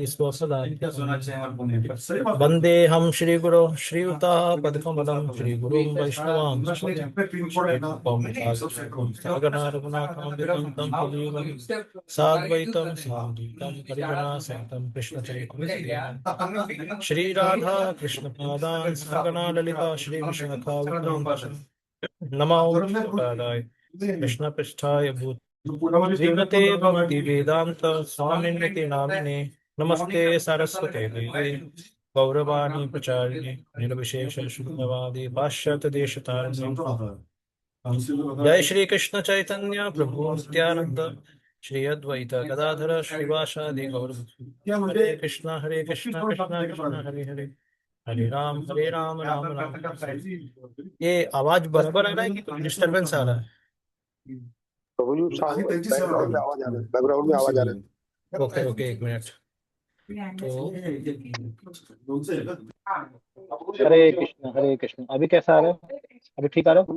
इसको सदा वंदे हम श्री गुरु श्रीयुता पदकमलम श्री गुरु वैष्णवां सागना रघुनाथामृतं तं सजीवं साद्वैतं सामद्वैतं परिजना सहितं कृष्ण चैतन्य श्री राधा कृष्ण पादान् सागना ललिता श्री विशाखावतां नमो विष्णुपादाय कृष्ण पृष्ठाय भूत श्रीमते भक्ति वेदांत स्वामिन्विते नामिने नमस्ते सरस्वते देवे गौरवाणी प्रचारिणे निर्विशेष शून्यवादी पाश्चात्य देशतारिणे जय श्री कृष्ण चैतन्य प्रभु नित्यानंद श्री अद्वैत गदाधर श्रीवासादि गौर हरे कृष्णा कृष्णा कृष्णा हरे हरे हरे राम राम ये आवाज बराबर आ रहा है कि कुछ डिस्टरबेंस आ रहा है? बैकग्राउंड में आवाज आ रहा है, बैकग्राउंड में आवाज आ रहा है। ओके ओके एक मिनट। तो हरे कृष्ण। अभी कैसा आ रहा है? अभी ठीक आ रहा है?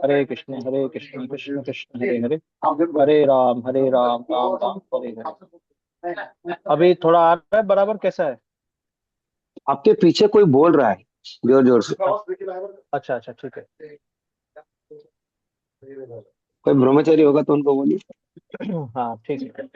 हरे कृष्ण कृष्ण कृष्ण हरे हरे, हरे राम राम राम हरे हरे। अभी थोड़ा आ रहा है बराबर? कैसा है? आपके पीछे कोई बोल रहा है जोर जोर से। अच्छा अच्छा ठीक है। कोई ब्रह्मचारी होगा तो उनको बोलिए। हाँ ठीक है।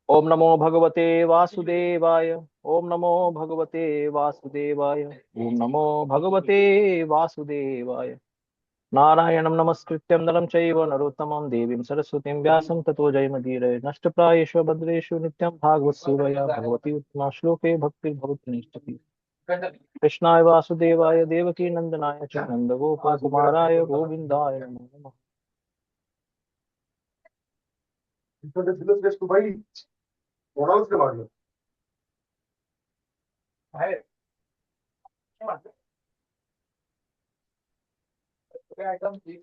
ओम नमो भगवते वासुदेवाय। ओम नमो भगवते वासुदेवाय। ओम नमो भगवते वासुदेवाय। नारायणं नमस्कृत्यं नरं चैव नरोत्तमं देवीं सरस्वतीं व्यासं ततो जयमुदीरये। नष्टप्रायेषु भद्रेषु नित्यं भागवत्सेवया भगवती उत्तमा श्लोके भक्तिर्भवति नैष्ठिकी। कृष्णाय वासुदेवाय देवकी नंदनाय च नन्दगोपकुमाराय गोविन्दाय नमो नमः।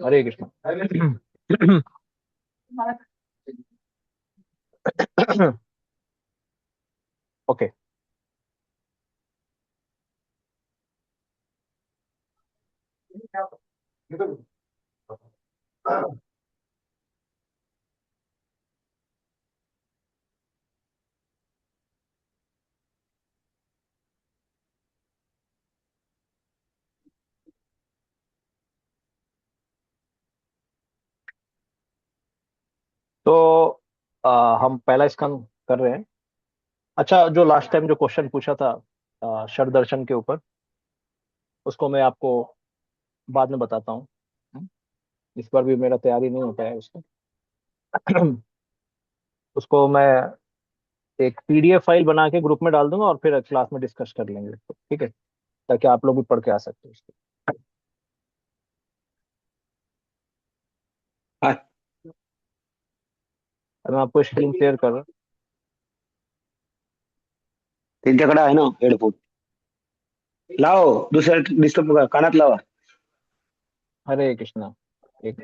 हरे कृष्ण। ओके। तो हम पहला स्कंद कर रहे हैं। अच्छा, जो लास्ट टाइम जो क्वेश्चन पूछा था शर दर्शन के ऊपर, उसको मैं आपको बाद में बताता हूँ। इस बार भी मेरा तैयारी नहीं हो पाया है उसका। उसको मैं एक पीडीएफ फाइल बना के ग्रुप में डाल दूंगा और फिर क्लास में डिस्कस कर लेंगे उसको, ठीक है? ताकि आप लोग भी पढ़ के आ सकते हो उसको। हाँ, अब मैं आपको स्क्रीन शेयर कर रहा हूँ। तीन टकड़ा है ना हेडफोन लाओ, दूसरा डिस्टर्ब कानात लावा। हरे कृष्णा। एक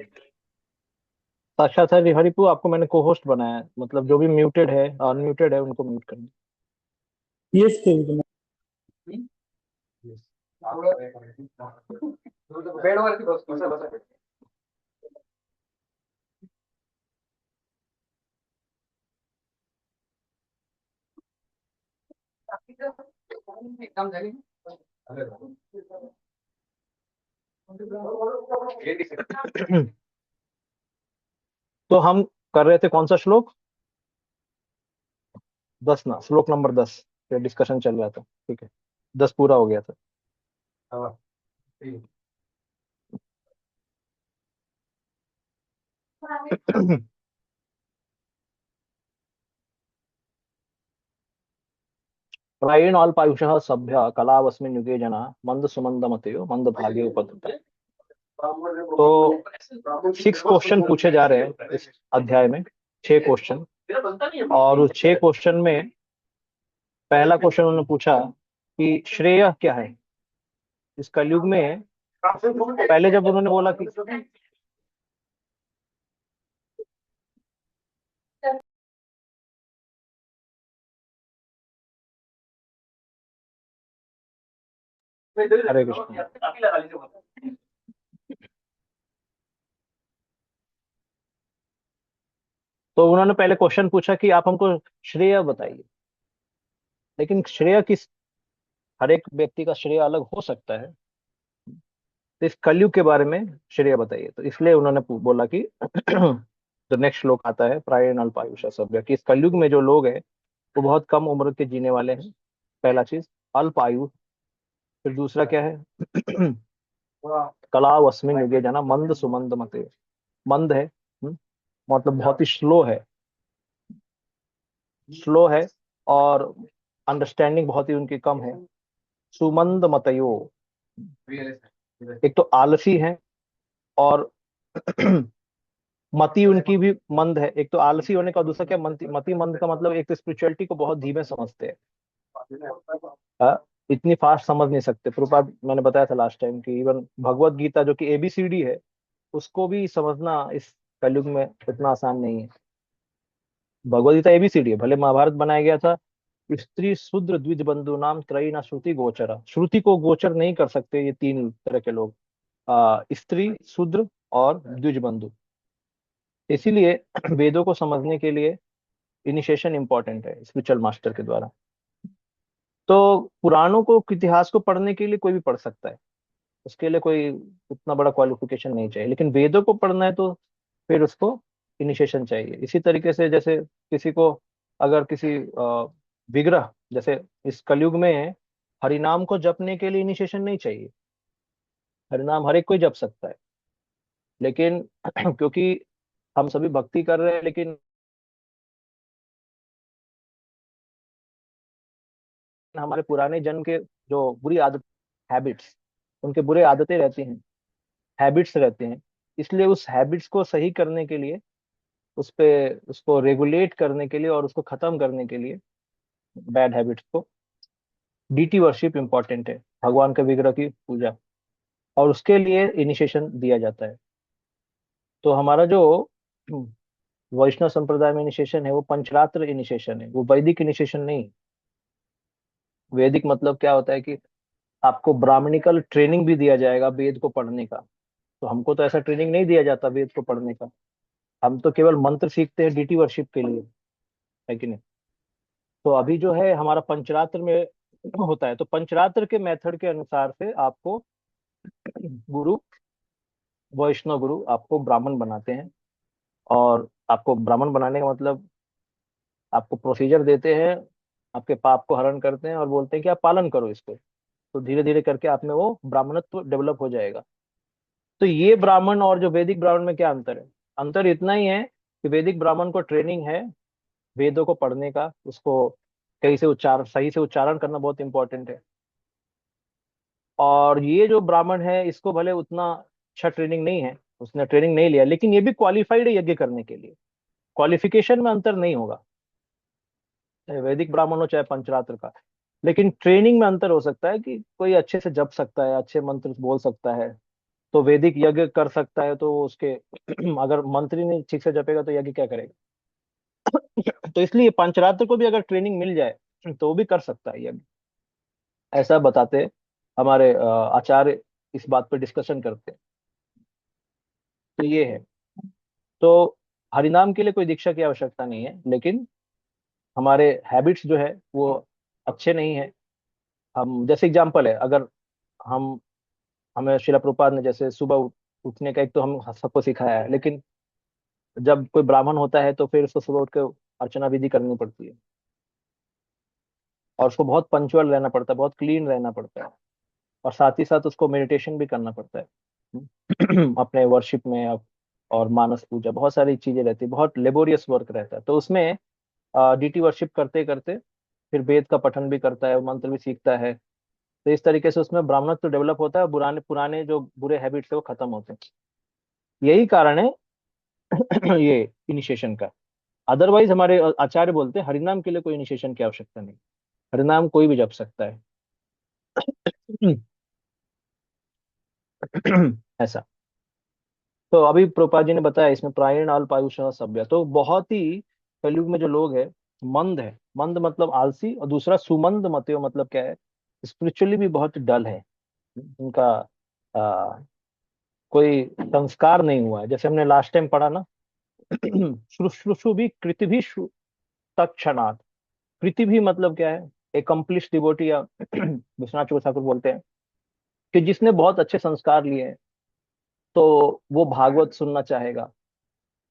साक्षात हरि हरिपू, आपको मैंने को होस्ट बनाया है, मतलब जो भी म्यूटेड है अनम्यूटेड है उनको म्यूट करना। Yes sir. तो हम कर रहे थे कौन सा श्लोक? 10 ना, श्लोक नंबर 10 पे डिस्कशन चल रहा था, ठीक है? 10 पूरा हो गया था। प्रायेण अल्पायुषः सभ्य कलावस्मिन् युगे जना मंद सुमंद मतयो मंद भाग्य उपद्रता। तो 6 क्वेश्चन पूछे जा रहे हैं इस अध्याय में, 6 क्वेश्चन। और उस 6 क्वेश्चन में पहला क्वेश्चन उन्होंने पूछा कि श्रेय क्या है इस कलयुग में। पहले जब उन्होंने बोला कि हरे कृष्ण। तो उन्होंने पहले क्वेश्चन पूछा कि आप हमको श्रेय बताइए। लेकिन श्रेय किस, हर एक व्यक्ति का श्रेय अलग हो सकता है। तो इस कलयुग के बारे में श्रेय बताइए, तो इसलिए उन्होंने बोला कि जो नेक्स्ट श्लोक आता है प्रायेण अल्पायुष सभ्य, कि इस कलयुग में जो लोग हैं वो बहुत कम उम्र के जीने वाले हैं। पहला चीज अल्प आयु। फिर दूसरा क्या है? कला अस्मिन युगे जना मंद सुमंद मते। मंद है, मतलब बहुत ही स्लो है, स्लो है, और अंडरस्टैंडिंग बहुत ही उनकी कम है। सुमंद मतयो, एक तो आलसी है, और मति उनकी भी मंद है। एक तो आलसी होने का, दूसरा क्या, मति मंद का मतलब एक तो स्पिरिचुअलिटी को बहुत धीमे समझते हैं। इतनी फास्ट समझ नहीं सकते। प्रभुपाद, मैंने बताया था लास्ट टाइम कि इवन भगवत गीता जो कि एबीसीडी है, उसको भी समझना इस कलयुग में इतना आसान नहीं है। भगवत गीता एबीसीडी है, भले महाभारत बनाया गया था। स्त्री शूद्र द्विज बंधु नाम त्रयी ना श्रुति गोचरा, श्रुति को गोचर नहीं कर सकते ये तीन तरह के लोग, स्त्री, शूद्र और द्विज बंधु। इसीलिए वेदों को समझने के लिए इनिशिएशन इंपॉर्टेंट है स्पिरिचुअल मास्टर के द्वारा। तो पुराणों को, इतिहास को पढ़ने के लिए कोई भी पढ़ सकता है, उसके लिए कोई उतना बड़ा क्वालिफिकेशन नहीं चाहिए। लेकिन वेदों को पढ़ना है तो फिर उसको इनिशिएशन चाहिए। इसी तरीके से जैसे किसी को, अगर किसी विग्रह, जैसे इस कलयुग में हरिनाम को जपने के लिए इनिशिएशन नहीं चाहिए। हरिनाम हर एक कोई जप सकता है। लेकिन क्योंकि हम सभी भक्ति कर रहे हैं, लेकिन हमारे पुराने जन्म के जो बुरी आदत, हैबिट्स, उनके बुरे आदतें रहती हैं, हैबिट्स रहते हैं। इसलिए उस हैबिट्स को सही करने के लिए, उस पे, उसको रेगुलेट करने के लिए और उसको खत्म करने के लिए, बैड हैबिट्स को, डीटी वर्शिप इंपॉर्टेंट है, भगवान के विग्रह की पूजा, और उसके लिए इनिशिएशन दिया जाता है। तो हमारा जो वैष्णव संप्रदाय में इनिशिएशन है वो पंचरात्र इनिशिएशन है, वो वैदिक इनिशिएशन नहीं। वैदिक मतलब क्या होता है कि आपको ब्राह्मणिकल ट्रेनिंग भी दिया जाएगा वेद को पढ़ने का। तो हमको तो ऐसा ट्रेनिंग नहीं दिया जाता वेद को पढ़ने का। हम तो केवल मंत्र सीखते हैं डीटी वर्शिप के लिए, है कि नहीं? तो अभी जो है हमारा पंचरात्र में होता है, तो पंचरात्र के मेथड के अनुसार से आपको गुरु, वैष्णव गुरु आपको ब्राह्मण बनाते हैं। और आपको ब्राह्मण बनाने का मतलब, आपको प्रोसीजर देते हैं, आपके पाप को हरण करते हैं और बोलते हैं कि आप पालन करो इसको। तो धीरे धीरे करके आप में वो ब्राह्मणत्व डेवलप हो जाएगा। तो ये ब्राह्मण और जो वैदिक ब्राह्मण में क्या अंतर है? अंतर इतना ही है कि वैदिक ब्राह्मण को ट्रेनिंग है वेदों को पढ़ने का, उसको सही से उच्चारण, सही से उच्चारण करना बहुत इंपॉर्टेंट है। और ये जो ब्राह्मण है, इसको भले उतना अच्छा ट्रेनिंग नहीं है, उसने ट्रेनिंग नहीं लिया, लेकिन ये भी क्वालिफाइड है यज्ञ करने के लिए। क्वालिफिकेशन में अंतर नहीं होगा, चाहे वैदिक ब्राह्मण हो चाहे पंचरात्र का। लेकिन ट्रेनिंग में अंतर हो सकता है कि कोई अच्छे से जप सकता है, अच्छे मंत्र बोल सकता है, तो वैदिक यज्ञ कर सकता है। तो उसके अगर मंत्र ही नहीं ठीक से जपेगा तो यज्ञ क्या करेगा? तो इसलिए पंचरात्र को भी अगर ट्रेनिंग मिल जाए तो वो भी कर सकता है यज्ञ, ऐसा बताते हैं हमारे आचार्य, इस बात पर डिस्कशन करते हैं। तो ये है। तो हरिनाम के लिए कोई दीक्षा की आवश्यकता नहीं है, लेकिन हमारे हैबिट्स जो है वो अच्छे नहीं है। हम, जैसे एग्जांपल है, अगर हम, हमें शिला प्रभुपाद ने जैसे सुबह उठने का, एक तो हम सबको सिखाया है, लेकिन जब कोई ब्राह्मण होता है तो फिर उसको सुबह उठ के अर्चना विधि करनी पड़ती है, और उसको बहुत पंचुअल रहना पड़ता है, बहुत क्लीन रहना पड़ता है, और साथ ही साथ उसको मेडिटेशन भी करना पड़ता है अपने वर्शिप में। और मानस पूजा, बहुत सारी चीजें रहती है, बहुत लेबोरियस वर्क रहता है। तो उसमें डीटी वर्शिप करते करते फिर वेद का पठन भी करता है, मंत्र भी सीखता है। तो इस तरीके से उसमें ब्राह्मणत्व तो डेवलप होता है, पुराने पुराने जो बुरे हैबिट्स है वो खत्म होते हैं। यही कारण है ये इनिशिएशन का। अदरवाइज हमारे आचार्य बोलते हैं हरिनाम के लिए कोई इनिशिएशन की आवश्यकता नहीं, हरिनाम कोई भी जप सकता है। ऐसा। तो अभी प्रोपा जी ने बताया इसमें प्रायण अल्पायुष सभ्य, तो बहुत ही कलयुग में जो लोग है मंद है। मंद मतलब आलसी, और दूसरा सुमंद मतयो मतलब क्या है? स्पिरिचुअली भी बहुत डल है। उनका आ, कोई संस्कार नहीं हुआ है, जैसे हमने लास्ट टाइम पढ़ा ना शुश्रूषु भी कृति भी तत्क्षणात्। कृति भी मतलब क्या है, एकम्प्लिश डिवोटी या विश्वनाथ चक्रवर्ती ठाकुर बोलते हैं कि जिसने बहुत अच्छे संस्कार लिए हैं तो वो भागवत सुनना चाहेगा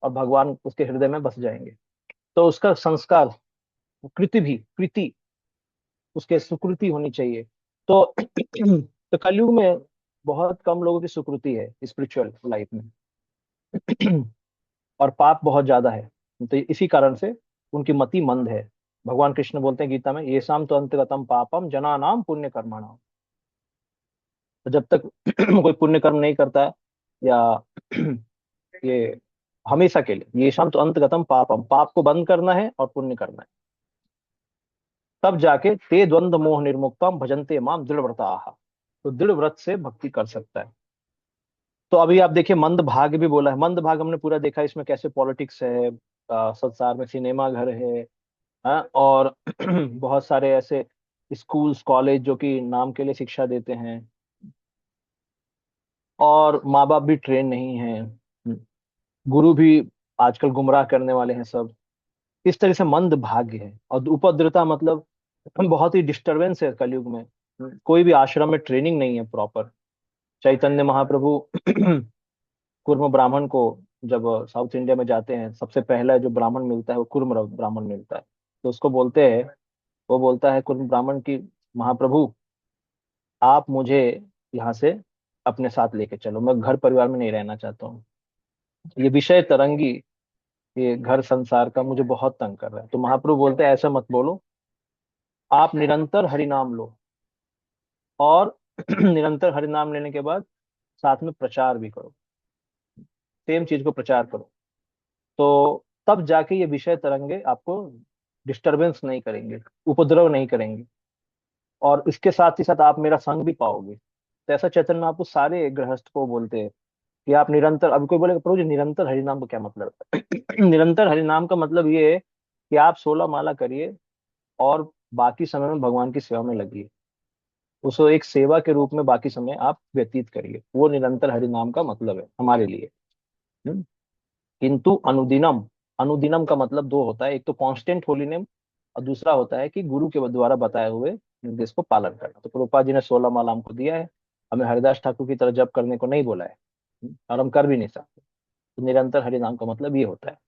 और भगवान उसके हृदय में बस जाएंगे। तो उसका संस्कार, कृति भी, कृति उसके सुकृति होनी चाहिए। तो तो कलयुग में बहुत कम लोगों की सुकृति है स्पिरिचुअल लाइफ में, और पाप बहुत ज्यादा है। तो इसी कारण से उनकी मति मंद है। भगवान कृष्ण बोलते हैं गीता में, ये शाम तो अंतगतम पापम जना नाम पुण्य कर्मणाम। तो जब तक कोई पुण्य कर्म नहीं करता, या ये हमेशा के लिए, ये शाम तो अंतगतम पापम, पाप को बंद करना है और पुण्य करना है, तब जाके ते द्वंद्व मोह निर्मुक्तम भजन्ते माम दृढ़ व्रताः, तो दृढ़ व्रत से भक्ति कर सकता है। तो अभी आप देखिए मंद भाग भी बोला है। मंद भाग हमने पूरा देखा, इसमें कैसे पॉलिटिक्स है, संसार में सिनेमा घर है, और बहुत सारे ऐसे स्कूल्स कॉलेज जो कि नाम के लिए शिक्षा देते हैं, और माँ बाप भी ट्रेन नहीं है, गुरु भी आजकल गुमराह करने वाले हैं सब। इस तरह से मंद भाग्य है। और उपद्रता मतलब बहुत ही डिस्टरबेंस है कलयुग में। कोई भी आश्रम में ट्रेनिंग नहीं है प्रॉपर। चैतन्य महाप्रभु कुर्म ब्राह्मण को, जब साउथ इंडिया में जाते हैं, सबसे पहला जो ब्राह्मण मिलता है वो कुर्म ब्राह्मण मिलता है। तो उसको बोलते हैं, वो बोलता है कुर्म ब्राह्मण की, महाप्रभु आप मुझे यहाँ से अपने साथ लेके चलो, मैं घर परिवार में नहीं रहना चाहता हूँ। ये विषय तरंगी, ये घर संसार का मुझे बहुत तंग कर रहा है। तो महाप्रभु बोलते हैं ऐसा मत बोलो, आप निरंतर हरि नाम लो, और निरंतर हरि नाम लेने के बाद साथ में प्रचार भी करो, सेम चीज को प्रचार करो। तो तब जाके ये विषय तरंगे आपको डिस्टरबेंस नहीं करेंगे, उपद्रव नहीं करेंगे, और इसके साथ ही साथ आप मेरा संग भी पाओगे। तो ऐसा चैतन्य महाप्रभु सारे गृहस्थ को बोलते हैं कि आप निरंतर, अभी कोई बोलेगा प्रभु जी निरंतर हरिनाम का क्या मतलब है? निरंतर हरिनाम का मतलब ये है कि आप 16 माला करिए और बाकी समय में भगवान की सेवा में लगिए, उसको एक सेवा के रूप में बाकी समय आप व्यतीत करिए। वो निरंतर हरिनाम का मतलब है हमारे लिए। हम्म? किंतु अनुदिनम, अनुदिनम का मतलब दो होता है, एक तो कांस्टेंट होली नेम, और दूसरा होता है कि गुरु के द्वारा बताए हुए निर्देश को पालन करना। तो प्रभुपाद जी ने 16 माला हमको दिया है, हमें हरिदास ठाकुर की तरह जप करने को नहीं बोला है, और हम कर भी नहीं सकते। तो निरंतर हरिनाम का मतलब ये होता है।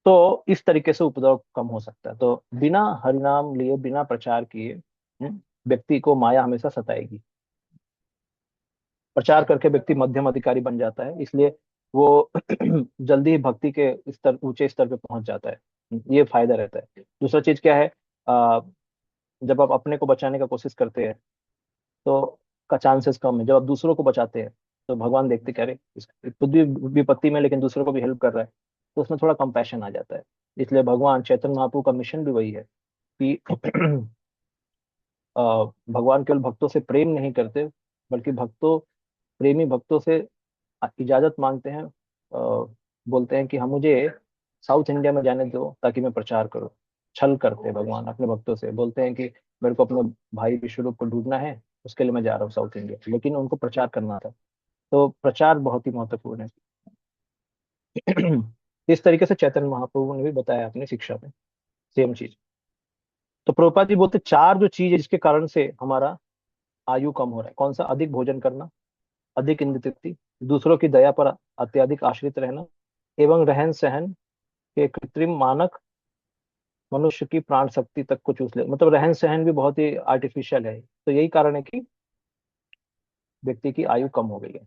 तो इस तरीके से उपद्रव कम हो सकता है। तो बिना हरिनाम लिए, बिना प्रचार किए, व्यक्ति को माया हमेशा सताएगी। प्रचार करके व्यक्ति मध्यम अधिकारी बन जाता है, इसलिए वो जल्दी ही भक्ति के स्तर, ऊंचे स्तर पे पहुंच जाता है। ये फायदा रहता है। दूसरा चीज क्या है, आ, जब आप अपने को बचाने का कोशिश करते हैं तो का चांसेस कम है। जब आप दूसरों को बचाते हैं तो भगवान देखते कह रहे खुद भी विपत्ति में लेकिन दूसरों को भी हेल्प कर रहा है, तो उसमें थोड़ा कंपैशन आ जाता है। इसलिए भगवान चैतन्य महाप्रभु का मिशन भी वही है कि भगवान केवल भक्तों से प्रेम नहीं करते, बल्कि भक्तों, प्रेमी भक्तों से इजाजत मांगते हैं। बोलते हैं कि हम, मुझे साउथ इंडिया में जाने दो ताकि मैं प्रचार करूं। छल करते हैं भगवान अपने भक्तों से, बोलते हैं कि मेरे को अपने भाई विश्वरूप को ढूंढना है, उसके लिए मैं जा रहा हूँ साउथ इंडिया, लेकिन उनको प्रचार करना था। तो प्रचार बहुत ही महत्वपूर्ण है। इस तरीके से चैतन्य महाप्रभु ने भी बताया अपनी शिक्षा में सेम चीज। तो प्रभुपाद जी बोलते चार जो चीज है जिसके कारण से हमारा आयु कम हो रहा है, कौन सा, अधिक भोजन करना, अधिक इंद्रिय तृप्ति, दूसरों की दया पर अत्यधिक आश्रित रहना, एवं रहन सहन के कृत्रिम मानक मनुष्य की प्राण शक्ति तक को चूस ले। मतलब रहन सहन भी बहुत ही आर्टिफिशियल है। तो यही कारण है कि व्यक्ति की आयु कम हो गई है।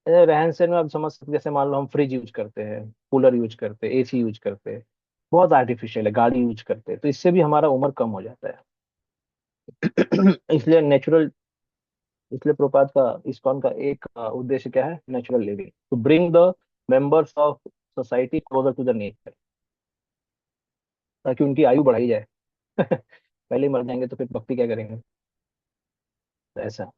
रहन सहन में आप समझ सकते हैं, जैसे मान लो हम फ्रिज यूज करते हैं, कूलर यूज करते हैं, एसी यूज करते हैं, बहुत आर्टिफिशियल है, गाड़ी यूज करते हैं, तो इससे भी हमारा उम्र कम हो जाता है। इसलिए नेचुरल, इसलिए प्रभुपाद का, इस्कॉन का एक उद्देश्य क्या है, natural living, to bring the members of society closer to the nature, ताकि उनकी आयु बढ़ाई जाए। पहले ही मर जाएंगे तो फिर भक्ति क्या करेंगे। तो ऐसा।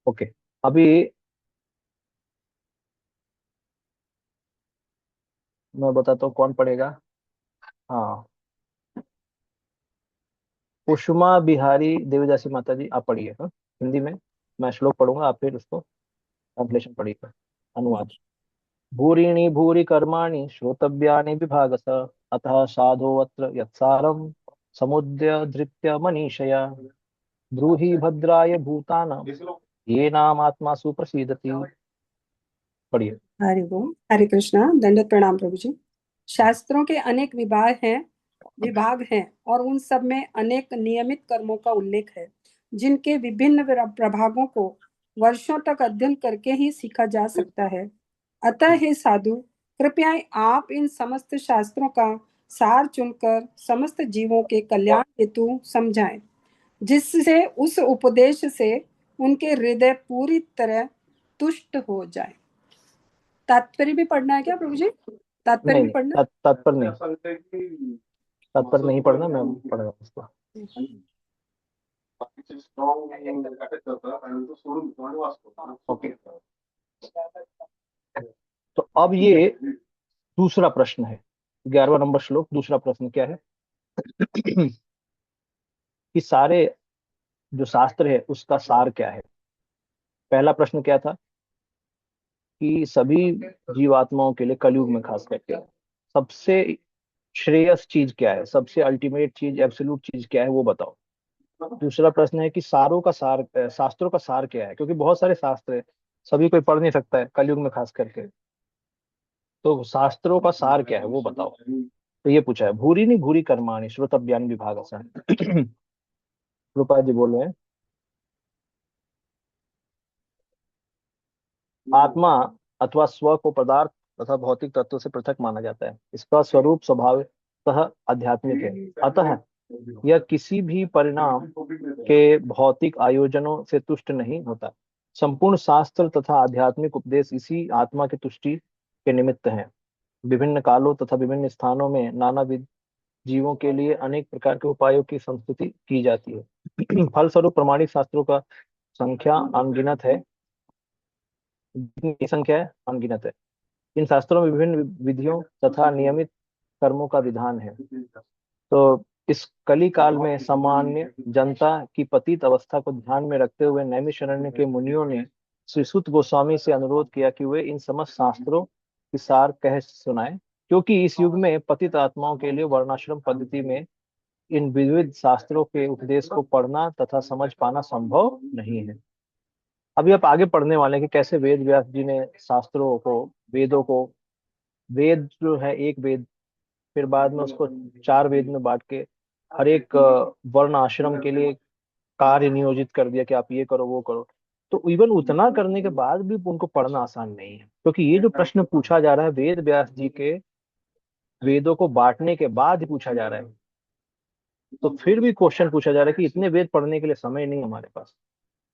ओके, अभी मैं बताता हूँ कौन पढ़ेगा। हाँ, कुसुमा बिहारी देवीदासी माता जी, आप पढ़िए, हाँ, हिंदी में। मैं श्लोक पढ़ूंगा, आप फिर उसको ट्रांसलेशन पढ़िएगा, अनुवाद। भूरिणी भूरि कर्माणि श्रोतव्यानि विभागस, अतः साधोऽत्र यत्सारं समुद्य धृत्य मनीषया, ब्रूहि भद्राय भूतानां येनामात्मा सुप्रसीदति। पढ़िए। हरि ओम, हरे कृष्णा, दंडवत प्रणाम प्रभु जी। शास्त्रों के अनेक विभाग हैं और उन सब में अनेक नियमित कर्मों का उल्लेख है, जिनके विभिन्न प्रभागों को वर्षों तक अध्ययन करके ही सीखा जा सकता है। अतः हे साधु, कृपया आप इन समस्त शास्त्रों का सार चुनकर समस्त जीवों के कल्याण हेतु समझाएं, जिससे उस उपदेश से उनके हृदय पूरी तरह तुष्ट हो जाए। तात्पर्य भी पढ़ना है क्या प्रभु जी? तात्पर्य भी नहीं, पढ़ना? तात्पर्य नहीं पढ़ना, मैं पढ़ रहा हूँ उसको। ओके, तो अब ये दूसरा प्रश्न है, 11वां नंबर श्लोक। दूसरा प्रश्न क्या है कि सारे जो शास्त्र है उसका सार क्या है। पहला प्रश्न क्या था कि सभी जीवात्माओं के लिए कलयुग में खास करके सबसे श्रेयस चीज क्या है, सबसे अल्टीमेट चीज, एब्सोल्यूट चीज क्या है, वो बताओ। दूसरा प्रश्न है कि शास्त्रों का सार क्या है, क्योंकि बहुत सारे शास्त्र है, सभी कोई पढ़ नहीं सकता है कलयुग में खास करके, तो शास्त्रों का सार क्या है वो बताओ। तो ये पूछा है। भूरी नहीं भूरी कर्माणि श्रोतव्यान विभाग रूपा जी बोल रहे हैं, आत्मा अथवा स्व को पदार्थ तथा भौतिक तत्व से पृथक माना जाता है। इसका स्वरूप स्वभाव सह आध्यात्मिक है, अतः यह किसी भी परिणाम के भौतिक आयोजनों से तुष्ट नहीं होता। संपूर्ण शास्त्र तथा आध्यात्मिक उपदेश इसी आत्मा की तुष्टि के निमित्त हैं। विभिन्न कालों तथा विभिन्न स्थानों में नानाविध जीवों के लिए अनेक प्रकार के उपायों की संस्तुति की जाती है। फलस्वरूप प्रमाणिक शास्त्रों का संख्या अनगिनत है। कितनी संख्या है? अनगिनत है। इन शास्त्रों में विभिन्न विधियों तथा नियमित कर्मों का विधान है। तो इस कली काल में सामान्य जनता की पतित अवस्था को ध्यान में रखते हुए नैमिषारण्य के मुनियों ने श्री सूत गोस्वामी से अनुरोध किया कि वे इन समस्त शास्त्रों की सार कह सुनाएं, क्योंकि इस युग में पतित आत्माओं के लिए वर्णाश्रम पद्धति में इन विविध शास्त्रों के उपदेश को पढ़ना तथा समझ पाना संभव नहीं है। अभी आप आगे पढ़ने वाले हैं कि कैसे वेद व्यास जी ने शास्त्रों को, वेदों को, वेद जो है एक वेद, फिर बाद में उसको 4 वेद में बांट के हर एक वर्ण आश्रम के लिए कार्य नियोजित कर दिया कि आप ये करो वो करो। तो इवन उतना करने के बाद भी उनको पढ़ना आसान नहीं है, क्योंकि ये जो प्रश्न पूछा जा रहा है वेद व्यास जी के वेदों को बांटने के बाद ही पूछा जा रहा है। तो फिर भी क्वेश्चन पूछा जा रहा है कि इतने वेद पढ़ने के लिए समय नहीं हमारे पास,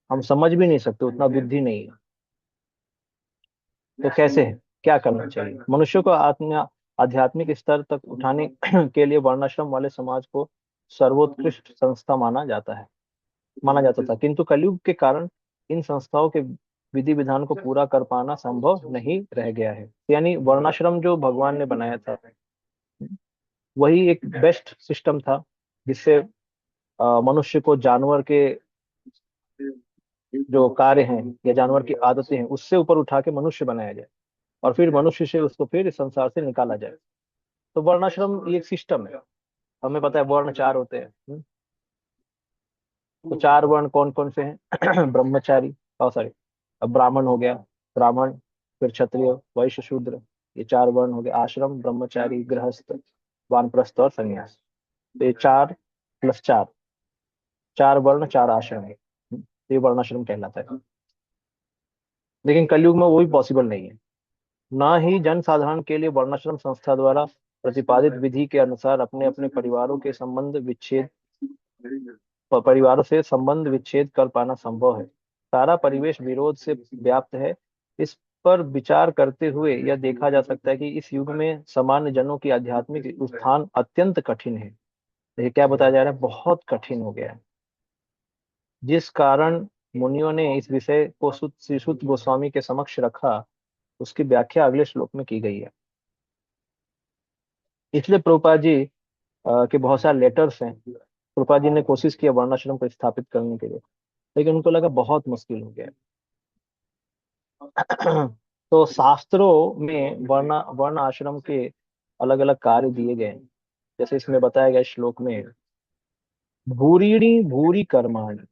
हम समझ भी नहीं सकते, उतना बुद्धि नहीं है। तो कैसे है, क्या करना चाहिए? मनुष्य को आध्यात्मिक स्तर तक उठाने के लिए वर्णाश्रम वाले समाज को सर्वोत्कृष्ट संस्था माना जाता था, किंतु कलयुग के कारण इन संस्थाओं के विधि विधान को पूरा कर पाना संभव नहीं रह गया है। यानी वर्णाश्रम जो भगवान ने बनाया था वही एक बेस्ट सिस्टम था, जिससे मनुष्य को जानवर के जो कार्य हैं या जानवर की आदतें हैं उससे ऊपर उठा के मनुष्य बनाया जाए, और फिर मनुष्य से उसको फिर इस संसार से निकाला जाए। तो वर्णाश्रम ये एक सिस्टम है। हमें पता है वर्ण 4 होते हैं। तो 4 वर्ण कौन कौन से हैं? ब्रह्मचारी, सॉरी, अब ब्राह्मण हो गया, ब्राह्मण, फिर क्षत्रिय, वैश्य, शूद्र, ये 4 वर्ण हो गए। आश्रम, ब्रह्मचारी, गृहस्थ, वानप्रस्थ और संन्यास। तो ये 4 + 4, 4 वर्ण 4 आश्रम है। ये वर्णाश्रम कहलाता है। लेकिन कलयुग में वो भी पॉसिबल नहीं है। न ही जन साधारण के लिए वर्णाश्रम संस्था द्वारा प्रतिपादित विधि के अनुसार अपने अपने परिवारों से संबंध विच्छेद कर पाना संभव है। सारा परिवेश विरोध से व्याप्त है। इस पर विचार करते हुए यह देखा जा सकता है कि इस युग में सामान्य जनों की आध्यात्मिक उत्थान अत्यंत कठिन है। ये क्या बताया जा रहा है? बहुत कठिन हो गया है, जिस कारण मुनियों ने इस विषय को श्री सूत गोस्वामी के समक्ष रखा। उसकी व्याख्या अगले श्लोक में की गई है। इसलिए प्रभुपाद जी के बहुत सारे लेटर्स हैं। प्रभुपाद जी ने कोशिश किया वर्णाश्रम को स्थापित करने के लिए, लेकिन उनको लगा बहुत मुश्किल हो गया। तो शास्त्रों में वर्ण वर्ण आश्रम के अलग अलग कार्य दिए गए हैं। जैसे इसमें बताया गया श्लोक में, भूरिणी भूरि कर्माणि,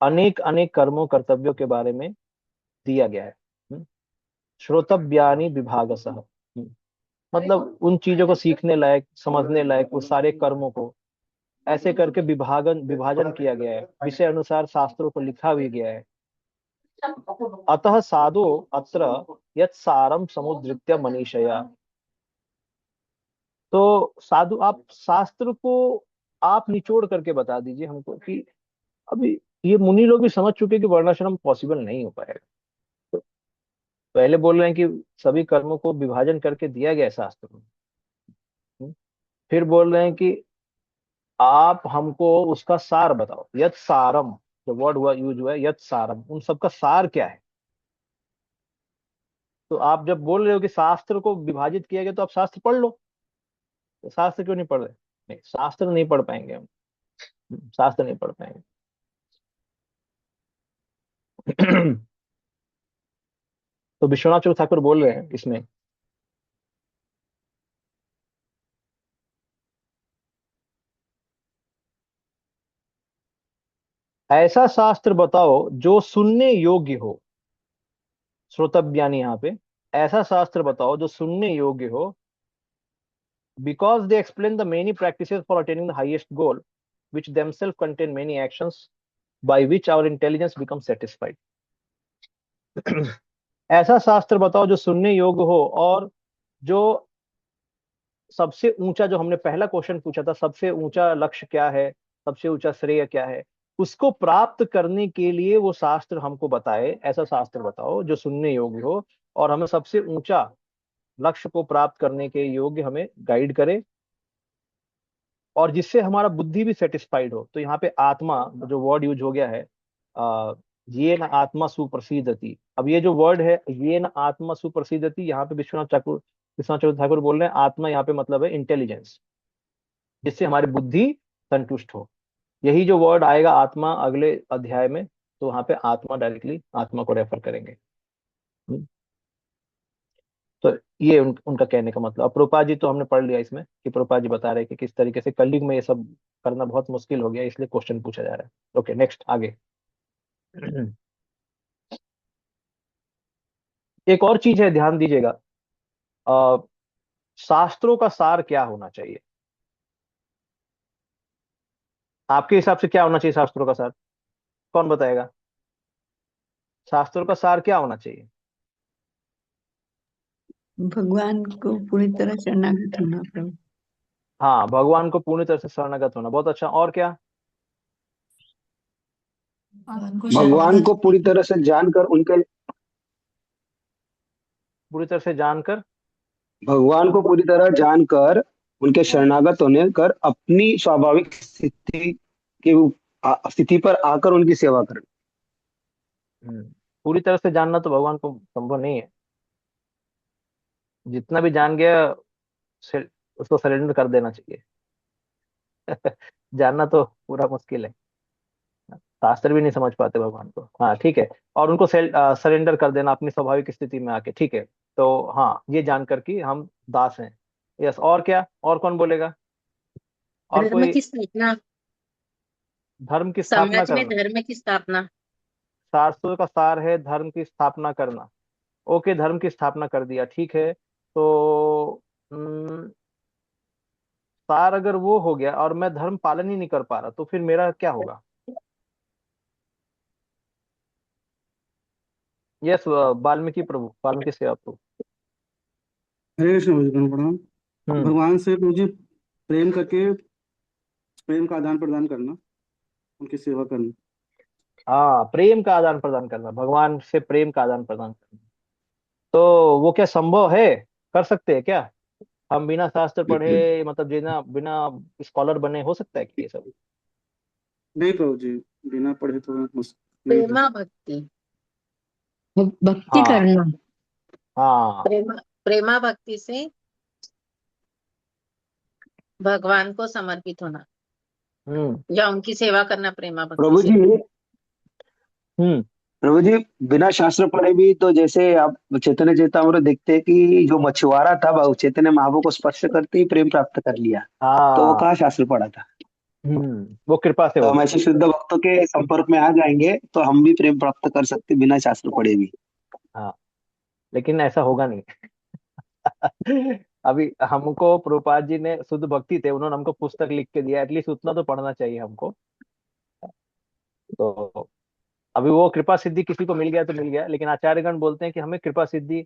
अनेक अनेक कर्मों कर्तव्यों के बारे में दिया गया है। श्रोतव्यानि विभागसः, मतलब उन चीजों को सीखने लायक, समझने लायक, उस सारे कर्मों को ऐसे करके विभाजन विभाजन किया गया है, विषय अनुसार शास्त्रों को लिखा भी गया है। अतः साधु अत्र यत् सारम समुद्धृत्य मनीषया, तो साधु आप शास्त्र को आप निचोड़ करके बता दीजिए हमको कि अभी ये मुनि लोग भी समझ चुके कि वर्णाश्रम पॉसिबल नहीं हो पाएगा। तो पहले बोल रहे हैं कि सभी कर्मों को विभाजन करके दिया गया है शास्त्र में। फिर बोल रहे हैं कि आप हमको उसका सार बताओ, यत् सारम, जो वर्ड हुआ यूज हुआ है यत् सारम, उन सबका सार क्या है। तो आप जब बोल रहे हो कि शास्त्र को विभाजित किया गया, तो आप शास्त्र पढ़ लो। तो शास्त्र क्यों नहीं पढ़ रहे? नहीं, शास्त्र नहीं पढ़ पाएंगे हम, शास्त्र नहीं पढ़ पाएंगे। तो विश्वनाथ चक्रवर्ती ठाकुर बोल रहे हैं इसमें, ऐसा शास्त्र बताओ जो सुनने योग्य हो। श्रोतव्यानी यहाँ पे, ऐसा शास्त्र बताओ जो सुनने योग्य हो। Because they explain the many practices for attaining the highest goal, which themselves contain many actions by which our intelligence becomes satisfied. ऐसा शास्त्र बताओ जो सुनने योग्य हो, और जो सबसे ऊंचा, जो हमने पहला क्वेश्चन पूछा था, सबसे ऊंचा लक्ष्य क्या है, सबसे ऊंचा श्रेय क्या है, उसको प्राप्त करने के लिए वो शास्त्र हमको बताए। ऐसा शास्त्र बताओ जो सुनने योग्य हो और हमें सबसे ऊंचा लक्ष्य को प्राप्त करने के योग्य हमें गाइड करे, और जिससे हमारा बुद्धि भी सेटिस्फाइड हो। तो यहाँ पे आत्मा जो वर्ड यूज हो गया है, ये न आत्मा सुप्रसिद्धति, अब ये जो वर्ड है ये न आत्मा सुप्रसिद्धति, यहाँ पे विश्वनाथ चक्रवर्ती ठाकुर बोल रहे हैं आत्मा यहाँ पे मतलब है इंटेलिजेंस, जिससे हमारी बुद्धि संतुष्ट हो। यही जो वर्ड आएगा आत्मा अगले अध्याय में, तो वहां पे आत्मा डायरेक्टली आत्मा को रेफर करेंगे। हम्म, तो ये उनका कहने का मतलब। अब प्रभुपाद जी तो हमने पढ़ लिया इसमें, कि प्रभुपाद जी बता रहे हैं कि किस तरीके से कलयुग में ये सब करना बहुत मुश्किल हो गया, इसलिए क्वेश्चन पूछा जा रहा है। ओके, नेक्स्ट आगे। एक और चीज है, ध्यान दीजिएगा, अ, शास्त्रों का सार क्या होना चाहिए? आपके हिसाब से क्या होना चाहिए शास्त्रों का सार? कौन बताएगा? शास्त्रों का सार क्या होना चाहिए? भगवान को पूरी तरह शरणागत होना प्रभु। हाँ, भगवान को पूरी तरह से शरणागत होना, बहुत अच्छा। और क्या? भगवान को पूरी तरह से जानकर उनके पूरी तरह से जानकर, भगवान को पूरी तरह जानकर उनके शरणागत होने कर अपनी स्वाभाविक स्थिति की स्थिति पर आकर उनकी सेवा करना। पूरी तरह से जानना तो भगवान को संभव नहीं है। जितना भी जान गया से, उसको सरेंडर कर देना चाहिए। जानना तो पूरा मुश्किल है, शास्त्र भी नहीं समझ पाते भगवान को। हाँ ठीक है, और उनको सरेंडर कर देना अपनी स्वाभाविक स्थिति में आके, ठीक है। तो हाँ, ये जानकर कि हम दास हैं। यस, और क्या? और कौन बोलेगा? और धर्म कोई? की स्थापना, धर्म की स्थापना समाज में करना, धर्म की स्थापना। शास्त्रों का सार है धर्म की स्थापना करना। ओके, धर्म की स्थापना कर दिया, ठीक है। तो सार अगर वो हो गया और मैं धर्म पालन ही नहीं कर पा रहा, तो फिर मेरा क्या होगा? यस, वाल्मीकि प्रभु, वाल्मीकि सेवा प्रभु। हरे कृष्ण भगवान प्रणाम। हम्म, भगवान से मुझे प्रेम करके प्रेम का आदान प्रदान करना, उनकी सेवा करना। हाँ, प्रेम का आदान प्रदान करना, भगवान से प्रेम का आदान प्रदान करना। तो वो क्या संभव है? कर सकते हैं क्या हम बिना शास्त्र पढ़े, मतलब बिना बिना स्कॉलर बने? हो सकता है कि ये सब? नहीं प्रभु जी, बिना पढ़े तो नहीं है। प्रेमा भक्ति, भक्ति हाँ करना। हाँ, प्रेमा प्रेमा भक्ति से भगवान को समर्पित होना। या उनकी सेवा करना प्रेमा भक्ति प्रभु से। जी, हम्म प्रभु जी, बिना शास्त्र पढ़े भी तो जैसे आप चैतन्य चेतामृत देखते हैं कि जो मछुआरा था वह चैतन्य महाप्रभु को स्पर्श करते ही प्रेम प्राप्त कर लिया। तो वो हाँ। कहाँ शास्त्र पढ़ा था? वो कृपा से तो हो हम गया। ऐसे शुद्ध भक्तों के संपर्क में आ जाएंगे तो हम भी प्रेम प्राप्त कर सकते बिना शास्त्र पढ़े भी। हाँ, लेकिन ऐसा होगा नहीं। अभी हमको प्रभुपाद जी ने, शुद्ध भक्ति थे, उन्होंने हमको पुस्तक लिख के दिया, एटलीस्ट उतना तो पढ़ना चाहिए हमको। तो अभी वो कृपा सिद्धि किसी को मिल गया तो मिल गया, लेकिन आचार्यगण बोलते हैं कि हमें कृपा सिद्धि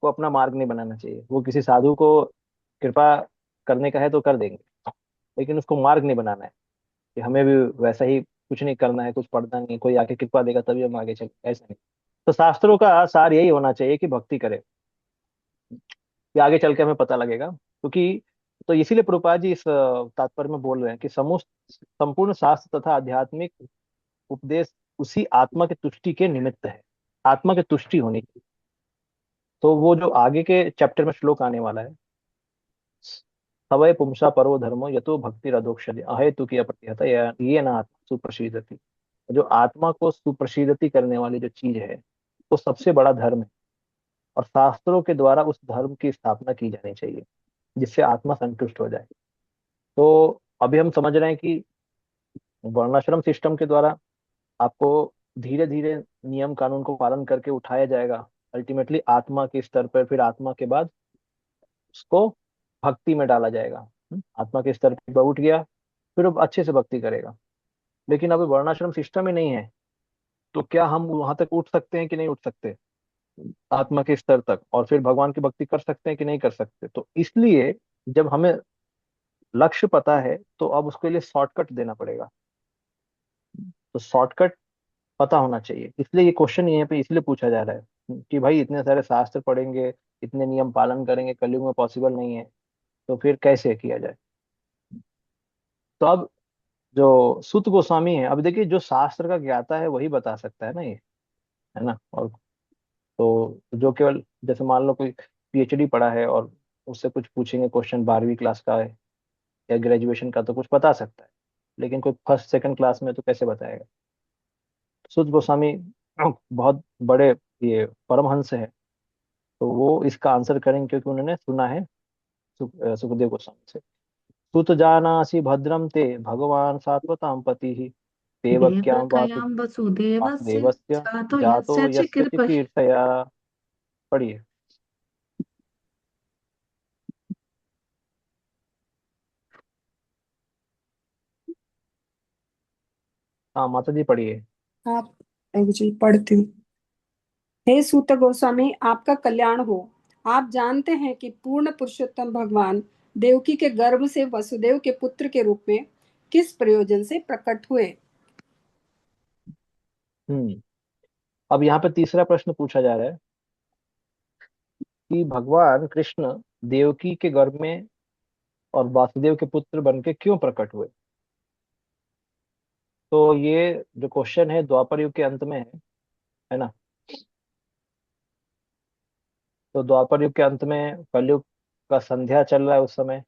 को अपना मार्ग नहीं बनाना चाहिए। वो किसी साधु को कृपा करने का है तो कर देंगे, लेकिन उसको मार्ग नहीं बनाना है कि हमें भी वैसा ही कुछ नहीं करना है, कुछ पढ़ना नहीं, कोई आके कृपा देगा तभी हम आगे चले, ऐसा नहीं। तो शास्त्रों का सार यही होना चाहिए कि भक्ति करें, कि आगे चल के हमें पता लगेगा। क्योंकि तो इसीलिए प्रभुपाद जी इस तात्पर्य में बोल रहे हैं कि समस्त संपूर्ण शास्त्र तथा आध्यात्मिक उपदेश उसी आत्मा के तुष्टि के निमित्त है। आत्मा की तुष्टि होनी चाहिए। तो वो जो आगे के चैप्टर में श्लोक आने वाला है, सवय पुंसा परो धर्मो यतो भक्ति रधोक्षज अहेतु की अप्रतिहत ये ना आत्मा सुप्रसिद्धति। जो आत्मा को सुप्रसिद्धति करने वाली जो चीज है, वो सबसे बड़ा धर्म है, और शास्त्रों के द्वारा उस धर्म की स्थापना की जानी चाहिए, जिससे आत्मा संतुष्ट हो जाए। तो अभी हम समझ रहे हैं कि वर्णाश्रम सिस्टम के द्वारा आपको धीरे धीरे नियम कानून को पालन करके उठाया जाएगा, अल्टीमेटली आत्मा के स्तर पर, फिर आत्मा के बाद उसको भक्ति में डाला जाएगा। आत्मा के स्तर पर उठ गया, फिर अब अच्छे से भक्ति करेगा। लेकिन अभी वर्णाश्रम सिस्टम ही नहीं है, तो क्या हम वहां तक उठ सकते हैं कि नहीं उठ सकते, आत्मा के स्तर तक, और फिर भगवान की भक्ति कर सकते हैं कि नहीं कर सकते? तो इसलिए जब हमें लक्ष्य पता है तो अब उसके लिए शॉर्टकट देना पड़ेगा। तो शॉर्टकट पता होना चाहिए, इसलिए ये क्वेश्चन यहाँ पे इसलिए पूछा जा रहा है कि भाई इतने सारे शास्त्र पढ़ेंगे, इतने नियम पालन करेंगे, कलयुग में पॉसिबल नहीं है, तो फिर कैसे किया जाए? तो अब जो सूत गोस्वामी है, अब देखिए जो शास्त्र का ज्ञाता है वही बता सकता है ना ये, है ना। और तो जो केवल जैसे मान लो कोई पीएचडी पढ़ा है और उससे कुछ पूछेंगे क्वेश्चन 12वीं क्लास का है या ग्रेजुएशन का, तो कुछ बता सकता है, लेकिन कोई फर्स्ट सेकंड क्लास में तो कैसे बताएगा? सूत गोस्वामी बहुत बड़े ये परमहंस है, तो वो इसका आंसर करेंगे क्योंकि उन्होंने सुना है सुखदेव गोस्वामी से। सुत जानासि भद्रम ते भगवान सात्वतां पति देवक्यां देवक्यां वसुदेवस्य वासुदेवस्य जातो जातो यस्य च यस्य च कृपया। कीर्तया। पढ़िए। हाँ माता जी पढ़िए। आप जी पढ़ती हूँ। हे सूत गोस्वामी, आपका कल्याण हो। आप जानते हैं कि पूर्ण पुरुषोत्तम भगवान देवकी के गर्भ से वसुदेव के पुत्र के रूप में किस प्रयोजन से प्रकट हुए। हम्म अब यहाँ पे तीसरा प्रश्न पूछा जा रहा है कि भगवान कृष्ण देवकी के गर्भ में और वासुदेव के पुत्र बन के क्यों प्रकट हुए। तो ये जो क्वेश्चन है द्वापर युग के अंत में है ना। तो द्वापर युग के अंत में कलयुग का संध्या चल रहा है उस समय,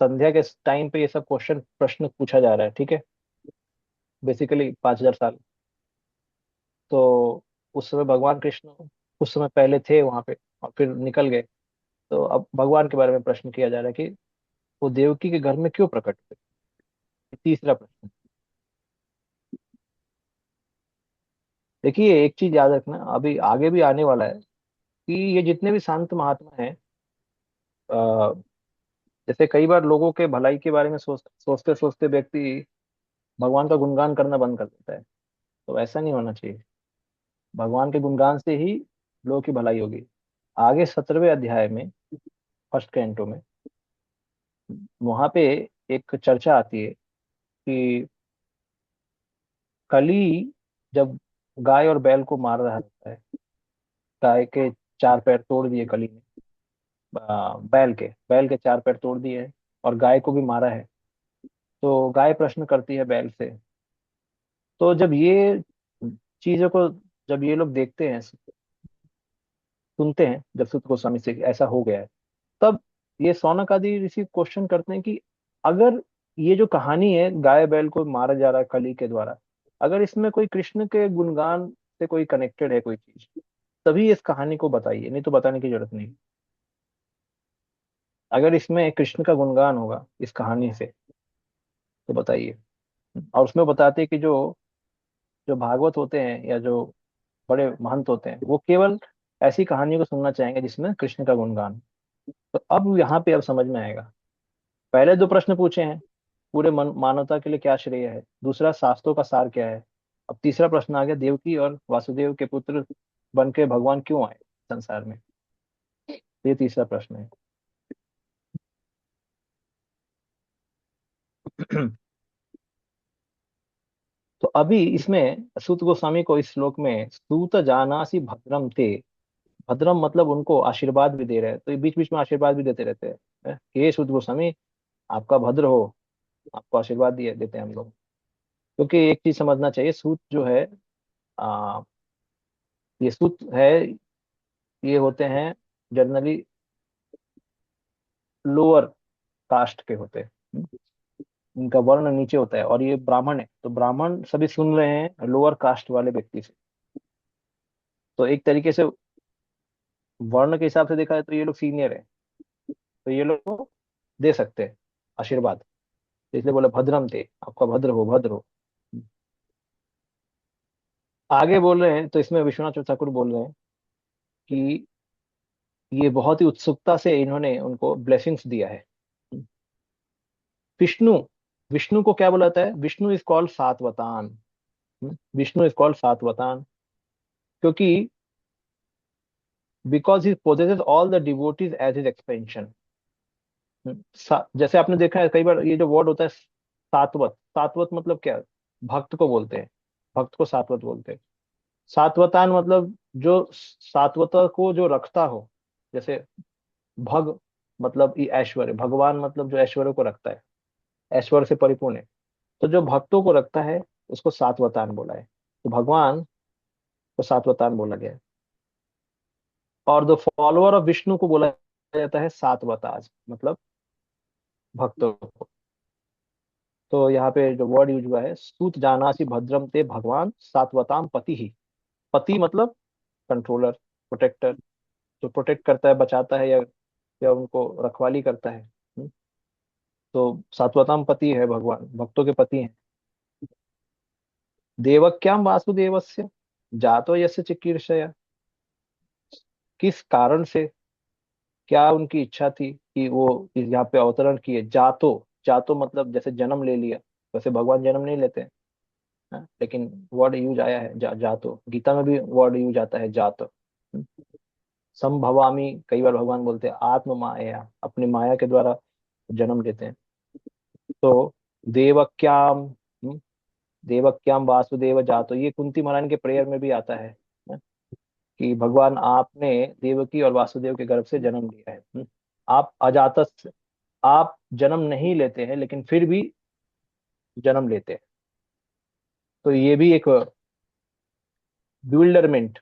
संध्या के टाइम पे ये सब क्वेश्चन प्रश्न पूछा जा रहा है, ठीक है। बेसिकली 5000 साल। तो उस समय भगवान कृष्ण कुछ समय पहले थे वहां पे और फिर निकल गए। तो अब भगवान के बारे में प्रश्न किया जा रहा है कि वो देवकी के घर में क्यों प्रकट हुए। तीसरा प्रश्न। देखिए एक चीज याद रखना, अभी आगे भी आने वाला है कि ये जितने भी संत महात्मा हैं, अ, जैसे कई बार लोगों के भलाई के बारे में सोचते सोचते व्यक्ति भगवान का गुणगान करना बंद कर देता है। तो ऐसा नहीं होना चाहिए। भगवान के गुणगान से ही लोगों की भलाई होगी। आगे 17वें अध्याय में, फर्स्ट कैंटो में, वहां पे एक चर्चा आती है कि कली जब गाय और बैल को मार रहा होता है, गाय के 4 पैर तोड़ दिए कली ने, बैल के 4 पैर तोड़ दिए हैं और गाय को भी मारा है। तो गाय प्रश्न करती है बैल से। तो जब ये चीजों को, जब ये लोग देखते हैं, सुनते हैं जब सुत गोस्वामी से कि ऐसा हो गया है, तब ये सौनक आदि ऋषि क्वेश्चन करते हैं कि अगर ये जो कहानी है, गाय बैल को मारा जा रहा है कली के द्वारा, अगर इसमें कोई कृष्ण के गुणगान से कोई कनेक्टेड है कोई चीज, तभी इस कहानी को बताइए, नहीं तो बताने की जरूरत नहीं। अगर इसमें कृष्ण का गुणगान होगा इस कहानी से तो बताइए। और उसमें बताते हैं कि जो जो भागवत होते हैं या जो बड़े महंत होते हैं, वो केवल ऐसी कहानियों को सुनना चाहेंगे जिसमें कृष्ण का गुणगान हो। तो अब यहाँ पे अब समझ में आएगा। पहले दो प्रश्न पूछे हैं, पूरे मानवता के लिए क्या श्रेय है, दूसरा शास्त्रों का सार क्या है, अब तीसरा प्रश्न आ गया देवकी और वासुदेव के पुत्र बन के भगवान क्यों आए संसार में, ये तीसरा प्रश्न है। तो अभी इसमें सूत गोस्वामी को इस श्लोक में सूत जानासी भद्रम ते, भद्रम मतलब उनको आशीर्वाद भी दे रहे हैं, तो ये बीच बीच में आशीर्वाद भी देते रहते हैं कि हे सूत गोस्वामी, आपका भद्र हो, आपको आशीर्वाद दिए देते हैं हम लोग। क्योंकि एक चीज समझना चाहिए, सूत जो है, आ, ये सूत है, ये होते हैं जनरली लोअर कास्ट के होते हैं। इनका वर्ण नीचे होता है, और ये ब्राह्मण है, तो ब्राह्मण सभी सुन रहे हैं लोअर कास्ट वाले व्यक्ति से। तो एक तरीके से वर्ण के हिसाब से देखा जाए तो ये लोग सीनियर है, तो ये लोग दे सकते हैं आशीर्वाद। तो इसलिए बोले भद्रम थे, आपका भद्र हो, भद्र हो। आगे बोल रहे हैं, तो इसमें विश्वनाथ ठाकुर बोल रहे हैं कि ये बहुत ही उत्सुकता से इन्होंने उनको ब्लेसिंग्स दिया है। विष्णु, विष्णु को क्या बोला जाता है, विष्णु इज कॉल्ड सातवतान। विष्णु इज कॉल्ड सातवतान क्योंकि because he possesses all the devotees as his expansion. जैसे आपने देखा है कई बार ये जो वर्ड होता है सात्वत, सात्वत मतलब क्या, भक्त को बोलते हैं, भक्त को सात्वत बोलते हैं। सात्वतान मतलब जो सात्वता को जो रखता हो, जैसे भग मतलब ये ऐश्वर्य, भगवान मतलब जो ऐश्वर्य को रखता है, ऐश्वर्य से परिपूर्ण है, तो जो भक्तों को रखता है उसको सात्वतान बोला है, तो भगवान को सात्वतान बोला गया है। और द फॉलोअर ऑफ विष्णु को बोला जाता है सात्वताज, मतलब भक्तों को। तो यहाँ पे जो वर्ड यूज हुआ है, सूत जानासी भद्रम ते भगवान सात्वताम पति ही, पति मतलब कंट्रोलर, प्रोटेक्टर, जो प्रोटेक्ट करता है, बचाता है, या उनको रखवाली करता है। तो सात्वताम पति है भगवान, भक्तों के पति हैं। देवक्याम वासुदेवस्य जातो यस्य चिकीर्षया, किस कारण से, क्या उनकी इच्छा थी कि वो यहाँ पे अवतरण किए। जातो, जातो मतलब जैसे जन्म ले लिया, वैसे भगवान जन्म नहीं लेते हैं, हाँ? लेकिन वर्ड यूज आया है जातो, गीता में भी वर्ड यूज आता है जात। संभवामी कई बार भगवान बोलते हैं, आत्म माया, अपनी माया के द्वारा जन्म लेते हैं। तो देवक्याम, देवक्याम वासुदेव जातो, ये कुंती महारानी के प्रेयर में भी आता है, कि भगवान आपने देवकी और वासुदेव के गर्भ से जन्म लिया है। आप अजात, आप जन्म नहीं लेते हैं लेकिन फिर भी जन्म लेते हैं। तो ये भी एक बिल्डरमेंट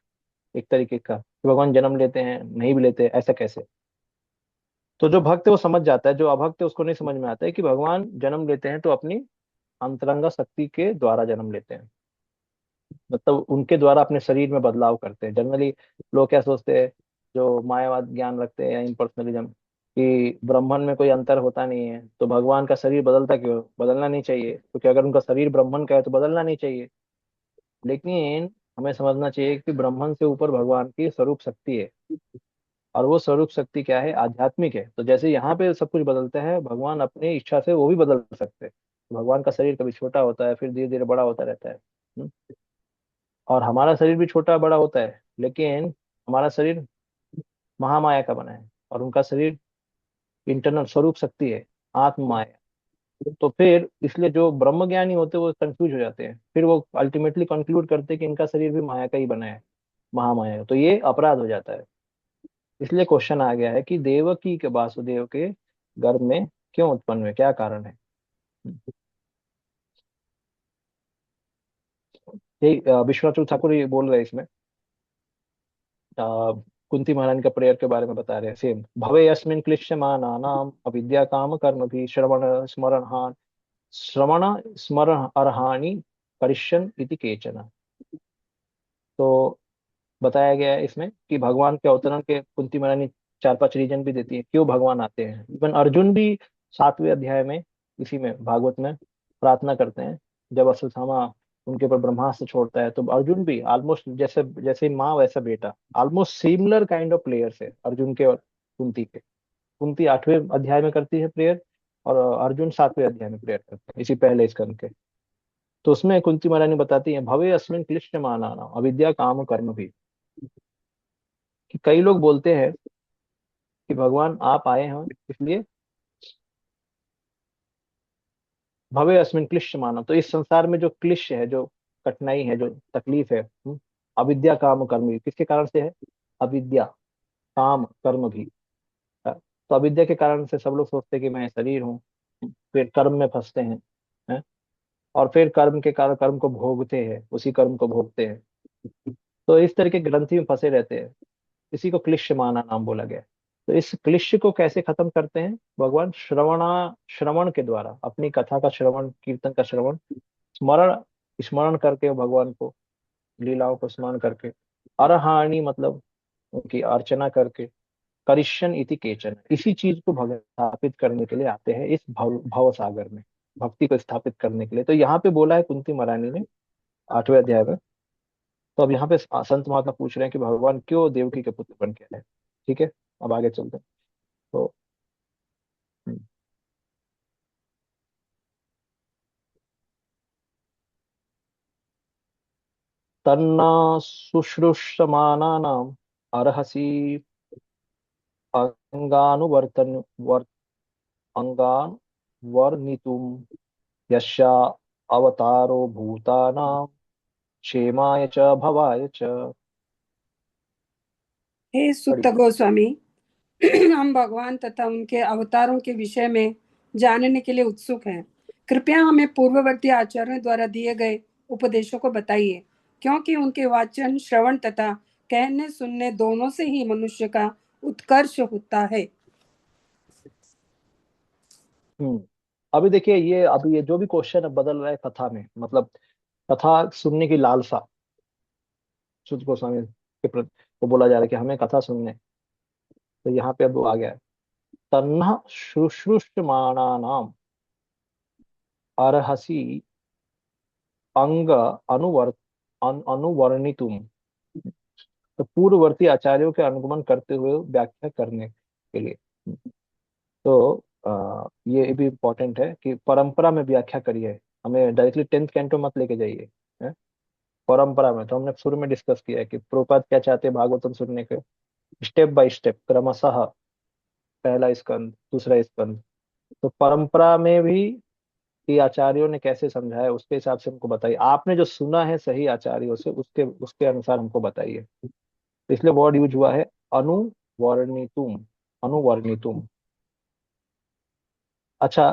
एक तरीके का, कि भगवान जन्म लेते हैं, नहीं भी लेते हैं, ऐसा कैसे। तो जो भक्त है वो समझ जाता है, जो अभक्त है उसको नहीं समझ में आता है कि भगवान जन्म लेते हैं तो अपनी अंतरंगा शक्ति के द्वारा जन्म लेते हैं, मतलब उनके द्वारा अपने शरीर में बदलाव करते हैं। जनरली लोग क्या सोचते हैं, जो मायावाद ज्ञान रखते हैं या इम्पर्सनलिज्म, कि ब्राह्मण में कोई अंतर होता नहीं है, तो भगवान का शरीर बदलता क्यों, बदलना नहीं चाहिए, क्योंकि अगर उनका शरीर ब्राह्मण का है तो बदलना नहीं चाहिए। लेकिन हमें समझना चाहिए कि ब्राह्मण से ऊपर भगवान की स्वरूप शक्ति है, और वो स्वरूप शक्ति क्या है, आध्यात्मिक है। तो जैसे यहाँ पे सब कुछ बदलता है, भगवान अपनी इच्छा से वो भी बदल सकते हैं। भगवान का शरीर कभी छोटा होता है, फिर धीरे धीरे बड़ा होता रहता है। हम्म? और हमारा शरीर भी छोटा बड़ा होता है, लेकिन हमारा शरीर महामाया का बना है, और उनका शरीर इंटरनल स्वरूप शक्ति है, आत्म माया। तो फिर इसलिए जो ब्रह्म ज्ञानी होते हैं वो कंफ्यूज हो जाते हैं, फिर वो अल्टीमेटली कंक्लूड करते हैं कि इनका शरीर भी माया का ही बना है, महामाया का। तो ये अपराध हो जाता है। इसलिए क्वेश्चन आ गया है कि देवकी के वासुदेव के गर्भ में क्यों उत्पन्न हुए, क्या कारण है। यही विश्वनाथ ठाकुर ये बोल रहे हैं इसमें, कुंती महारानी का प्रेयर के बारे में बता रहे हैं। सेम भवे अस्मिन् क्लिश्यमानानाम अविद्या काम कर्म भी श्रवण स्मरण हान श्रवण स्मरण अर्हाणि करिष्यन इति केचन। तो बताया गया है इसमें कि भगवान के अवतरण के कुंती महारानी चार पांच रीजन भी देती है क्यों भगवान आते हैं। इवन अर्जुन भी 7वें अध्याय में, इसी में भागवत में प्रार्थना करते हैं। जब अश्वत्थामा उनके ऊपर ब्रह्मास्त्र छोड़ता है तो अर्जुन भी ऑलमोस्ट जैसे जैसे माँ वैसा बेटा, almost similar kind of players है अर्जुन के और कुंती के। कुंती 8वें अध्याय में करती है प्रेयर और अर्जुन 7वें अध्याय में प्रेयर करते हैं इसी पहले स्कंद के। तो उसमें कुंती महारानी बताती है भवे अस्मिन क्लिष्ट माना अविद्या काम कर्म भी, कि कई लोग बोलते हैं कि भगवान आप आए हैं इसलिए भवे अस्मिन क्लिष्ट माना, तो इस संसार में जो क्लिष्ट है, जो कठिनाई है, जो तकलीफ है, अविद्या काम कर्म भी किसके कारण से है? अविद्या काम कर्म भी। तो अविद्या के कारण से सब लोग सोचते हैं कि मैं शरीर हूँ, फिर कर्म में फंसते हैं, और फिर कर्म के कारण कर्म को भोगते हैं, उसी कर्म को भोगते हैं। तो इस तरह के ग्रंथि में फंसे रहते हैं, इसी को क्लिश्य माना नाम बोला गया है। तो इस क्लिश्य को कैसे खत्म करते हैं? भगवान श्रवण के द्वारा, अपनी कथा का श्रवण, कीर्तन का श्रवण, स्मरण स्मरण करके भगवान को, लीलाओं को स्मरण करके, अरहाणी मतलब उनकी अर्चना करके, करिष्यन इति केचन, इसी चीज को भगवान स्थापित करने के लिए आते हैं इस भव सागर में, भक्ति को स्थापित करने के लिए। तो यहाँ पे बोला है कुंती महारानी ने 8वें अध्याय में। तो अब यहाँ पे संत महात्मा पूछ रहे हैं कि भगवान क्यों देवकी के पुत्र बन के आए। ठीक है, अब आगे चलते हैं। तो हम्म, तन्ना शुश्रूषमाणानाम् अर्हसि अंगानुवर्तन अंगान वर्णितुम यस्या अवतारो भूतानां क्षेमाय च भवाय च। हे सुत गोस्वामी, हम भगवान तथा उनके अवतारों के विषय में जानने के लिए उत्सुक हैं। कृपया हमें पूर्ववर्ती आचार्यों द्वारा दिए गए उपदेशों को बताइए, क्योंकि उनके वाचन, श्रवण तथा कहने सुनने दोनों से ही मनुष्य का उत्कर्ष होता है। हम्म अभी देखिए, ये जो भी क्वेश्चन बदल रहा है कथा में, मतलब कथा सुनने की लालसा सुत गोस्वामी के प्रति को बोला जा रहा है कि हमें कथा सुनने। तो यहाँ पे अब वो आ गया है, तन्ना शुश्रूषमाणानाम अर्हसि अंग अनुवर्णितुम। तो पूर्ववर्ती आचार्यों के अनुगमन करते हुए व्याख्या करने के लिए। तो ये भी इम्पोर्टेंट है कि परंपरा में व्याख्या करिए, हमें डायरेक्टली 10th कैंटो मत लेके जाइए। हैं? परंपरा में तो हमने शुरू में डिस्कस किया है कि प्रभुपाद क्या चाहते हैं भागवतम सुनने के, स्टेप बाय स्टेप, क्रमशः, पहला स्कंद, दूसरा स्कंद। तो परंपरा में भी कि आचार्यों ने कैसे समझाया उसके हिसाब से हमको बताइए। आपने जो सुना है सही आचार्यों से, उसके उसके अनुसार हमको बताइए। तो इसलिए वर्ड यूज हुआ है अनुवर्णितुम, अनुवर्णितुम। अच्छा,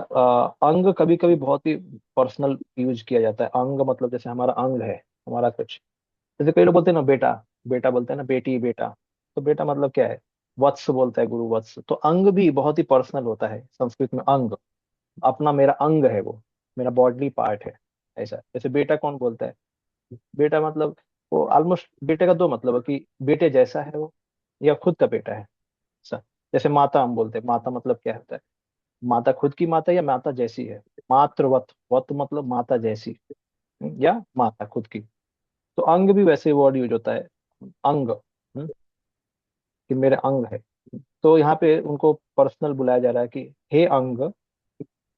अंग कभी कभी बहुत ही पर्सनल यूज किया जाता है। अंग मतलब जैसे हमारा अंग है, हमारा कुछ, जैसे कई लोग बोलते हैं ना बेटा, बेटा बोलते हैं ना, बेटी बेटा। तो बेटा मतलब क्या है? वत्स बोलता है गुरु, वत्स। तो अंग भी बहुत ही पर्सनल होता है संस्कृत में। अंग अपना, मेरा अंग है वो, मेरा बॉडली पार्ट है, ऐसा। जैसे बेटा कौन बोलता है? बेटा मतलब वो ऑलमोस्ट, बेटे का दो मतलब है कि बेटे जैसा है वो, या खुद का बेटा है, ऐसा। जैसे माता हम बोलते हैं, माता मतलब क्या होता है? माता खुद की माता या माता जैसी है। मातृवत, वत मतलब माता जैसी, या माता खुद की। तो अंग भी वैसे वर्ड यूज होता है, अंग, कि मेरे अंग है। तो यहाँ पे उनको पर्सनल बुलाया जा रहा है कि हे अंग।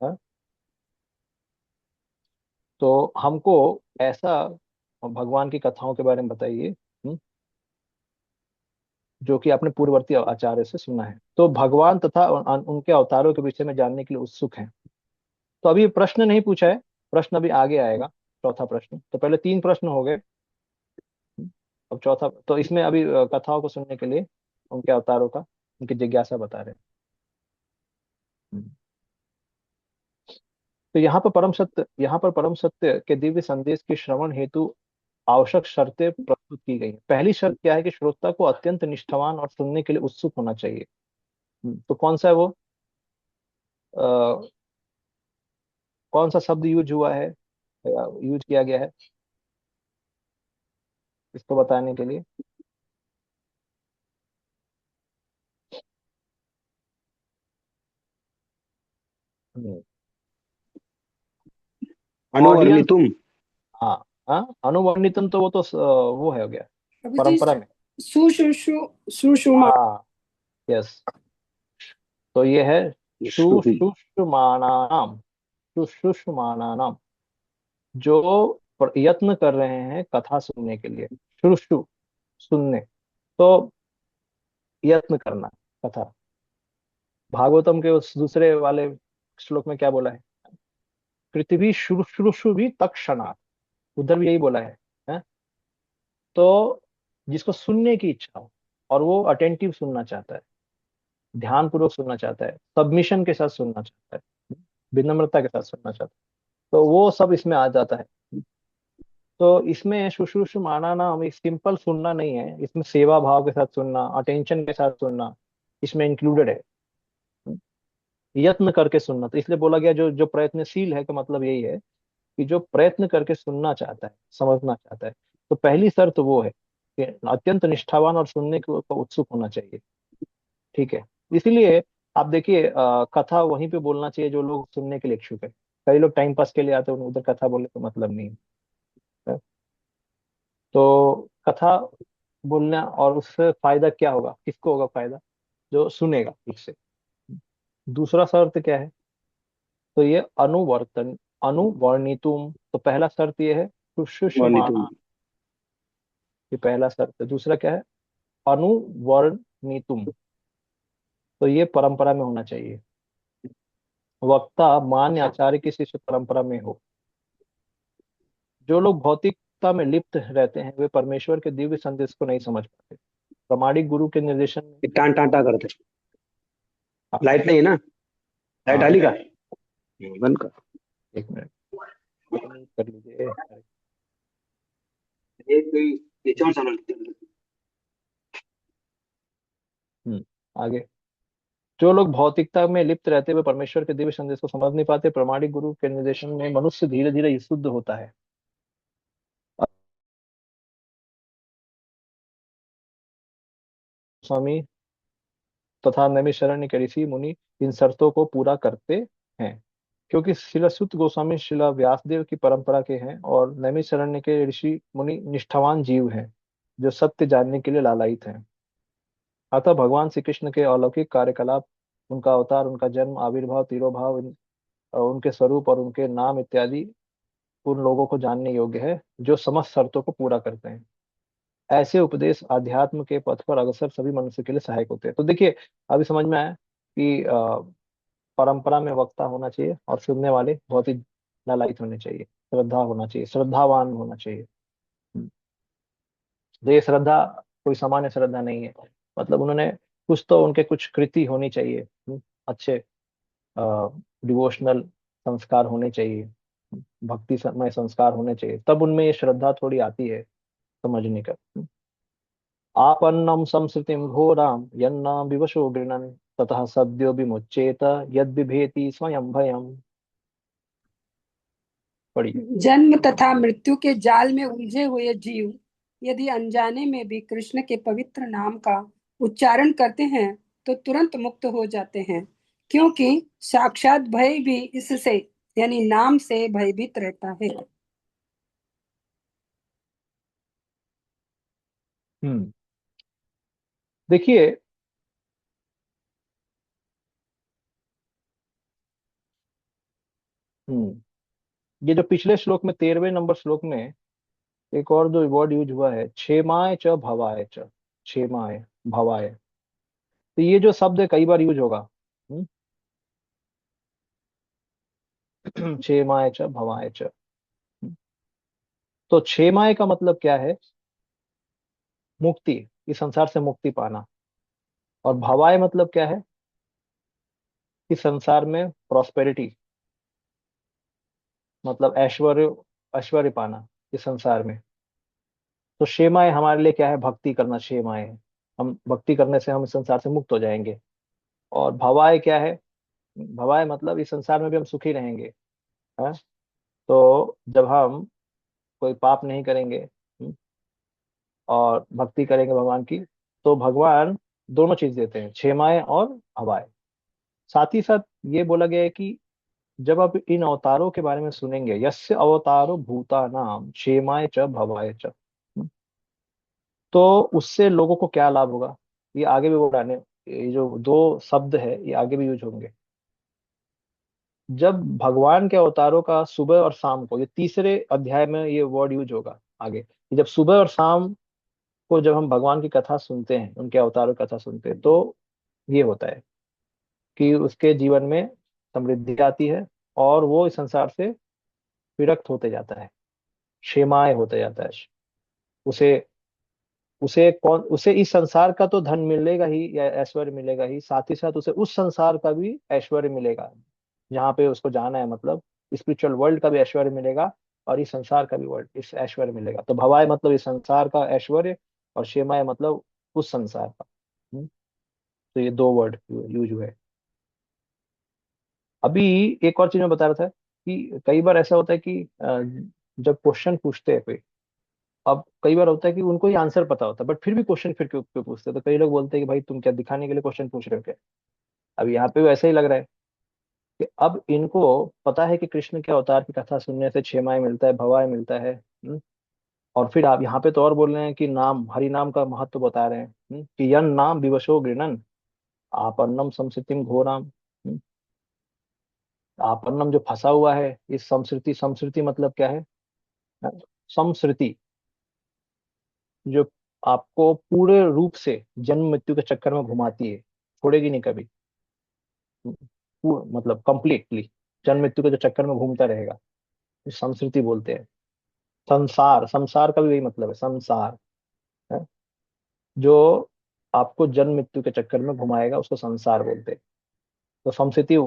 हाँ? तो हमको ऐसा भगवान की कथाओं के बारे में बताइए, जो कि आपने पूर्ववर्ती आचार्य से सुना है। तो भगवान तथा उनके अवतारों के विषय में जानने के लिए उत्सुक हैं। तो अभी प्रश्न नहीं पूछा है, प्रश्न अभी आगे आएगा, चौथा प्रश्न। तो पहले 3 प्रश्न हो गए, अब चौथा। तो इसमें अभी कथाओं को सुनने के लिए उनके अवतारों का, उनकी जिज्ञासा बता रहे हैं। तो यहाँ पर परम सत्य के दिव्य संदेश के श्रवण हेतु आवश्यक शर्तें प्रस्तुत की गई हैं। पहली शर्त क्या है कि श्रोता को अत्यंत निष्ठावान और सुनने के लिए उत्सुक होना चाहिए। तो कौन सा है वो? कौन सा शब्द यूज हुआ है, यूज किया गया है इसको बताने के लिए? हम्म, ऑडियंस। अनुवर्णितुम। हाँ हाँ, अनुवर्णितम तो वो तो वो है हो गया प्रभु जी, परंपरा में। सुश्रुषु सुषुमा। हाँ, यस। तो ये है श्रुति। सुषुष्माणानाम, सुषुष्माणानाम, जो यत्न कर रहे हैं कथा सुनने के लिए। शुश्रु, सुनने, तो यत्न करना कथा। भागवतम के उस दूसरे वाले श्लोक में क्या बोला है? पृथ्वी शुश्रूषु भी तत्क्षणात्, उधर भी यही बोला है? तो जिसको सुनने की इच्छा हो और वो अटेंटिव सुनना चाहता है, ध्यान पूर्वक सुनना चाहता है, सबमिशन के साथ सुनना चाहता है, विनम्रता के साथ सुनना चाहता है, तो वो सब इसमें आ जाता है। तो इसमें शुश्रूषु माना ना हमें सिंपल सुनना नहीं है, इसमें सेवा भाव के साथ सुनना, अटेंशन के साथ सुनना इसमें इंक्लूडेड है। यत्न करके सुनना, तो इसलिए बोला गया जो जो प्रयत्नशील है, का मतलब यही है कि जो प्रयत्न करके सुनना चाहता है, समझना चाहता है। तो पहली शर्त वो है कि अत्यंत निष्ठावान और सुनने को उत्सुक होना चाहिए। ठीक है, इसीलिए आप देखिए कथा वहीं पे बोलना चाहिए जो लोग सुनने के लिए इच्छुक है। कई लोग टाइम पास के लिए आते हैं, उधर कथा बोलने का मतलब नहीं है। तो कथा बोलना, और उससे फायदा क्या होगा, किसको होगा फायदा? जो सुनेगा ठीक से। दूसरा शर्त क्या है? तो ये अनुवर्तन, अनुवर्णितुम, तो पहला शर्त ये है वर्णितुम। सुषुष्माणा, ये पहला शर्त है। दूसरा क्या है? अनुवर्णितुम, तो ये परंपरा में होना चाहिए। वक्ता मान्य आचार्य की शिष्य परंपरा में हो। जो लोग भौतिकता में लिप्त रहते हैं वे परमेश्वर के दिव्य संदेश को नहीं समझ पाते। प्रामाणिक गुरु के निर्देशन में। टान टाटा करते। हाँ लाइट नहीं है ना? लाइट हाँ, डाली का? बंद कर। एक मिनट म्यूट कर लीजिए। एक नीचे और चैनल। आगे। जो लोग भौतिकता में लिप्त रहते हुए परमेश्वर के दिव्य संदेश को समझ नहीं पाते, प्रामाणिक गुरु के निर्देशन में मनुष्य धीरे धीरे शुद्ध होता है। स्वामी तथा नैमिषारण्य के ऋषि मुनि इन शर्तों को पूरा करते हैं, क्योंकि शिला सुत गोस्वामी शिला व्यासदेव की परंपरा के हैं और नैमिषारण्य के ऋषि मुनि निष्ठावान जीव हैं जो सत्य जानने के लिए लालायित हैं। अतः भगवान श्री कृष्ण के अलौकिक कार्यकलाप, उनका अवतार, उनका जन्म, आविर्भाव, तिरोभाव, उनके स्वरूप और उनके नाम इत्यादि उन लोगों को जानने योग्य है जो समस्त शर्तों को पूरा करते हैं। ऐसे उपदेश आध्यात्म के पथ पर अग्रसर सभी मनुष्य के लिए सहायक होते हैं। तो देखिए, अभी समझ में आया कि परंपरा में वक्ता होना चाहिए और सुनने वाले बहुत ही लालायित होने चाहिए, श्रद्धा होना चाहिए, श्रद्धावान होना चाहिए। तो ये श्रद्धा कोई सामान्य श्रद्धा नहीं है, मतलब उन्होंने कुछ तो, उनके कुछ कृति होनी चाहिए, अच्छे डिवोशनल संस्कार होने चाहिए, भक्ति में संस्कार होने चाहिए, तब उनमें ये श्रद्धा थोड़ी आती है समझने का। आपन्नम संस्कृतिम घोराम यन्ना विवशो गृणन ततः सद्यो विमुच्येत यद बिभेति स्वयं भयम। पढ़िए। जन्म तथा मृत्यु के जाल में उलझे हुए जीव यदि अनजाने में भी कृष्ण के पवित्र नाम का उच्चारण करते हैं तो तुरंत मुक्त हो जाते हैं, क्योंकि साक्षात भय भी इससे यानी नाम से भयभीत रहता है। हम्म, देखिए, ये जो पिछले श्लोक में 13वें नंबर श्लोक में एक और जो वर्ड यूज हुआ है, क्षेमाय च भवाय च, क्षेमाय भवाय, तो ये जो शब्द है कई बार यूज होगा। हम्म, क्षेमाय च भवाय च। तो क्षेमाय का मतलब क्या है? मुक्ति, इस संसार से मुक्ति पाना। और भवाय मतलब क्या है? इस संसार में प्रॉस्पेरिटी, मतलब ऐश्वर्य, ऐश्वर्य पाना इस संसार में। तो क्षेमाय हमारे लिए क्या है? भक्ति करना क्षेमाय है। हम भक्ति करने से हम इस संसार से मुक्त हो जाएंगे। और भवाय क्या है? भवाय मतलब इस संसार में भी हम सुखी रहेंगे, है। तो जब हम कोई पाप नहीं करेंगे, और भक्ति करेंगे भगवान की, तो भगवान दोनों चीज देते हैं, क्षेमाएं और भवाएं। साथ ही साथ ये बोला गया है कि जब आप इन अवतारों के बारे में सुनेंगे, यस्य अवतारो भूतानाम क्षेमाय च भवाय च, तो उससे लोगों को क्या लाभ होगा, ये आगे भी बोला ने। ये जो दो शब्द है ये आगे भी यूज होंगे। जब भगवान के अवतारों का सुबह और शाम को, ये तीसरे अध्याय में ये वर्ड यूज होगा आगे, कि जब सुबह और शाम को जब हम भगवान की कथा सुनते हैं, उनके अवतारों की कथा सुनते हैं, तो ये होता है कि उसके जीवन में समृद्धि आती है, और वो इस संसार से विरक्त होते जाता है, क्षेमाय होते जाता है। उसे उसे इस संसार का तो धन मिलेगा ही, या ऐश्वर्य मिलेगा ही, साथ ही साथ उसे उस संसार का भी ऐश्वर्य मिलेगा, जहाँ पे उसको जाना है, मतलब स्पिरिचुअल वर्ल्ड का भी ऐश्वर्य मिलेगा, और इस संसार का भी वर्ल्ड इस ऐश्वर्य मिलेगा। तो भवाय मतलब इस संसार का ऐश्वर्य, और क्षेमाय मतलब उस संसार का। तो ये दो वर्ड यूज हुए। अभी एक और चीज मैं बता रहा था कि कई बार ऐसा होता है कि जब क्वेश्चन पूछते हैं कोई, अब कई बार होता है कि उनको ये आंसर पता होता है, बट फिर भी क्वेश्चन फिर क्यों क्यों पूछते हैं, तो कई लोग बोलते हैं कि भाई तुम क्या दिखाने के लिए क्वेश्चन पूछ रहे हो क्या। अब यहाँ पे भी ऐसा ही लग रहा है कि अब इनको पता है कि कृष्ण के अवतार की कथा सुनने से क्षेमाय मिलता है, भवाय मिलता है। और फिर आप यहाँ पे तो और बोल रहे हैं कि नाम, हरि नाम का महत्व बता रहे हैं, कि यन नाम विवशो गृणन आपन्नम संस्कृतिम घोराम। आपन्नम जो फंसा हुआ है इस संस्कृति, संस्कृति मतलब क्या है, संस्कृति जो आपको पूरे रूप से जन्म मृत्यु के चक्कर में घुमाती है, छोड़ेगी नहीं कभी, मतलब कंप्लीटली जन्म मृत्यु के जो चक्कर में घूमता रहेगा, इस संस्कृति बोलते हैं। संसार, संसार का भी यही मतलब है, संसार है, जो आपको जन्म मृत्यु के चक्कर में घुमाएगा उसको संसार बोलते हैं। तो संस्कृति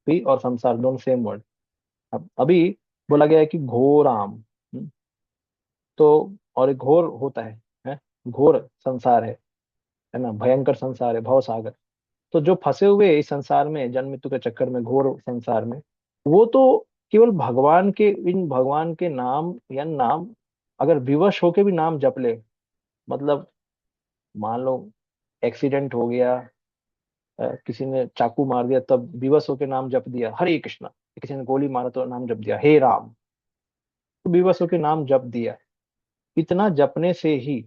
भी और संसार दोनों सेम वर्ड। अब अभी बोला गया है कि घोराम, तो और एक घोर होता है, घोर संसार है ना, भयंकर संसार है, भव सागर। तो जो फंसे हुए इस संसार में, जन्म मृत्यु के चक्कर में, घोर संसार में, वो तो केवल भगवान के, इन भगवान के नाम या नाम अगर विवश होके भी नाम जप ले, मतलब मान लो एक्सीडेंट हो गया, किसी ने चाकू मार दिया तब विवश होके नाम जप दिया हरे कृष्णा, किसी ने गोली मारा तो नाम जप दिया हे राम, तो विवश होके नाम जप दिया, इतना जपने से ही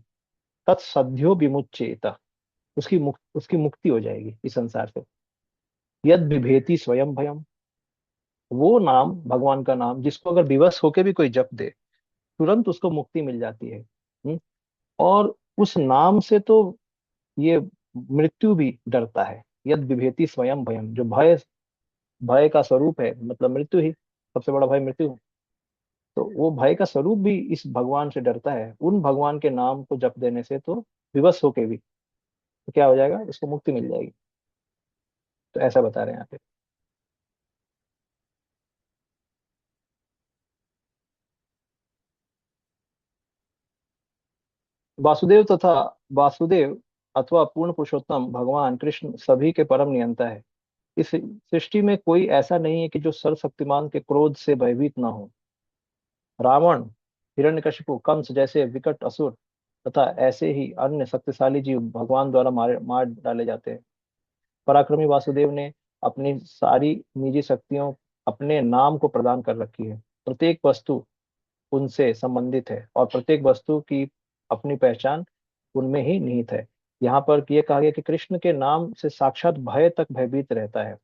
तत्सध्यो विमुच्येत, उसकी मुक्ति हो जाएगी इस संसार से। यद बिभेति स्वयं भयम, वो नाम, भगवान का नाम जिसको अगर विवश होके भी कोई जप दे, तुरंत उसको मुक्ति मिल जाती है। और उस नाम से तो ये मृत्यु भी डरता है। यद बिभेति स्वयं भयम, जो भय, भय का स्वरूप है, मतलब मृत्यु ही, सबसे बड़ा भय मृत्यु है। तो वो भय का स्वरूप भी इस भगवान से डरता है, उन भगवान के नाम को जप देने से तो विवश होके भी, तो क्या हो जाएगा, उसको मुक्ति मिल जाएगी। तो ऐसा बता रहे हैं यहाँ पे। वासुदेव तथा वासुदेव अथवा पूर्ण पुरुषोत्तम भगवान कृष्ण सभी के परम नियंता है। इस सृष्टि में कोई ऐसा नहीं है कि जो सर्वशक्तिमान के क्रोध से भयभीत ना हो। रावण, हिरण्यकशिपु, कंस जैसे विकट असुर तथा ऐसे ही अन्य शक्तिशाली जीव भगवान द्वारा मार डाले जाते हैं। पराक्रमी वासुदेव ने अपनी सारी निजी शक्तियों अपने नाम को प्रदान कर रखी है। प्रत्येक वस्तु उनसे संबंधित है, और प्रत्येक वस्तु की अपनी पहचान उनमें ही निहित है। यहाँ पर यह कहा गया कि कृष्ण के नाम से साक्षात भय तक भयभीत रहता है।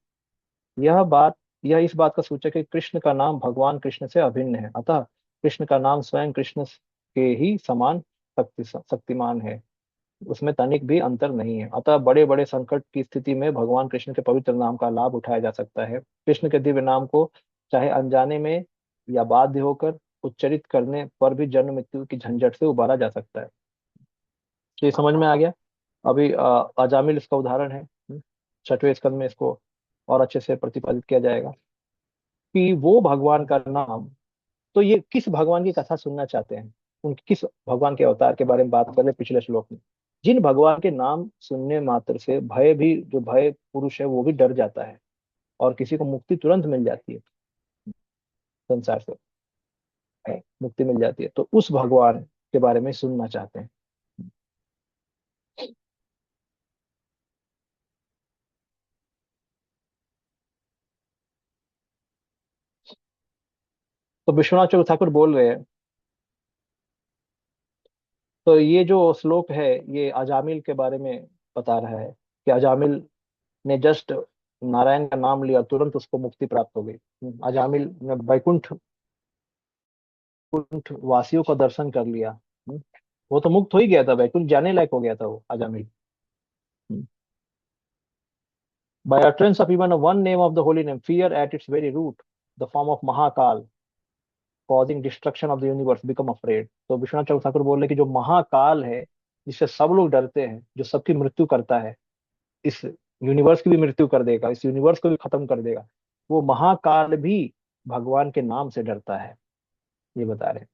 यह बात, यह इस बात का सूचक है कि कृष्ण का नाम भगवान कृष्ण से अभिन्न है, अतः कृष्ण का नाम स्वयं कृष्ण के ही समान शक्तिमान है, उसमें तनिक भी अंतर नहीं है। अतः बड़े बड़े संकट की स्थिति में भगवान कृष्ण के पवित्र नाम का लाभ उठाया जा सकता है। कृष्ण के दिव्य नाम को चाहे अनजाने में या बाध्य होकर उच्चरित करने पर भी जन्म मृत्यु की झंझट से उबारा जा सकता है। तो ये समझ में आ गया। अभी अजामिल इसका उदाहरण है। 6वें स्कंद में इसको और अच्छे से प्रतिपादित किया जाएगा कि वो भगवान का नाम, तो ये किस भगवान की कथा सुनना चाहते हैं, उनके किस भगवान के अवतार के बारे में बात कर रहे पिछले श्लोक में। जिन भगवान के नाम सुनने मात्र से भय भी, जो भय पुरुष है वो भी डर जाता है, और किसी को मुक्ति तुरंत मिल जाती है। संसार से मुक्ति मिल जाती है। तो उस भगवान के बारे में सुनना चाहते हैं। तो विश्वनाथ चक्रवर्ती ठाकुर बोल रहे हैं, तो ये जो श्लोक है ये अजामिल के बारे में बता रहा है कि अजामिल ने जस्ट नारायण का नाम लिया, तुरंत उसको मुक्ति प्राप्त हो गई। अजामिल ने वैकुंठ कुंठ वासियों का दर्शन कर लिया। वो तो मुक्त हो ही गया था, वैकुंठ जाने लायक हो गया था वो Ajamil. By utterance of even one name of the holy name, fear at its very root, the form of Mahakal, causing destruction of the universe, become afraid. तो विश्वनाथ चक्रवर्ती ठाकुर बोल रहे कि जो महाकाल है, जिससे सब लोग डरते हैं, जो सबकी मृत्यु करता है, इस यूनिवर्स की भी मृत्यु कर देगा, इस यूनिवर्स को भी खत्म कर देगा, वो महाकाल भी भगवान के नाम से डरता है, ये बता रहे हैं।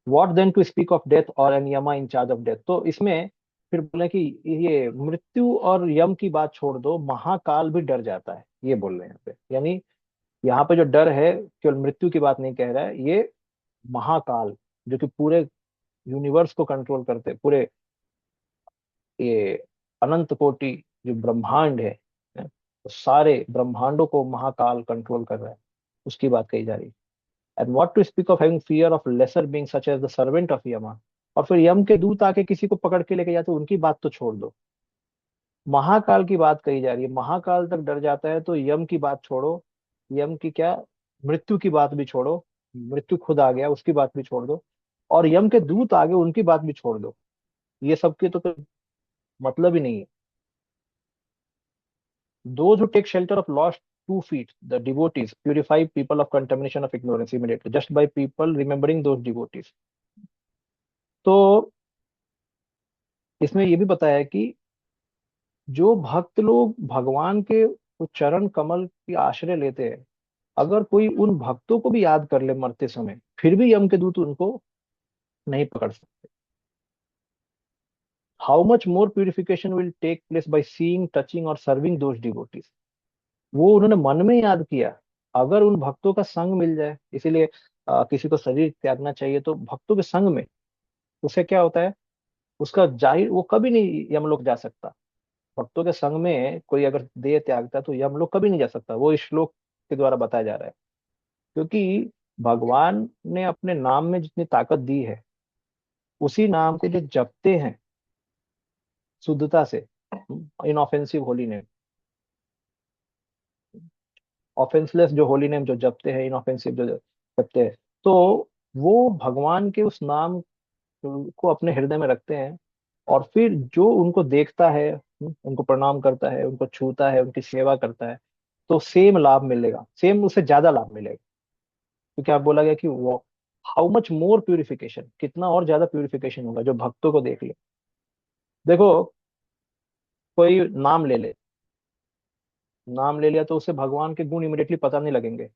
What then to speak of death or an yama in charge of death? तो इसमें फिर बोले कि ये मृत्यु और यम की बात छोड़ दो, महाकाल भी डर जाता है, ये बोल रहे हैं यहाँ पे। यानी यहाँ पे जो डर है केवल मृत्यु की बात नहीं कह रहा है, ये महाकाल जो कि पूरे यूनिवर्स को कंट्रोल करते, पूरे ये अनंत कोटि जो ब्रह्मांड है, तो सारे ब्रह्मांडों को महाकाल कंट्रोल कर रहा है, उसकी बात कही जा रही है। And what to speak of having fear of lesser beings such as the servant of Yama? और फिर यम के दूत आके किसी को पकड़ के लेके जाते, उनकी बात तो छोड़ दो, महाकाल की बात कही जा रही है। महाकाल तक डर जाता है तो यम की बात छोड़ो, यम की क्या, मृत्यु की बात भी छोड़ो, मृत्यु खुद आ गया उसकी बात भी छोड़ दो, और यम के दूत आगे उनकी बात भी छोड़ दो, ये सबके तो कोई मतलब ही नहीं है। Those who take shelter of lost 2 feet, the devotees, purify people of contamination of ignorance immediately, just by people remembering those devotees. तो इसमें ये भी बताया कि जो भक्त लोग भगवान के उस चरण कमल की आश्रय लेते हैं, अगर कोई उन भक्तों को भी याद कर ले मरते समय, फिर भी यम के दूत उनको नहीं पकड़ सकते। How much more purification will take place by seeing, touching और सर्विंग दोज डिवोटीज। वो उन्होंने मन में याद किया, अगर उन भक्तों का संग मिल जाए, इसीलिए किसी को शरीर त्यागना चाहिए तो भक्तों के संग में, उससे क्या होता है, उसका जाहिर वो कभी नहीं यमलोक जा सकता। भक्तों के संग में कोई अगर देह त्यागता है तो यमलोक कभी नहीं जा सकता, वो इस श्लोक के द्वारा बताया जा रहा है। क्योंकि भगवान ने अपने नाम में जितनी ताकत दी है, उसी नाम को जो जपते हैं शुद्धता से, इनऑफेंसिव होली नेम, ऑफेंसलेस जो होली नेम जो जपते हैं, इनऑफेंसिव जो जपते हैं, तो वो भगवान के उस नाम को अपने हृदय में रखते हैं, और फिर जो उनको देखता है, उनको प्रणाम करता है, उनको छूता है, उनकी सेवा करता है, तो सेम लाभ मिलेगा, सेम उससे ज्यादा लाभ मिलेगा। क्योंकि आप बोला गया कि वो हाउ मच मोर प्यूरिफिकेशन, कितना और ज्यादा प्यूरिफिकेशन होगा जो भक्तों को देख ले। देखो, कोई नाम ले ले, नाम ले लिया तो उसे भगवान के गुण इमिडिएटली पता नहीं लगेंगे,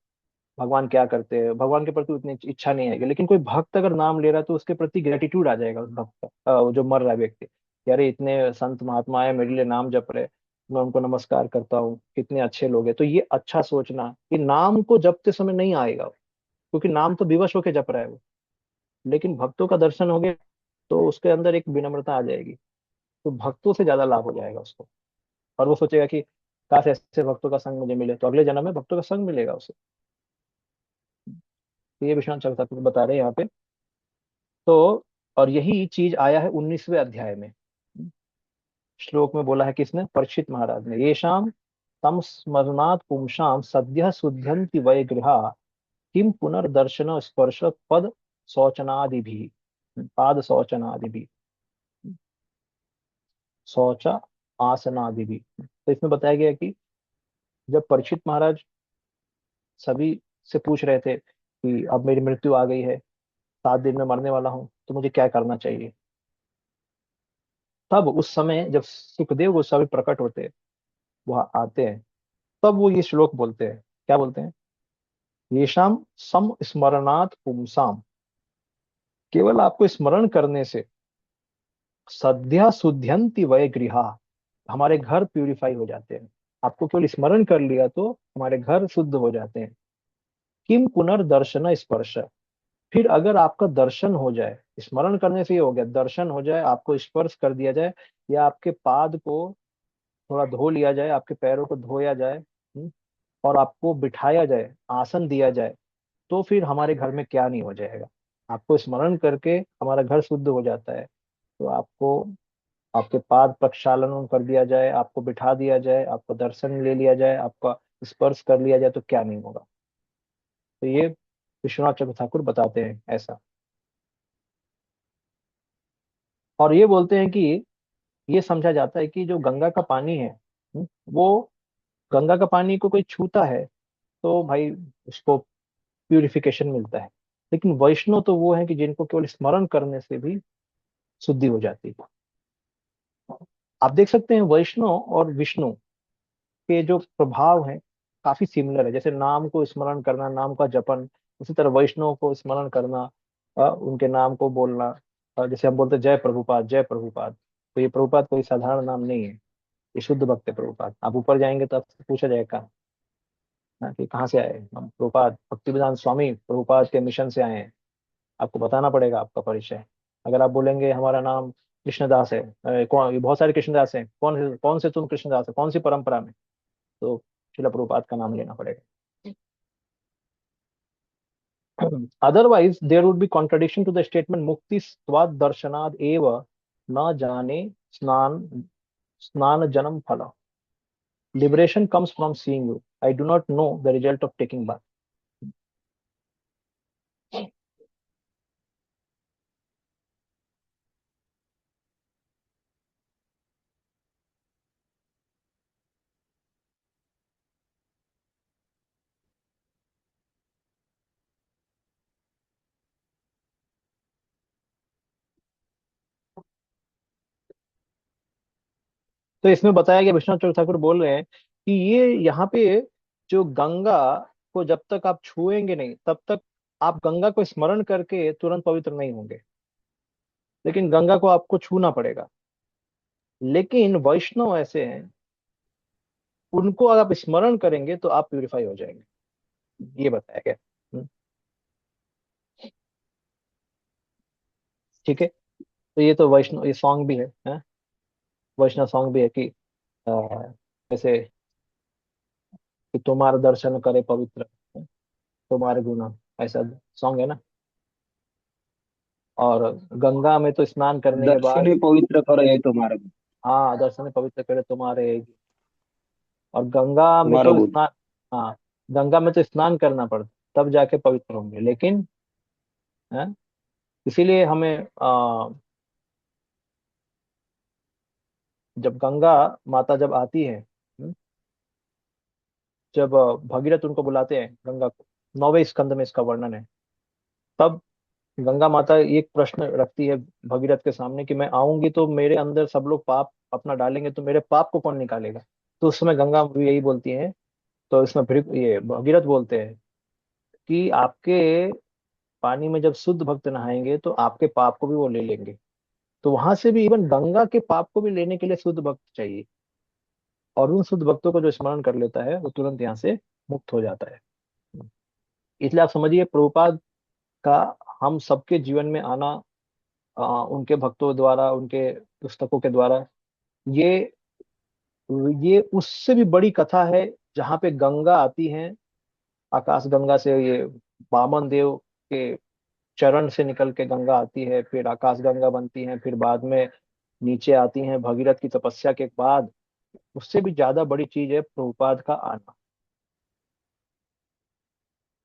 भगवान क्या करते हैं, भगवान के प्रति उतनी इच्छा नहीं आएगी। लेकिन कोई भक्त अगर नाम ले रहा है तो उसके प्रति ग्रेटिट्यूड आ जाएगा उस भक्त का, वो जो मर रहा है व्यक्ति, कि अरे इतने संत महात्मा है मेरे लिए नाम जप रहे, मैं उनको नमस्कार करता हूँ, कितने अच्छे लोग हैं। तो ये अच्छा सोचना कि नाम को जपते समय नहीं आएगा, क्योंकि नाम तो विवश होके जप रहा है वो, लेकिन भक्तों का दर्शन हो गया तो उसके अंदर एक विनम्रता आ जाएगी, तो भक्तों से ज्यादा लाभ हो जाएगा उसको, और वो सोचेगा कि काश ऐसे भक्तों का संग मुझे मिले, तो अगले जन्म में भक्तों का संग मिलेगा उसे। तो ये विश्वनाथ चक्रवर्ती बता रहे हैं यहाँ पे। तो और यही चीज आया है 19वें अध्याय में, श्लोक में बोला है किसने, परीक्षित महाराज ने, ये शाम तम स्मरणात् पुंसाम सद्य शुद्ध्यन्ति वै गृहा किम पुनर्दर्शन स्पर्श पद शौचनादि भी, पाद शौचनादि भी, शौच आसनादि भी। तो इसमें बताया गया कि जब परीक्षित महाराज सभी से पूछ रहे थे कि अब मेरी मृत्यु आ गई है, 7 दिन में मरने वाला हूं, तो मुझे क्या करना चाहिए, तब उस समय जब सुखदेव गोस्वामी प्रकट होते हैं, वहां आते हैं, तब वो ये श्लोक बोलते हैं, क्या बोलते हैं, येषाम सम स्मरणात् पुंसाम, केवल आपको स्मरण करने से, सद्या शुद्ध्यंति वै गृहा, हमारे घर प्यूरिफाई हो जाते हैं, आपको केवल स्मरण कर लिया तो हमारे घर शुद्ध हो जाते हैं। किम पुनर्दर्शन स्पर्श, फिर अगर आपका दर्शन हो जाए, स्मरण करने से ये हो गया, दर्शन हो जाए, आपको स्पर्श कर दिया जाए, या आपके पाद को थोड़ा धो लिया जाए, आपके पैरों को धोया जाए, और आपको बिठाया जाए, आसन दिया जाए, तो फिर हमारे घर में क्या नहीं हो जाएगा। आपको स्मरण करके हमारा घर शुद्ध हो जाता है, तो आपको आपके पाद प्रक्षालन कर दिया जाए, आपको बिठा दिया जाए, आपको दर्शन ले लिया जाए, आपका स्पर्श कर लिया जाए, तो क्या नहीं होगा। तो ये विश्वनाथ चक्रवर्ती ठाकुर बताते हैं ऐसा। और ये बोलते हैं कि ये समझा जाता है कि जो गंगा का पानी है, वो गंगा का पानी को कोई छूता है तो भाई उसको प्यूरिफिकेशन मिलता है, लेकिन वैष्णव तो वो है कि जिनको केवल स्मरण करने से भी शुद्धि हो जाती है। आप देख सकते हैं वैष्णव और विष्णु के जो प्रभाव है काफी सिमिलर है। जैसे नाम को स्मरण करना, नाम का जपन, उसी तरह वैष्णव को स्मरण करना, उनके नाम को बोलना। जैसे हम बोलते हैं जय प्रभुपाद, जय प्रभुपाद, तो ये प्रभुपाद कोई साधारण नाम नहीं है, ये शुद्ध भक्त है प्रभुपाद। आप ऊपर जाएंगे तो आपसे पूछा जाएगा कि कहाँ से आए हम, प्रभुपाद भक्तिवेदांत स्वामी प्रभुपाद के मिशन से आए हैं। आपको बताना पड़ेगा आपका परिचय। अगर आप बोलेंगे हमारा नाम कृष्णदास है, कौन, बहुत सारे कृष्णदास हैं, कौन से तुम कृष्णदास है, कौन सी परंपरा में, तो शिला प्रभुपाद का नाम लेना पड़ेगा। Otherwise, there would be contradiction to the statement mukti svad darshanad eva na jane snan janam phala. Liberation comes from seeing you. I do not know the result of taking bath. तो इसमें बताया गया, विश्वनाथ चक्रवर्ती ठाकुर बोल रहे हैं कि ये यहाँ पे जो गंगा को जब तक आप छुएंगे नहीं तब तक आप गंगा को स्मरण करके तुरंत पवित्र नहीं होंगे, लेकिन गंगा को आपको छूना पड़ेगा। लेकिन वैष्णव ऐसे हैं, उनको अगर आप स्मरण करेंगे तो आप प्यूरिफाई हो जाएंगे, ये बताया गया। ठीक है, तो ये तो वैष्णव, ये सॉन्ग भी है? वैष्णव सॉन्ग भी है कि अ, जैसे कि तुम्हारा दर्शन करे पवित्र, तुम्हारे गुना, ऐसा सॉन्ग है ना। और गंगा में तो स्नान करने के दर्शन बाद, ही पवित्र करो ये तुम्हारा हाँ, दर्शन पवित्र करे तुम्हारे, और गंगा में तुम्हारा तो गुण। स्नान, हाँ, गंगा में तो स्नान करना पड़ता तब जाके पवित्र होंगे। लेकिन है, इसीलिए हमें जब गंगा माता जब आती है, जब भगीरथ उनको बुलाते हैं गंगा को, 9वें स्कंद में इसका वर्णन है, तब गंगा माता एक प्रश्न रखती है भगीरथ के सामने कि मैं आऊंगी तो मेरे अंदर सब लोग पाप अपना डालेंगे, तो मेरे पाप को कौन निकालेगा। तो उस समय गंगा भी यही बोलती है, तो इसमें ये भगीरथ बोलते हैं कि आपके पानी में जब शुद्ध भक्त नहाएंगे तो आपके पाप को भी वो ले लेंगे। तो वहां से भी इवन गंगा के पाप को भी लेने के लिए शुद्ध भक्त चाहिए, और उन शुद्ध भक्तों को जो स्मरण कर लेता है वो तुरंत यहाँ से मुक्त हो जाता है। इसलिए आप समझिए प्रभुपाद का हम सबके जीवन में आना, उनके भक्तों द्वारा, उनके पुस्तकों के द्वारा, ये ये उससे भी बड़ी कथा है। जहाँ पे गंगा आती है, आकाश गंगा से, ये वामन देव के चरण से निकल के गंगा आती है, फिर आकाश गंगा बनती है, फिर बाद में नीचे आती हैं भगीरथ की तपस्या के बाद। उससे भी ज्यादा बड़ी चीज है प्रभुपाद का आना,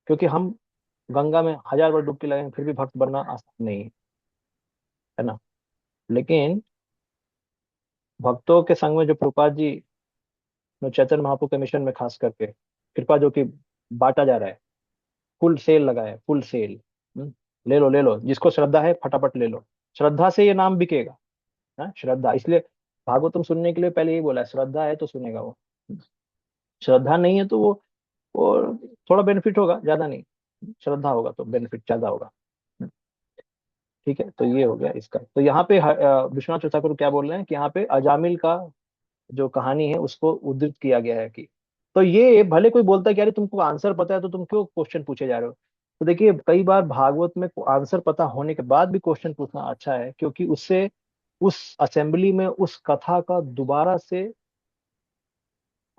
क्योंकि हम गंगा में 1000 बार डुबकी लगाएंगे फिर भी भक्त बनना आसान नहीं है ना। लेकिन भक्तों के संग में जो प्रभुपाद जी जो चैतन्य महाप्रभु के मिशन में खास करके कृपा जो कि बांटा जा रहा है, फुल सेल लगा है, फुल सेल। ले लो ले लो, जिसको श्रद्धा है फटाफट ले लो, श्रद्धा से ये नाम बिकेगा। श्रद्धा, इसलिए भागवतम सुनने के लिए पहले यही बोला है, श्रद्धा है तो सुनेगा वो, श्रद्धा नहीं है तो वो थोड़ा बेनिफिट होगा, ज्यादा नहीं, श्रद्धा होगा तो बेनिफिट ज्यादा होगा। ठीक है, तो ये हो गया इसका। तो यहाँ पे विश्वनाथ ठाकुर क्या बोल रहे हैं कि यहाँ पे अजामिल का जो कहानी है उसको उद्धृत किया गया है कि, तो ये भले कोई बोलता है कि अरे तुमको आंसर पता है तो तुम क्यों क्वेश्चन पूछे जा रहे हो। तो देखिए कई बार भागवत में आंसर पता होने के बाद भी क्वेश्चन पूछना अच्छा है, क्योंकि उससे उस असेंबली में उस कथा का दोबारा से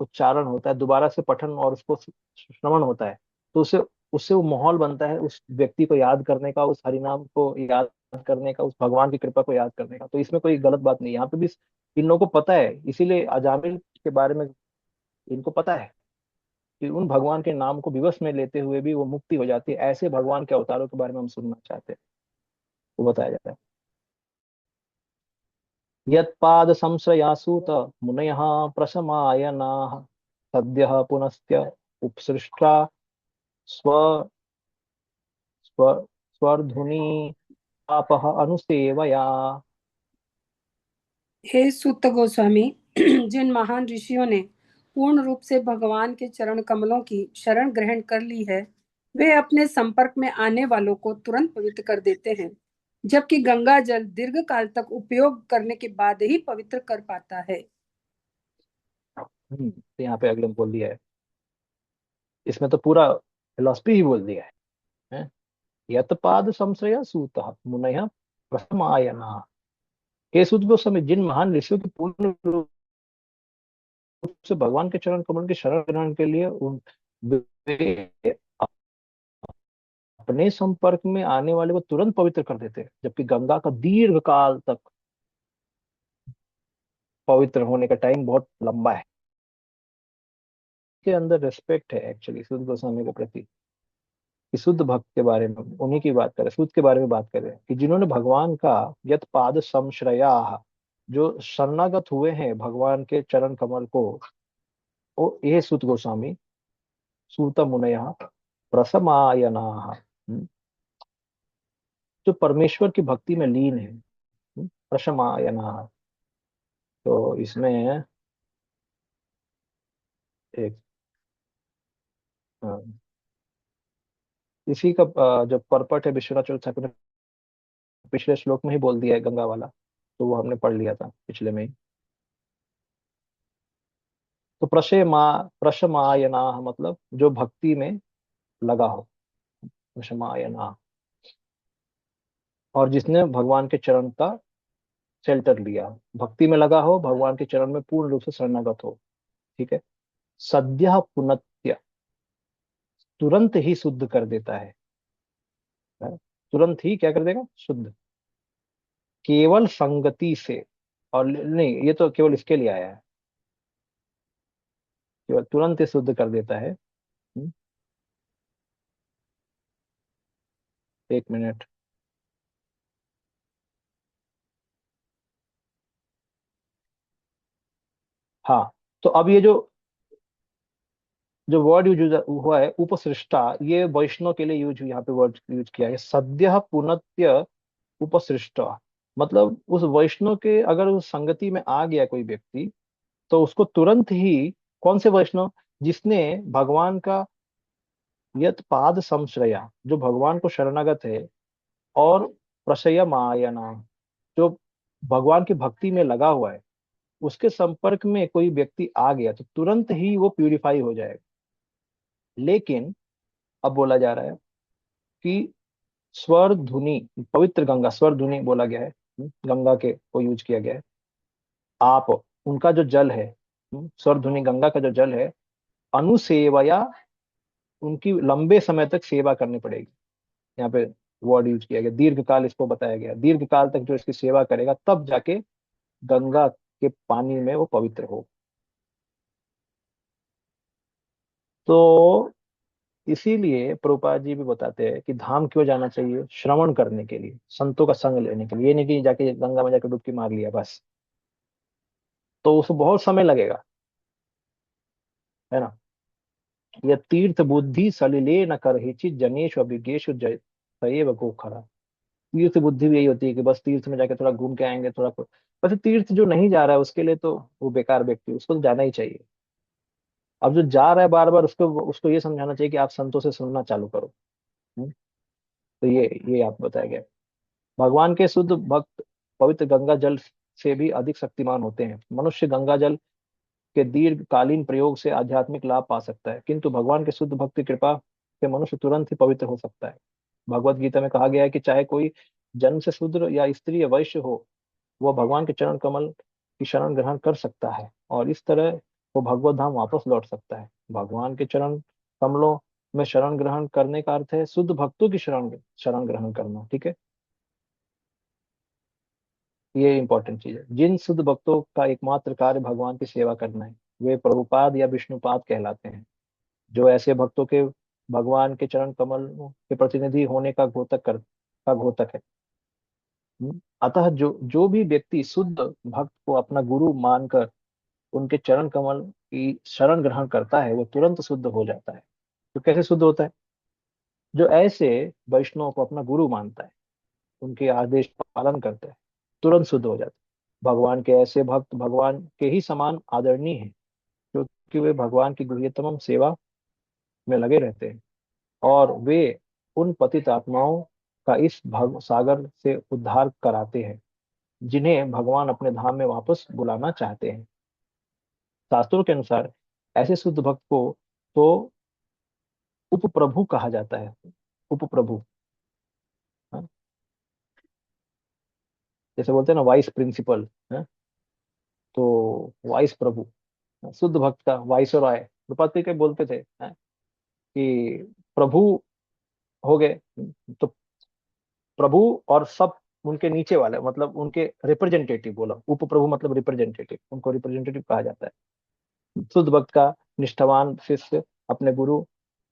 उच्चारण होता है, दोबारा से पठन और उसको श्रवण होता है। तो उससे उससे वो माहौल बनता है उस व्यक्ति को याद करने का, उस हरिनाम को याद करने का, उस भगवान की कृपा को याद करने का। तो इसमें कोई गलत बात नहीं है। यहाँ पे भी इन लोगों को पता है, इसीलिए अजामिल के बारे में इनको पता है कि उन भगवान के नाम को विवश में लेते हुए भी वो मुक्ति हो जाती है। ऐसे भगवान के अवतारों के बारे में हम सुनना चाहते हैं, वो बताया जाता है। यत्पाद संश्रयासूत मुनयः प्रशमायनाः सद्यः पुनस्त्य उपसृष्टा स्व स्व स्वर्धुनी आपह अनुसेवया। हे सूत गोस्वामी, जिन महान ऋषियों ने पूर्ण रूप से भगवान के चरण कमलों की शरण ग्रहण कर ली है, वे अपने संपर्क में आने वालों को तुरंत पवित्र कर देते हैं, जबकि गंगा जल दीर्घ काल तक उपयोग करने के बाद ही पवित्र कर पाता है। तो यहाँ पे अगले में बोल दिया है, इसमें तो पूरा फिलॉसफी ही बोल दिया है। यत्पाद संश्रय सूत मुनयः प्रशमायना। हे सूत गोस्वामी, जिन महान ऋषियों की पूर्ण रूप से भगवान के चरण कमल की शरण ग्रहण के लिए वे अपने संपर्क में आने वाले को तुरंत पवित्र कर देते हैं, जबकि गंगा का दीर्घ काल तक पवित्र होने का टाइम बहुत लंबा है। के अंदर रिस्पेक्ट है एक्चुअली शुद्ध गोस्वामी के प्रति, कि शुद्ध भक्त के बारे में उन्हीं की बात करें, शुद्ध के बारे में बात करें कि जिन्होंने भगवान का यत पाद संश्रया, जो शरणागत हुए हैं भगवान के चरण कमल को, वो ये सूत गोस्वामी सूत मुनय प्रसमायना, जो परमेश्वर की भक्ति में लीन है, प्रशमायना। तो इसमें एक अ, इसी का जो परपट है विश्वनाथ चौथ ठाकुर ने पिछले श्लोक में ही बोल दिया है गंगा वाला, तो वो हमने पढ़ लिया था पिछले में ही। तो प्रशमायना मतलब जो भक्ति में लगा हो, प्रशमायना, और जिसने भगवान के चरण का शेल्टर लिया, भक्ति में लगा हो, भगवान के चरण में पूर्ण रूप से शरणागत हो। ठीक है। सद्यः पुनत्य, तुरंत ही शुद्ध कर देता है? तुरंत ही क्या कर देगा? शुद्ध। केवल संगति से, और नहीं, ये तो केवल इसके लिए आया है, केवल तुरंत ही शुद्ध कर देता है। हम्म, एक मिनट। हाँ, तो अब ये जो जो वर्ड यूज हुआ है उपसृष्टा, ये वैष्णव के लिए यूज, यहाँ पे वर्ड यूज किया है, सद्य पुनत्य उपसृष्टा। मतलब उस वैष्णव के अगर उस संगति में आ गया कोई व्यक्ति, तो उसको तुरंत ही, कौन से वैष्णव? जिसने भगवान का यत पाद संश्रया, जो भगवान को शरणागत है, और प्रशय मायना, जो भगवान की भक्ति में लगा हुआ है, उसके संपर्क में कोई व्यक्ति आ गया तो तुरंत ही वो प्यूरिफाई हो जाएगा। लेकिन अब बोला जा रहा है कि स्वर धुनि, पवित्र गंगा, स्वर धुनि बोला गया है, गंगा के को यूज किया गया है। आप उनका जो जल है, स्वर धुनि गंगा का जो जल है, अनुसेवया, उनकी लंबे समय तक सेवा करनी पड़ेगी। यहाँ पे वर्ड यूज किया गया दीर्घ काल, इसको बताया गया दीर्घ काल तक जो इसकी सेवा करेगा तब जाके गंगा के पानी में वो पवित्र हो। तो इसीलिए प्रभुपाद जी भी बताते हैं कि धाम क्यों जाना चाहिए? श्रवण करने के लिए, संतों का संग लेने के लिए। ये नहीं कि जाके गंगा में जाके डुबकी मार लिया बस, तो उसको बहुत समय लगेगा, है ना। यह तीर्थ बुद्धि सलिले न कर हिचित जनेश अभिगेश जय सएव को खरा। तीर्थ बुद्धि भी यही होती है कि बस तीर्थ में जाके थोड़ा घूम के आएंगे, थोड़ा बस। तीर्थ जो नहीं जा रहा है उसके लिए तो वो बेकार व्यक्ति, उसको तो जाना ही चाहिए। अब जो जा रहा है बार बार, उसको उसको ये समझाना चाहिए कि आप संतों से सुनना चालू करो। हम्म, तो ये आप बताया गया। भगवान के शुद्ध भक्त पवित्र गंगा जल से भी अधिक शक्तिमान होते हैं। मनुष्य गंगा जल के दीर्घकालीन प्रयोग से आध्यात्मिक लाभ पा सकता है, किंतु भगवान के शुद्ध भक्ति कृपा से मनुष्य तुरंत ही पवित्र हो सकता है। भगवत गीता में कहा गया है कि चाहे कोई जन्म से शूद्र या स्त्री या वैश्य हो, वह भगवान के चरण कमल की शरण ग्रहण कर सकता है और इस तरह वो भगवत धाम वापस लौट सकता है। भगवान के चरण कमलों में शरण ग्रहण करने का अर्थ है शुद्ध भक्तों की शरण शरण ग्रहण करना। ठीक है, ये इंपॉर्टेंट चीज है। जिन शुद्ध भक्तों का एकमात्र कार्य भगवान की सेवा करना है, वे प्रभुपाद या विष्णुपाद कहलाते हैं। जो ऐसे भक्तों के भगवान के चरण कमल के प्रतिनिधि होने का घोतक है। अतः जो जो भी व्यक्ति शुद्ध भक्त को अपना गुरु मानकर उनके चरण कमल की शरण ग्रहण करता है, वो तुरंत शुद्ध हो जाता है। तो कैसे शुद्ध होता है? जो ऐसे वैष्णव को अपना गुरु मानता है, उनके आदेश का पालन करता है, तुरंत शुद्ध हो जाता है। भगवान के ऐसे भक्त भगवान के ही समान आदरणीय हैं, क्योंकि वे भगवान की गुह्यतम सेवा में लगे रहते हैं और वे उन पतित आत्माओं का इस भव सागर से उद्धार कराते हैं जिन्हें भगवान अपने धाम में वापस बुलाना चाहते हैं। शास्त्रों के अनुसार ऐसे शुद्ध भक्त को तो उपप्रभु कहा जाता है। उपप्रभु, हाँ? जैसे बोलते हैं ना वाइस प्रिंसिपल, है? तो वाइस प्रभु, शुद्ध भक्त का वाइस और आय द्रुपद के बोलते थे, है? कि प्रभु हो गए तो प्रभु और सब उनके नीचे वाले, मतलब उनके रिप्रेजेंटेटिव। बोला उप प्रभु मतलब रिप्रेजेंटेटिव, उनको रिप्रेजेंटेटिव कहा जाता है। शुद्ध भक्त का निष्ठावान शिष्य अपने गुरु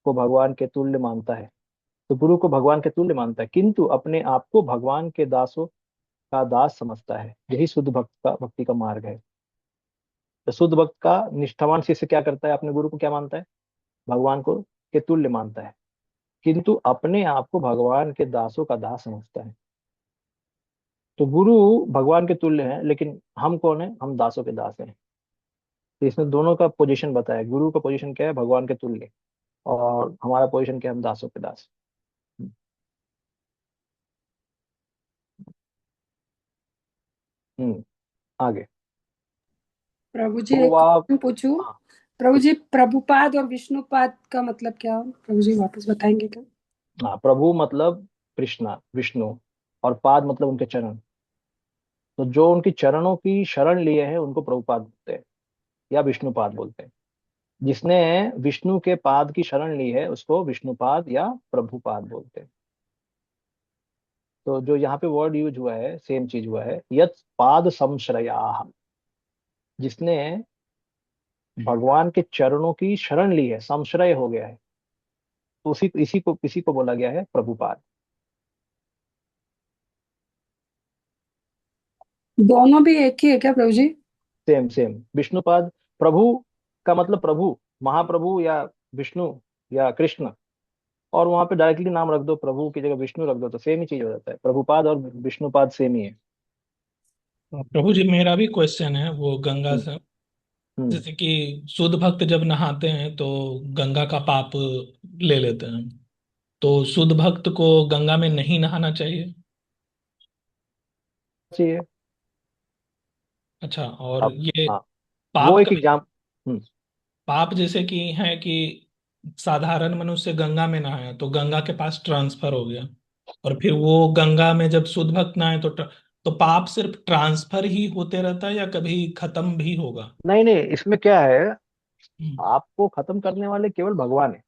को भगवान के तुल्य मानता है, तो गुरु को भगवान के तुल्य मानता है, किंतु अपने आप को भगवान के दासों का दास समझता है। यही शुद्ध भक्ति का मार्ग है। तो शुद्ध भक्त का निष्ठावान शिष्य क्या करता है? अपने गुरु को क्या मानता है? भगवान को के तुल्य मानता है, किंतु अपने आप को भगवान के दासों का दास समझता है। तो गुरु भगवान के तुल्य है, लेकिन हम कौन है? हम दासों के दास हैं। तो इसमें दोनों का पोजीशन बताया। गुरु का पोजीशन क्या है? भगवान के तुल्य। और हमारा पोजीशन क्या है? हम दासों के दास। हम्म आगे। प्रभु जी तो एक आप, क्वेश्चन पूछूं? हाँ, प्रभु जी, प्रभुपाद और विष्णुपाद का मतलब क्या? प्रभु जी वापस बताएंगे क्या? हाँ, प्रभु मतलब कृष्णा विष्णु, और पाद मतलब उनके चरण। तो जो उनकी चरणों की शरण लिए हैं उनको प्रभुपाद बोलते हैं या विष्णुपाद बोलते हैं। जिसने विष्णु के पाद की शरण ली है उसको विष्णुपाद या प्रभुपाद बोलते हैं। तो जो यहाँ पे वर्ड यूज हुआ है, सेम चीज हुआ है, यत पाद संश्रया। जिसने भगवान के चरणों की शरण ली है, संश्रय हो गया है, तो इसी को बोला गया है प्रभुपाद। दोनों भी एक ही है क्या प्रभु जी? Same same. विष्णुपाद, प्रभु का मतलब प्रभु, महाप्रभु या विष्णु या कृष्ण, और वहां पे डायरेक्टली नाम रख दो, प्रभु की जगह विष्णु रख दो, तो सेम ही चीज हो जाता है। प्रभुपाद और विष्णुपाद सेम ही है। प्रभु जी, मेरा भी क्वेश्चन है वो गंगा हम्म से। हम्म। जैसे कि शुद्ध भक्त जब नहाते हैं तो गंगा का पाप ले लेते हैं, तो शुद्ध भक्त को गंगा में नहीं नहाना चाहिए? चाहिए। अच्छा, और अब ये हाँ, वो पाप का, एक एग्जाम। हम्म पाप जैसे कि है कि साधारण मनुष्य गंगा में नहाया तो गंगा के पास ट्रांसफर हो गया, और फिर वो गंगा में जब शुद्ध भक्त नहाए तो पाप सिर्फ ट्रांसफर ही होते रहता है या कभी खत्म भी होगा? नहीं नहीं, इसमें क्या है, हम्म। आपको खत्म करने वाले केवल भगवान है।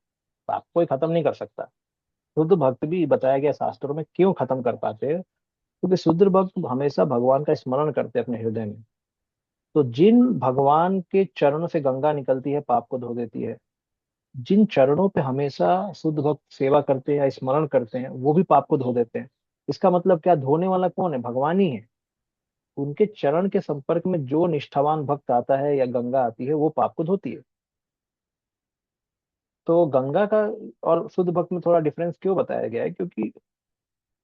आप कोई खत्म नहीं कर सकता। शुद्ध भक्त भी बताया गया शास्त्रों में क्यों खत्म कर पाते हैं, क्योंकि शुद्ध भक्त हमेशा भगवान का स्मरण करते हैं अपने हृदय में। तो जिन भगवान के चरणों से गंगा निकलती है, पाप को धो देती है, जिन चरणों पे हमेशा शुद्ध भक्त सेवा करते हैं या स्मरण करते हैं, वो भी पाप को धो देते हैं। इसका मतलब क्या? धोने वाला कौन है? भगवान ही है। उनके चरण के संपर्क में जो निष्ठावान भक्त आता है या गंगा आती है, वो पाप को धोती है। तो गंगा का और शुद्ध भक्त में थोड़ा डिफरेंस क्यों बताया गया है? क्योंकि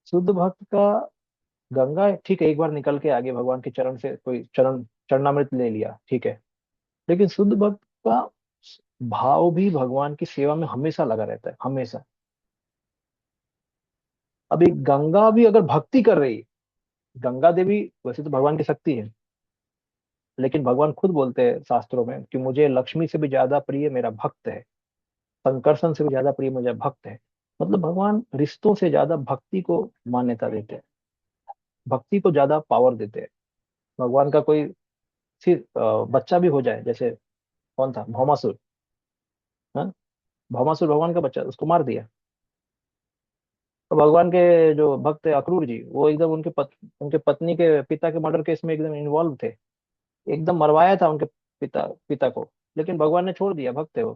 शुद्ध भक्त का, गंगा ठीक है, एक बार निकल के आगे भगवान के चरण से कोई चरणामृत ले लिया, ठीक है, लेकिन शुद्ध भक्त का भाव भी भगवान की सेवा में हमेशा लगा रहता है, हमेशा। अभी गंगा भी अगर भक्ति कर रही है, गंगा देवी वैसे तो भगवान की शक्ति है, लेकिन भगवान खुद बोलते हैं शास्त्रों में कि मुझे लक्ष्मी से भी ज्यादा प्रिय मेरा भक्त है, संकर्षण से भी ज्यादा प्रिय मुझे भक्त है। मतलब भगवान रिश्तों से ज्यादा भक्ति को मान्यता देते हैं, भक्ति को ज्यादा पावर देते हैं। भगवान का कोई बच्चा भी हो जाए, जैसे कौन था भौमासुर, हाँ, भौमासुर भगवान का बच्चा, उसको मार दिया। तो भगवान के जो भक्त है अक्रूर जी, वो एकदम उनके पत्नी के पिता के मर्डर केस में एकदम इन्वॉल्व थे, एकदम मरवाया था उनके पिता पिता को, लेकिन भगवान ने छोड़ दिया, भक्त है वो।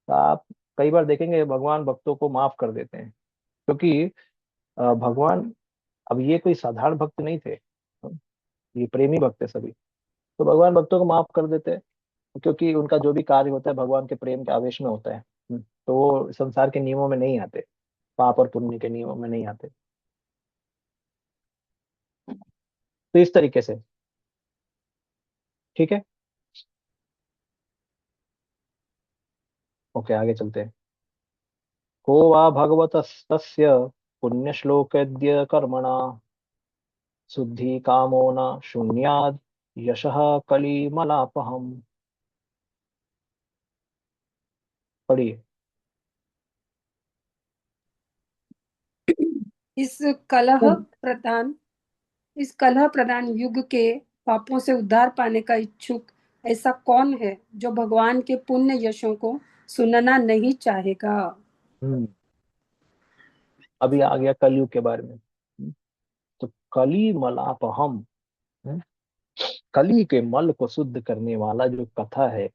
तो आप कई बार देखेंगे भगवान भक्तों को माफ कर देते हैं, क्योंकि भगवान, अब ये कोई साधारण भक्त नहीं थे, ये प्रेमी भक्त है सभी। तो भगवान भक्तों को माफ कर देते हैं, क्योंकि उनका जो भी कार्य होता है भगवान के प्रेम के आवेश में होता है। तो वो संसार के नियमों में नहीं आते, पाप और पुण्य के नियमों में नहीं आते। तो इस तरीके से, ठीक है। ओके, आगे चलते हैं। को वा भगवतस्तस्य पुण्यश्लोकद्य कर्मणा शुद्धि कामो न शून्याद यशः कलिमलापहम। पढ़िए। इस कलह प्रधान इस कलह प्रधान युग के पापों से उद्धार पाने का इच्छुक ऐसा कौन है जो भगवान के पुण्य यशों को सुनना नहीं चाहेगा। हम्म अभी आ गया कलयुग के बारे में। तो कली मलापहम, हम्म, कली के मल को शुद्ध करने वाला जो कथा है,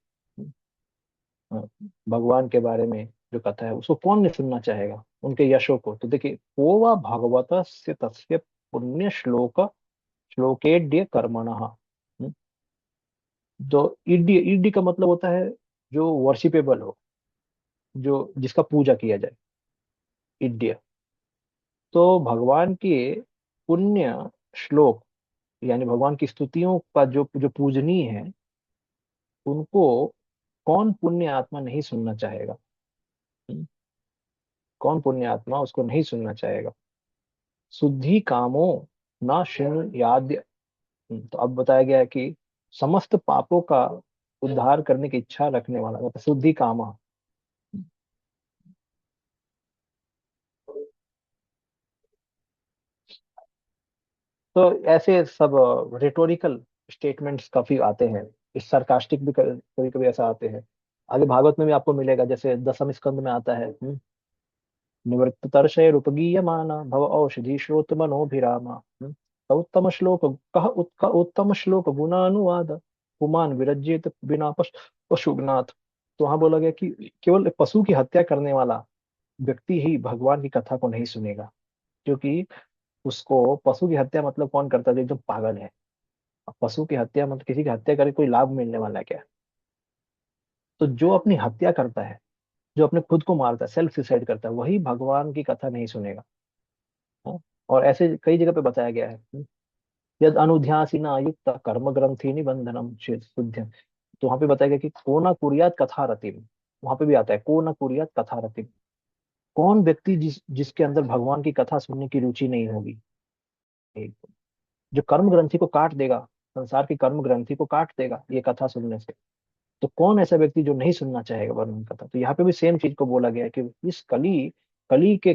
भगवान के बारे में जो कथा है, उसको कौन नहीं सुनना चाहेगा, उनके यशों को। तो देखिए, को वा भगवत से तस्य पुण्य श्लोकेड्य कर्मणः। जो इड्य, इड्य का मतलब होता है जो वर्शिपेबल हो, जो जिसका पूजा किया जाए, इड्य। तो भगवान के पुण्य श्लोक, यानी भगवान की स्तुतियों का जो जो पूजनीय है, उनको कौन पुण्य आत्मा नहीं सुनना चाहेगा। हम्म, कौन पुण्य आत्मा उसको नहीं सुनना चाहेगा। शुद्धि कामो न याद। तो अब बताया गया है कि समस्त पापों का उद्धार करने की इच्छा रखने वाला, मतलब शुद्धि कामा। तो ऐसे सब रिटोरिकल स्टेटमेंट्स काफी आते हैं, इस सार्कास्टिक भी कभी कभी ऐसा आते हैं। आगे भागवत में भी आपको मिलेगा, जैसे दसम स्कंद में आता है, निवृत्त तर्षय रूपगीयमाना भव औषधि श्रोत मनोभिरामा। क उत्तम श्लोक उत्तम श्लोक गुणानुवाद पुमान विरज्येत बिना पशुघ्नाथ। तो वहां बोला गया कि केवल पशु की हत्या करने वाला व्यक्ति ही भगवान की कथा को नहीं सुनेगा, क्योंकि उसको पशु की हत्या मतलब कौन करता है, जो एकदम पागल है। अब पशु की हत्या मतलब किसी की हत्या करके कोई लाभ मिलने वाला है क्या। तो जो अपनी हत्या करता है, जो अपने खुद को मारता है, सेल्फ सुसाइड करता है, वही भगवान की कथा नहीं सुनेगा। हाँ? और ऐसे कई जगह पे बताया गया है, यद अनुध्यासिना युक्त कर्म ग्रंथि निबंधनम शुद्ध। तो वहां पे बताया गया कि को न कुर्यात कथा रतिम। वहां पे भी आता है को न कुर्यात कथा रतिम। कौन व्यक्ति जिसके अंदर भगवान की कथा सुनने की रुचि नहीं होगी, जो कर्म ग्रंथि को काट देगा, संसार की कर्म ग्रंथि को काट देगा ये कथा सुनने से। तो कौन ऐसा व्यक्ति जो नहीं सुनना चाहेगा वर्णन कथा। तो यहाँ पे भी सेम चीज को बोला गया है कि इस कली के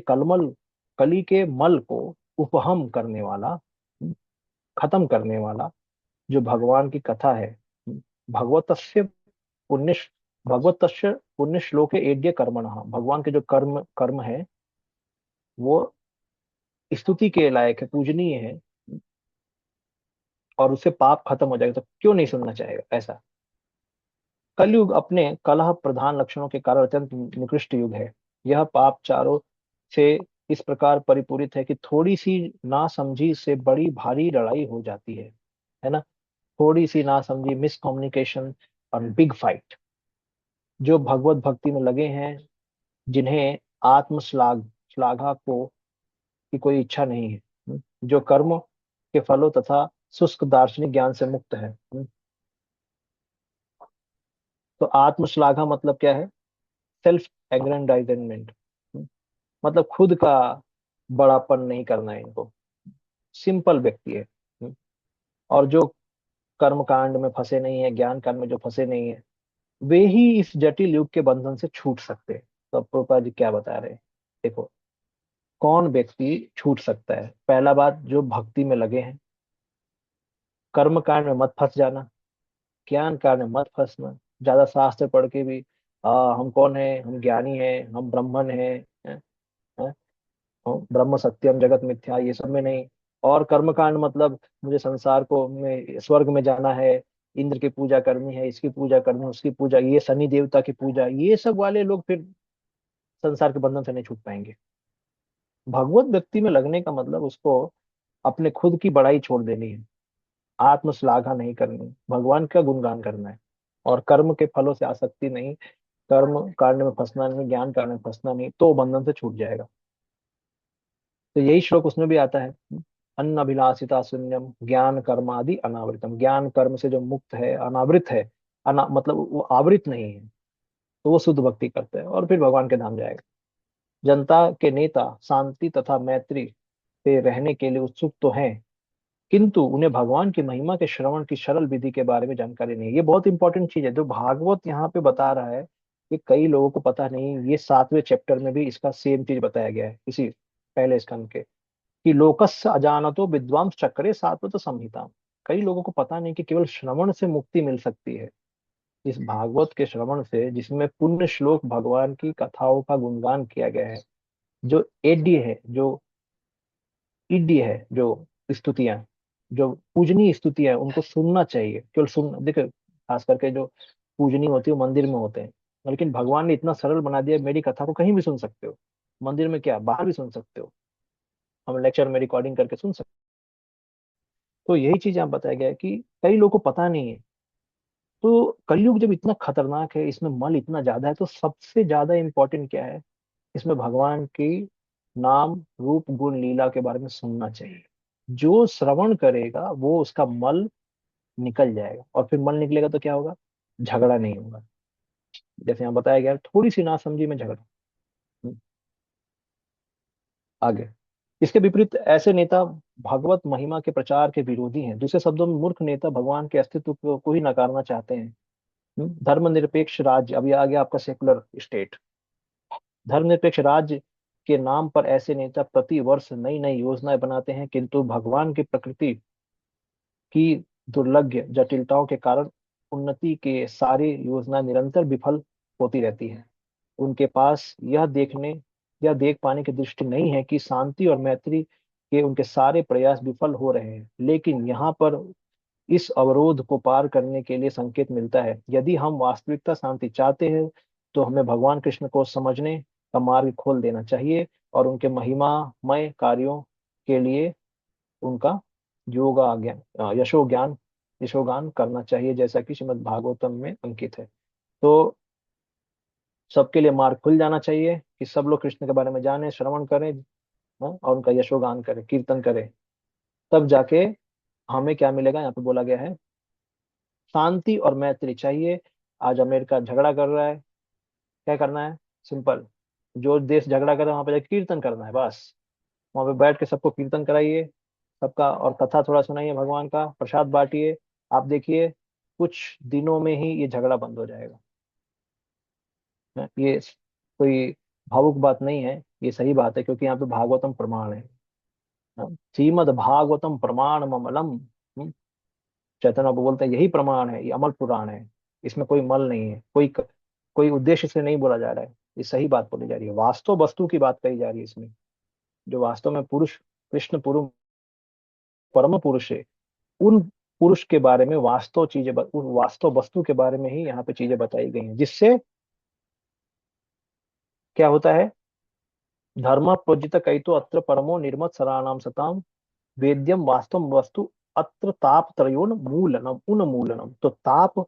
कली के मल को उपहम करने वाला, खत्म करने वाला जो भगवान की कथा है, भगवतस्य पुण्य भगवतस्य पुण्य श्लोक एड्य कर्मण। भगवान के जो कर्म कर्म है वो स्तुति के लायक है, पूजनीय है, और उससे पाप खत्म हो जाएगा। तो क्यों नहीं सुनना चाहेगा ऐसा। कलयुग अपने कलह प्रधान लक्षणों के कारण अत्यंत निकृष्ट युग है। यह पाप चारों से इस प्रकार परिपूरित है कि थोड़ी सी नासमझी से बड़ी भारी लड़ाई हो जाती है ना। थोड़ी सी नासमझी, मिसकम्युनिकेशन और बिग फाइट। जो भगवत भक्ति में लगे हैं, जिन्हें आत्म श्लाघा को की कोई इच्छा नहीं है, जो कर्म के फलों तथा शुष्क दार्शनिक ज्ञान से मुक्त है। तो आत्म श्लाघा मतलब क्या है, सेल्फ एग्रेंडाइजमेंट, मतलब खुद का बड़ापन नहीं करना है इनको। सिंपल व्यक्ति है। और जो कर्म कांड में फंसे नहीं है, ज्ञान कांड में जो फंसे नहीं है, वे ही इस जटिल युग के बंधन से छूट सकते हैं। तो अब प्रभुपाद जी क्या बता रहे हैं, देखो, कौन व्यक्ति छूट सकता है? पहला बात, जो भक्ति में लगे हैं, कर्म कांड में मत फंस जाना, ज्ञान कांड में मत फंसना। ज्यादा शास्त्र पढ़ के भी हम कौन है, हम ज्ञानी हैं, हम ब्राह्मण हैं, हैं, हैं, ब्रह्म सत्यम जगत मिथ्या, ये सब में नहीं। और कर्म कांड मतलब मुझे संसार को में स्वर्ग में जाना है, इंद्र की पूजा करनी है, इसकी पूजा करनी है, उसकी पूजा, ये शनि देवता की पूजा, ये सब वाले लोग फिर संसार के बंधन से नहीं छूट पाएंगे। भगवत व्यक्ति में लगने का मतलब उसको अपने खुद की बड़ाई छोड़ देनी है, आत्म श्लाघा नहीं करनी, भगवान का गुणगान करना है, और कर्म के फलों से आसक्ति नहीं, कर्म कांड में फंसना नहीं, ज्ञान कांड में फंसना नहीं, तो बंधन से छूट जाएगा। तो यही श्लोक उसमें भी आता है, अन्न अभिलाषिता शून्यम ज्ञान कर्मादि अनावृतम। ज्ञान कर्म से जो मुक्त है, अनावृत है, मतलब वो आवृत नहीं है, तो वो शुद्ध भक्ति करता है और फिर भगवान के धाम जाएगा। जनता के नेता शांति तथा मैत्री से रहने के लिए उत्सुक तो हैं, किंतु उन्हें भगवान की महिमा के श्रवण की सरल विधि के बारे में जानकारी नहीं है। ये बहुत इंपॉर्टेंट चीज है जो भागवत यहाँ पे बता रहा है, कि कई लोगों को पता नहीं। ये 7वें चैप्टर में भी इसका सेम चीज बताया गया है, इसी पहले स्कंद के, कि लोकस्य अजानतो विद्वांस चक्रे सात्वत संहिता। कई लोगों को पता नहीं कि केवल श्रवण से मुक्ति मिल सकती है। इस भागवत के श्रवण से, जिसमें पुण्य श्लोक भगवान की कथाओं का गुणगान किया गया है, जो एड्य है, जो ईड्य है, जो स्तुतियां, जो पूजनीय स्तुतियां हैं, उनको सुनना चाहिए। केवल सुन, देखो, खास करके जो पूजनीय होती है वो मंदिर में होते हैं, लेकिन भगवान ने इतना सरल बना दिया, मेरी कथा को कहीं भी सुन सकते हो। मंदिर में क्या, बाहर भी सुन सकते हो, हम लेक्चर में रिकॉर्डिंग करके सुन सकते हो। तो यही चीज यहाँ बताया गया है कि कई लोगों को पता नहीं है। तो कलयुग जब इतना खतरनाक है, इसमें मल इतना ज्यादा है, तो सबसे ज्यादा इंपॉर्टेंट क्या है, इसमें भगवान की नाम रूप गुण लीला के बारे में सुनना चाहिए। जो श्रवण करेगा वो उसका मल निकल जाएगा, और फिर मल निकलेगा तो क्या होगा, झगड़ा नहीं होगा। जैसे यहाँ बताया गया, थोड़ी सी नासमझी में झगड़ा। हम्म, आगे, इसके विपरीत ऐसे नेता भगवत महिमा के प्रचार के विरोधी हैं। दूसरे शब्दों में, मूर्ख नेता भगवान के अस्तित्व को ही नकारना चाहते हैं। धर्मनिरपेक्ष राज्य, अभी आ गया आपका सेकुलर स्टेट। धर्मनिरपेक्ष राज्य के नाम पर ऐसे नेता प्रति वर्ष नई नई योजनाएं बनाते हैं, किंतु भगवान की प्रकृति की दुर्लभ जटिलताओं के कारण उन्नति के सारी योजना निरंतर विफल होती रहती है। उनके पास यह देख पाने की दृष्टि नहीं है कि शांति और मैत्री के उनके सारे प्रयास विफल हो रहे हैं। लेकिन यहाँ पर इस अवरोध को पार करने के लिए संकेत मिलता है। यदि हम वास्तविकता शांति चाहते हैं, तो हमें भगवान कृष्ण को समझने का मार्ग खोल देना चाहिए, और उनके महिमामय कार्यों के लिए उनका योगा ज्ञान यशोगान करना चाहिए, जैसा कि श्रीमद् भागवतम में अंकित है। तो सबके लिए मार्ग खुल जाना चाहिए कि सब लोग कृष्ण के बारे में जाने, श्रवण करें, और उनका यशोगान करें, कीर्तन करें। तब जाके हमें क्या मिलेगा, यहाँ पे बोला गया है, शांति और मैत्री चाहिए। आज अमेरिका झगड़ा कर रहा है, क्या करना है, सिंपल, जो देश झगड़ा कर रहा है वहां पे जाके कीर्तन करना है, बस। वहां पे बैठ के सबको कीर्तन कराइए, सबका, और कथा थोड़ा सुनाइए, भगवान का प्रसाद बांटिए। आप देखिए, कुछ दिनों में ही ये झगड़ा बंद हो जाएगा। ये कोई भावुक बात नहीं है, ये सही बात है, क्योंकि यहाँ पे भागवतम प्रमाण है। श्रीमद भागवतम प्रमाण ममलम। चैतन्य बाबू बोलते हैं यही प्रमाण है, ये अमल पुराण है, इसमें कोई मल नहीं है, कोई उद्देश्य से नहीं बोला जा रहा है, ये सही बात बोली जा रही है, वास्तव वस्तु की बात कही जा रही है इसमें। जो वास्तव में पुरुष, कृष्ण पुरुष, परम पुरुष है, उन पुरुष के बारे में वास्तव चीजें, उन वास्तव वस्तु के बारे में ही यहाँ पे चीजें बताई गई हैं, जिससे क्या होता है, धर्म प्रोजित कई अत्र परमो निर्मत सराणाम सताम वेद्यम वास्तव वस्तु अत्र ताप त्रयोन मूलनम उन्मूलनम। तो ताप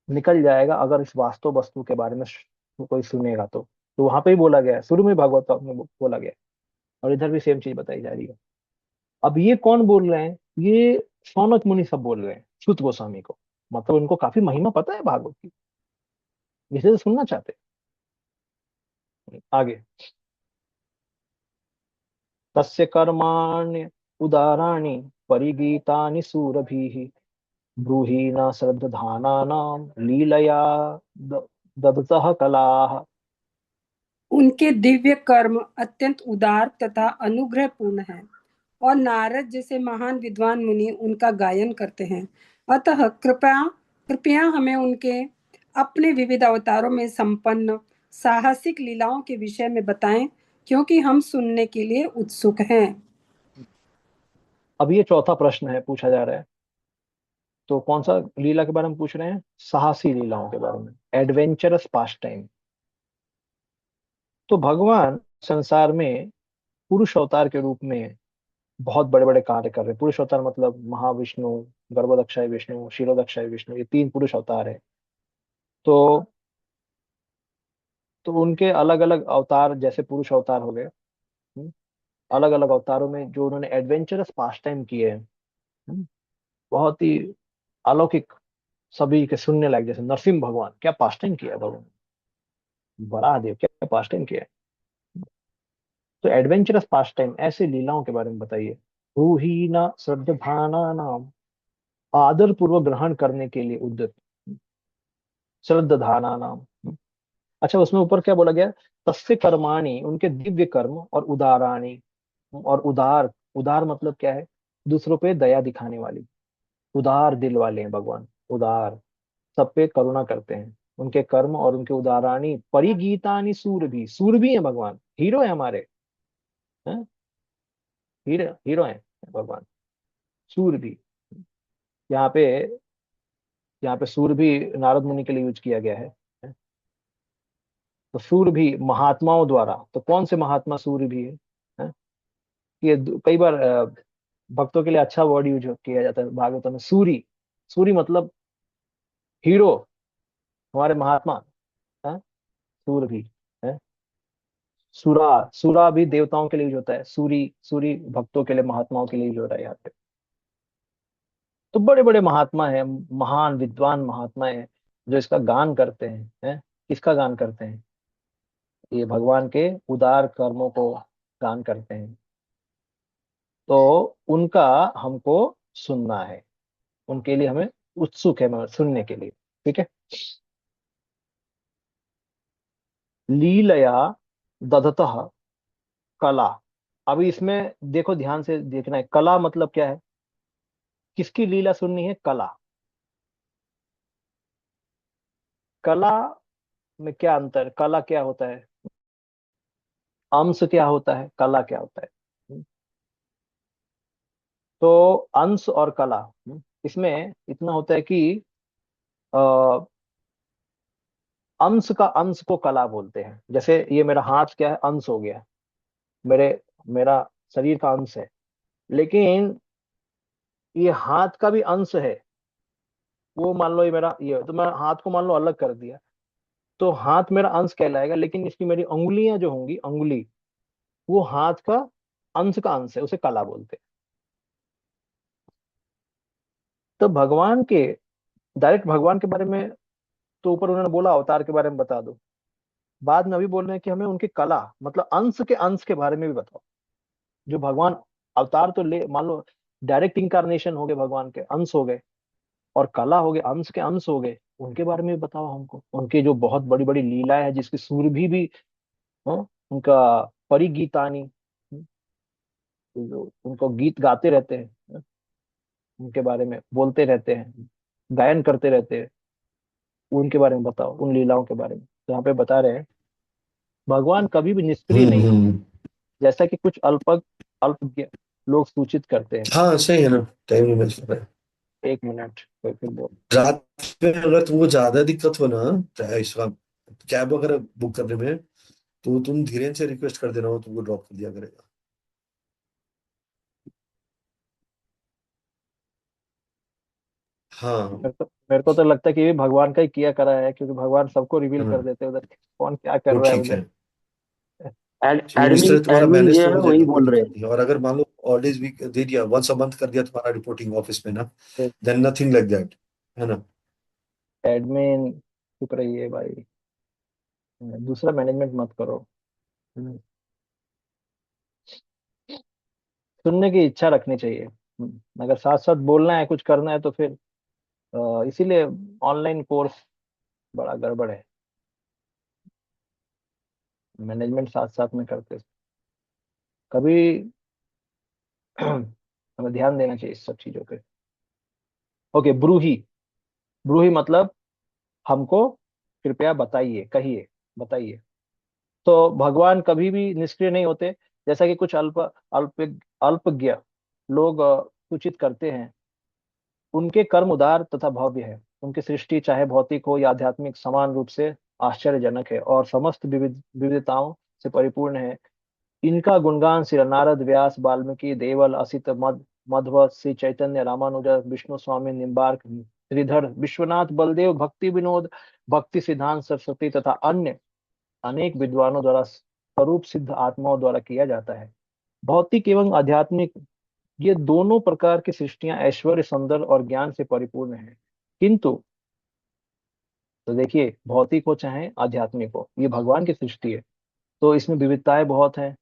निकल जाएगा अगर इस वास्तव वस्तु के बारे में कोई सुनेगा तो वहां पे ही बोला गया है, शुरू में भागवत में बोला गया है, और इधर भी सेम चीज बताई जा रही है। अब ये कौन बोल रहे हैं, ये सौनक मुनि सब बोल रहे हैं सुत गोस्वामी को, मतलब उनको काफी महिमा पता है भागवत की, जिसे तो सुनना चाहते हैं। आगे, तस्य कर्माण्य उदाराणि परिगीतानि सूरभिः ब्रूहि न श्रद्धानानां लीलया द- ददतः कलाः। उनके दिव्य कर्म अत्यंत उदार तथा अनुग्रहपूर्ण हैं और नारद जैसे महान विद्वान मुनि उनका गायन करते हैं। अतः कृपया कृपया हमें उनके अपने विविध अवतारों में संपन्न साहसिक लीलाओं के विषय में बताएं, क्योंकि हम सुनने के लिए उत्सुक हैं। अब ये चौथा प्रश्न है, पूछा जा रहा है। तो कौन सा लीला के बारे में पूछ रहे हैं? साहसी लीलाओं के बारे में, एडवेंचरस पास टाइम। तो भगवान संसार में पुरुष अवतार के रूप में बहुत बड़े बड़े कार्य कर रहे हैं। पुरुष अवतार मतलब महाविष्णु, गर्भदक्षाय विष्णु, क्षीरोदक्षाय विष्णु, ये तीन पुरुष अवतार है। तो उनके अलग अलग अवतार, जैसे पुरुष अवतार हो गए, अलग अलग अवतारों में जो उन्होंने एडवेंचरस पास टाइम किए हैं, हम्म, बहुत ही अलौकिक, सभी के सुनने लायक। जैसे नरसिंह भगवान, क्या पास टाइम किया है भगवान, बराह क्या पास टाइम किया है। तो एडवेंचरस पास टाइम, ऐसे लीलाओं के बारे में बताइए। रूहीना श्रद्धाना नाम, आदर पूर्वक ग्रहण करने के लिए उद्यत, श्रद्धाना नाम। अच्छा, उसमें ऊपर क्या बोला गया? तस्य कर्माणि, उनके दिव्य कर्म, और उदाराणी, और उदार, उदार मतलब क्या है? दूसरों पे दया दिखाने वाली, उदार दिल वाले हैं भगवान, उदार, सब पे करुणा करते हैं। उनके कर्म और उनके उदाराणी परिगीतानि सूरभि, सूरभि है भगवान, हीरो है हमारे, हैं? हीरो हीरो है भगवान, सूरभि। यहाँ पे सूरभि नारद मुनि के लिए यूज किया गया है। तो सूरभि महात्माओं द्वारा, तो कौन से महात्मा सूरभि है? हैं? ये कई बार भक्तों के लिए अच्छा वर्ड यूज किया जाता है भागवतों में, सूरी। सूरी मतलब हीरो, हमारे महात्मा, हैं? सूरभि है। सुरा, सुरा भी देवताओं के लिए यूज होता है, सूरी, सूरी भक्तों के लिए, महात्माओं के लिए यूज हो रहा है यहाँ पे। तो बड़े बड़े महात्मा हैं, महान विद्वान महात्मा हैं, जो इसका गान करते हैं? किसका गान करते हैं? ये भगवान के उदार कर्मों को गान करते हैं। तो उनका हमको सुनना है, उनके लिए हमें उत्सुक है, मगर सुनने के लिए। ठीक है। लीलया दधतः कला। अभी इसमें देखो, ध्यान से देखना है, कला मतलब क्या है? किसकी लीला सुननी है? कला। कला में क्या अंतर? कला क्या होता है? अंश क्या होता है? कला क्या होता है? तो अंश और कला, इसमें इतना होता है कि अ, अंश का, अंश को कला बोलते हैं। जैसे ये मेरा हाथ क्या है? अंश हो गया, मेरे मेरा शरीर का अंश है। लेकिन ये हाथ का भी अंश है। वो मान लो ये मेरा, ये तो मैं हाथ को मान लो अलग कर दिया, तो हाथ मेरा अंश कहलाएगा। लेकिन इसकी मेरी अंगुलियां जो होंगी, अंगुली, वो हाथ का अंश है, उसे कला बोलते हैं। तो भगवान के, डायरेक्ट भगवान के बारे में तो ऊपर उन्होंने बोला अवतार के बारे में बता दो, बाद में अभी बोल रहे हैं कि हमें उनकी कला, मतलब अंश के बारे में भी बताओ। जो भगवान अवतार तो ले, मान लो डायरेक्ट इंकारनेशन हो गए, भगवान के अंश हो गए, और कला हो गए, अंश के अंश हो गए, उनके बारे में भी बताओ हमको। उनके जो बहुत बड़ी बड़ी लीला है, जिसकी सुरभि भी, उनका परिगीतानी, जो उनको गीत गाते रहते हैं, उनके बारे में बोलते रहते हैं, गायन करते रहते हैं, उनके बारे में बताओ, उन लीलाओं के बारे में। तो यहाँ पे बता रहे हैं भगवान कभी भी निष्क्रिय नहीं है, हम्म। जैसा कि कुछ अल्प लोग सूचित करते हैं। हाँ सही है ना, टाइम नहीं मैच कर रहा है। एक मिनट, कोई फिर बोल। रात में अगर तुमको ज्यादा दिक्कत हो ना, चाहे इसका कैब वगैरह बुक करने में, तो तुम धीरे से रिक्वेस्ट कर देना, वो तुमको ड्रॉप कर दिया करेगा। हाँ। मेरे को तो लगता है कि ये भगवान का ही किया करा है, क्योंकि भगवान सबको रिवील कर हाँ देते हैं उधर, कौन क्या कर वो रहा है ठीक है। उधर। एड, तो वो इस एडमिन तरह तुम्हारा एडमिन मैनेज ये तो है, हो वही जाएगा, कोई बोल रहे दिक्कत हैं। नहीं है। और अगर मान लो ऑलवेज वीक दे दिया, वंस अ मंथ कर दिया तुम्हारा रिपोर्टिंग ऑफिस में ना, तो देन नथिंग लाइक दैट, है ना। एडमिन चुप रहिए भाई, दूसरा मैनेजमेंट मत करो। हम्म, सुनने की इच्छा रखनी चाहिए। अगर साथ साथ बोलना है, कुछ करना है, तो फिर इसीलिए ऑनलाइन कोर्स बड़ा गड़बड़ है। मैनेजमेंट साथ साथ में करते कभी हमें ध्यान देना चाहिए इस सब चीजों पे। ओके, ब्रूही। ब्रूही मतलब हमको कृपया बताइए, कहिए, बताइए। तो भगवान कभी भी निष्क्रिय नहीं होते। जैसा कि कुछ अल्प अल्पज्ञ लोग सूचित करते हैं, उनके कर्म उदार तथा भव्य है। उनकी सृष्टि चाहे भौतिक हो या आध्यात्मिक समान रूप से आश्चर्यजनक है और समस्त विविधताओं से परिपूर्ण है। इनका गुणगान श्री नारद, व्यास, वाल्मीकि, देवल, असित, मध्व, श्री चैतन्य, रामानुज, विष्णु स्वामी, निम्बार्क, श्रीधर, विश्वनाथ, बलदेव, भक्ति विनोद, भक्ति सिद्धांत सरस्वती तथा अन्य अनेक विद्वानों द्वारा स्वरूप सिद्ध आत्माओं द्वारा किया जाता है। भौतिक एवं आध्यात्मिक ये दोनों प्रकार की सृष्टियां ऐश्वर्य, सौंदर्य और ज्ञान से परिपूर्ण है। किंतु तो देखिए, भौतिक हो चाहे आध्यात्मिक हो, ये भगवान की सृष्टि है, तो इसमें विविधताएं बहुत हैं।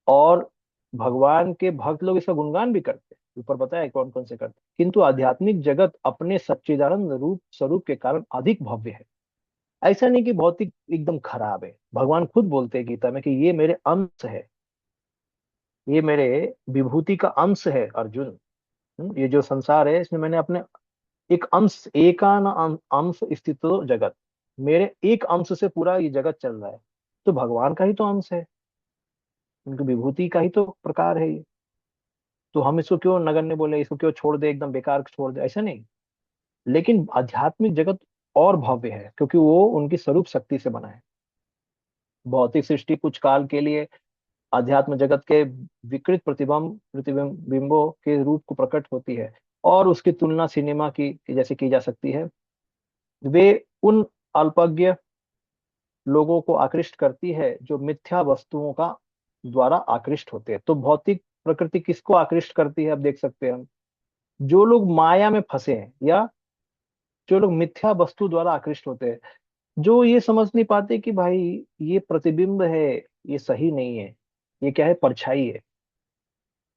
और भगवान के भक्त लोग इसका गुणगान भी करते हैं, ऊपर बताया है कौन कौन से करते हैं। किंतु आध्यात्मिक जगत अपने सच्चिदानंद रूप स्वरूप के कारण अधिक भव्य है। ऐसा नहीं कि भौतिक एकदम खराब है। भगवान खुद बोलते हैं गीता में कि ये मेरे अंश है, ये मेरे विभूति का अंश है अर्जुन। ये जो संसार है, इसमें मैंने अपने एक अंश, एकान अंश स्थितो जगत, मेरे एक अंश से पूरा ये जगत चल रहा है। तो भगवान का ही तो अंश है, उनकी विभूति का ही तो प्रकार है ये। तो हम इसको क्यों नगण्य बोले, इसको क्यों छोड़ दे, एकदम बेकार छोड़ दे, ऐसा नहीं। लेकिन आध्यात्मिक जगत और भव्य है, क्योंकि वो उनकी स्वरूप शक्ति से बना है। भौतिक सृष्टि कुछ काल के लिए अध्यात्म जगत के विकृत प्रतिबिंबों के रूप को प्रकट होती है, और उसकी तुलना सिनेमा की जैसे की जा सकती है। वे उन अल्पज्ञ लोगों को आकृष्ट करती है जो मिथ्या वस्तुओं का द्वारा आकृष्ट होते हैं। तो भौतिक प्रकृति किसको आकृष्ट करती है, अब देख सकते हैं हम। जो लोग माया में फंसे हैं, या जो लोग मिथ्या वस्तु द्वारा आकृष्ट होते हैं, जो ये समझ नहीं पाते कि भाई ये प्रतिबिंब है, ये सही नहीं है, ये क्या है, परछाई है।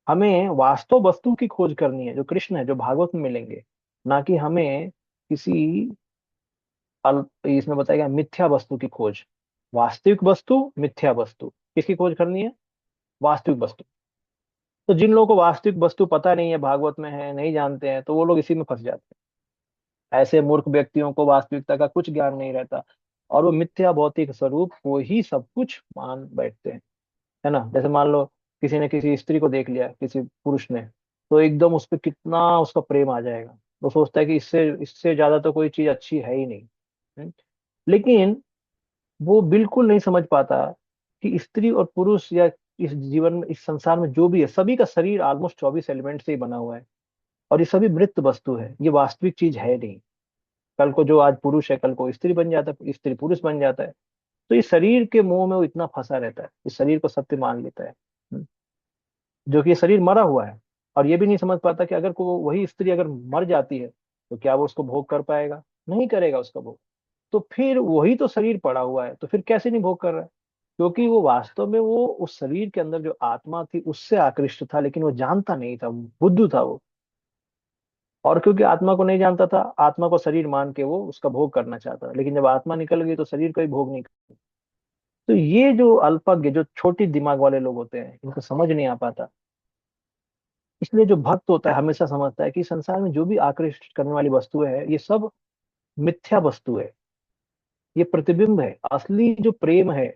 हमें वास्तव वस्तु की खोज करनी है, जो कृष्ण है, जो भागवत में मिलेंगे। ना कि हमें किसी इसमें बताएगा मिथ्या वस्तु की खोज। वास्तविक वस्तु, मिथ्या वस्तु, किसकी खोज करनी है, वास्तविक वस्तु। तो जिन लोगों को वास्तविक वस्तु पता नहीं है, भागवत में है, नहीं जानते हैं, तो वो लोग इसी में फंस जाते हैं। ऐसे मूर्ख व्यक्तियों को वास्तविकता का कुछ ज्ञान नहीं रहता, और वो मिथ्या भौतिक स्वरूप को ही सब कुछ मान बैठते हैं, है ना। जैसे मान लो किसी ने किसी स्त्री को देख लिया, किसी पुरुष ने, तो एकदम उस पर कितना उसका प्रेम आ जाएगा। वो सोचता है कि इससे इससे ज्यादा तो कोई चीज अच्छी है ही नहीं। हम्म? लेकिन वो बिल्कुल नहीं समझ पाता कि स्त्री और पुरुष, या इस जीवन में, इस संसार में जो भी है, सभी का शरीर ऑलमोस्ट 24 एलिमेंट से ही बना हुआ है, और ये सभी मृत वस्तु है, ये वास्तविक चीज है नहीं। कल को जो आज पुरुष है, कल को स्त्री बन जाता है, स्त्री पुरुष बन जाता है। तो इस शरीर के मोह में वो इतना फंसा रहता है, इस शरीर को सत्य मान लेता है। जो कि ये शरीर मरा हुआ है, और ये भी नहीं समझ पाता कि अगर को वही स्त्री अगर मर जाती है, तो क्या वो उसको भोग कर पाएगा, नहीं करेगा उसका भोग। तो फिर वही तो शरीर पड़ा हुआ है, तो फिर कैसे नहीं भोग कर रहा है। क्योंकि वो वास्तव में वो उस शरीर के अंदर जो आत्मा थी उससे आकृष्ट था, लेकिन वो जानता नहीं था, बुद्धू था वो। और क्योंकि आत्मा को नहीं जानता था, आत्मा को शरीर मान के वो उसका भोग करना चाहता था। लेकिन जब आत्मा निकल गई तो शरीर का ही भोग नहीं कर। तो ये जो अल्पज्ञ, जो छोटी दिमाग वाले लोग होते हैं, इनको समझ नहीं आ पाता। इसलिए जो भक्त होता है हमेशा समझता है कि संसार में जो भी आकृष्ट करने वाली वस्तु है, ये सब मिथ्या वस्तु है, ये प्रतिबिंब है। असली जो प्रेम है,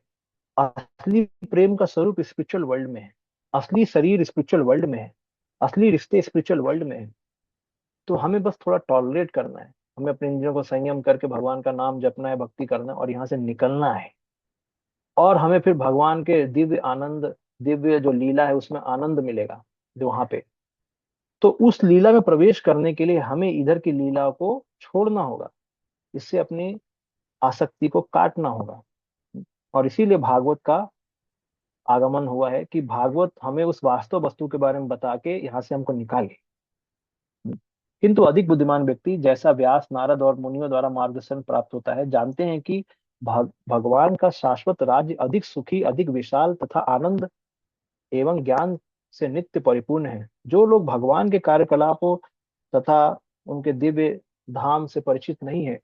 असली प्रेम का स्वरूप स्पिरिचुअल वर्ल्ड में है। असली शरीर स्पिरिचुअल वर्ल्ड में है। असली रिश्ते स्पिरिचुअल वर्ल्ड में है। तो हमें बस थोड़ा टॉलरेट करना है, हमें अपने इंद्रियों को संयम करके भगवान का नाम जपना है, भक्ति करना है, और यहाँ से निकलना है। और हमें फिर भगवान के दिव्य आनंद, दिव्य जो लीला है उसमें आनंद मिलेगा जो वहां पे। तो उस लीला में प्रवेश करने के लिए हमें इधर की लीला को छोड़ना होगा, इससे अपनी आसक्ति को काटना होगा। और इसीलिए भागवत का आगमन हुआ है, कि भागवत हमें उस वास्तव वस्तु के बारे में बता के यहाँ से हमको निकाले। किंतु अधिक बुद्धिमान व्यक्ति, जैसा व्यास, नारद और मुनियों द्वारा मार्गदर्शन प्राप्त होता है, जानते हैं कि भगवान का शाश्वत राज्य अधिक सुखी, अधिक विशाल तथा आनंद एवं ज्ञान से नित्य परिपूर्ण है। जो लोग भगवान के कार्यकलापों तथा उनके दिव्य धाम से परिचित नहीं है,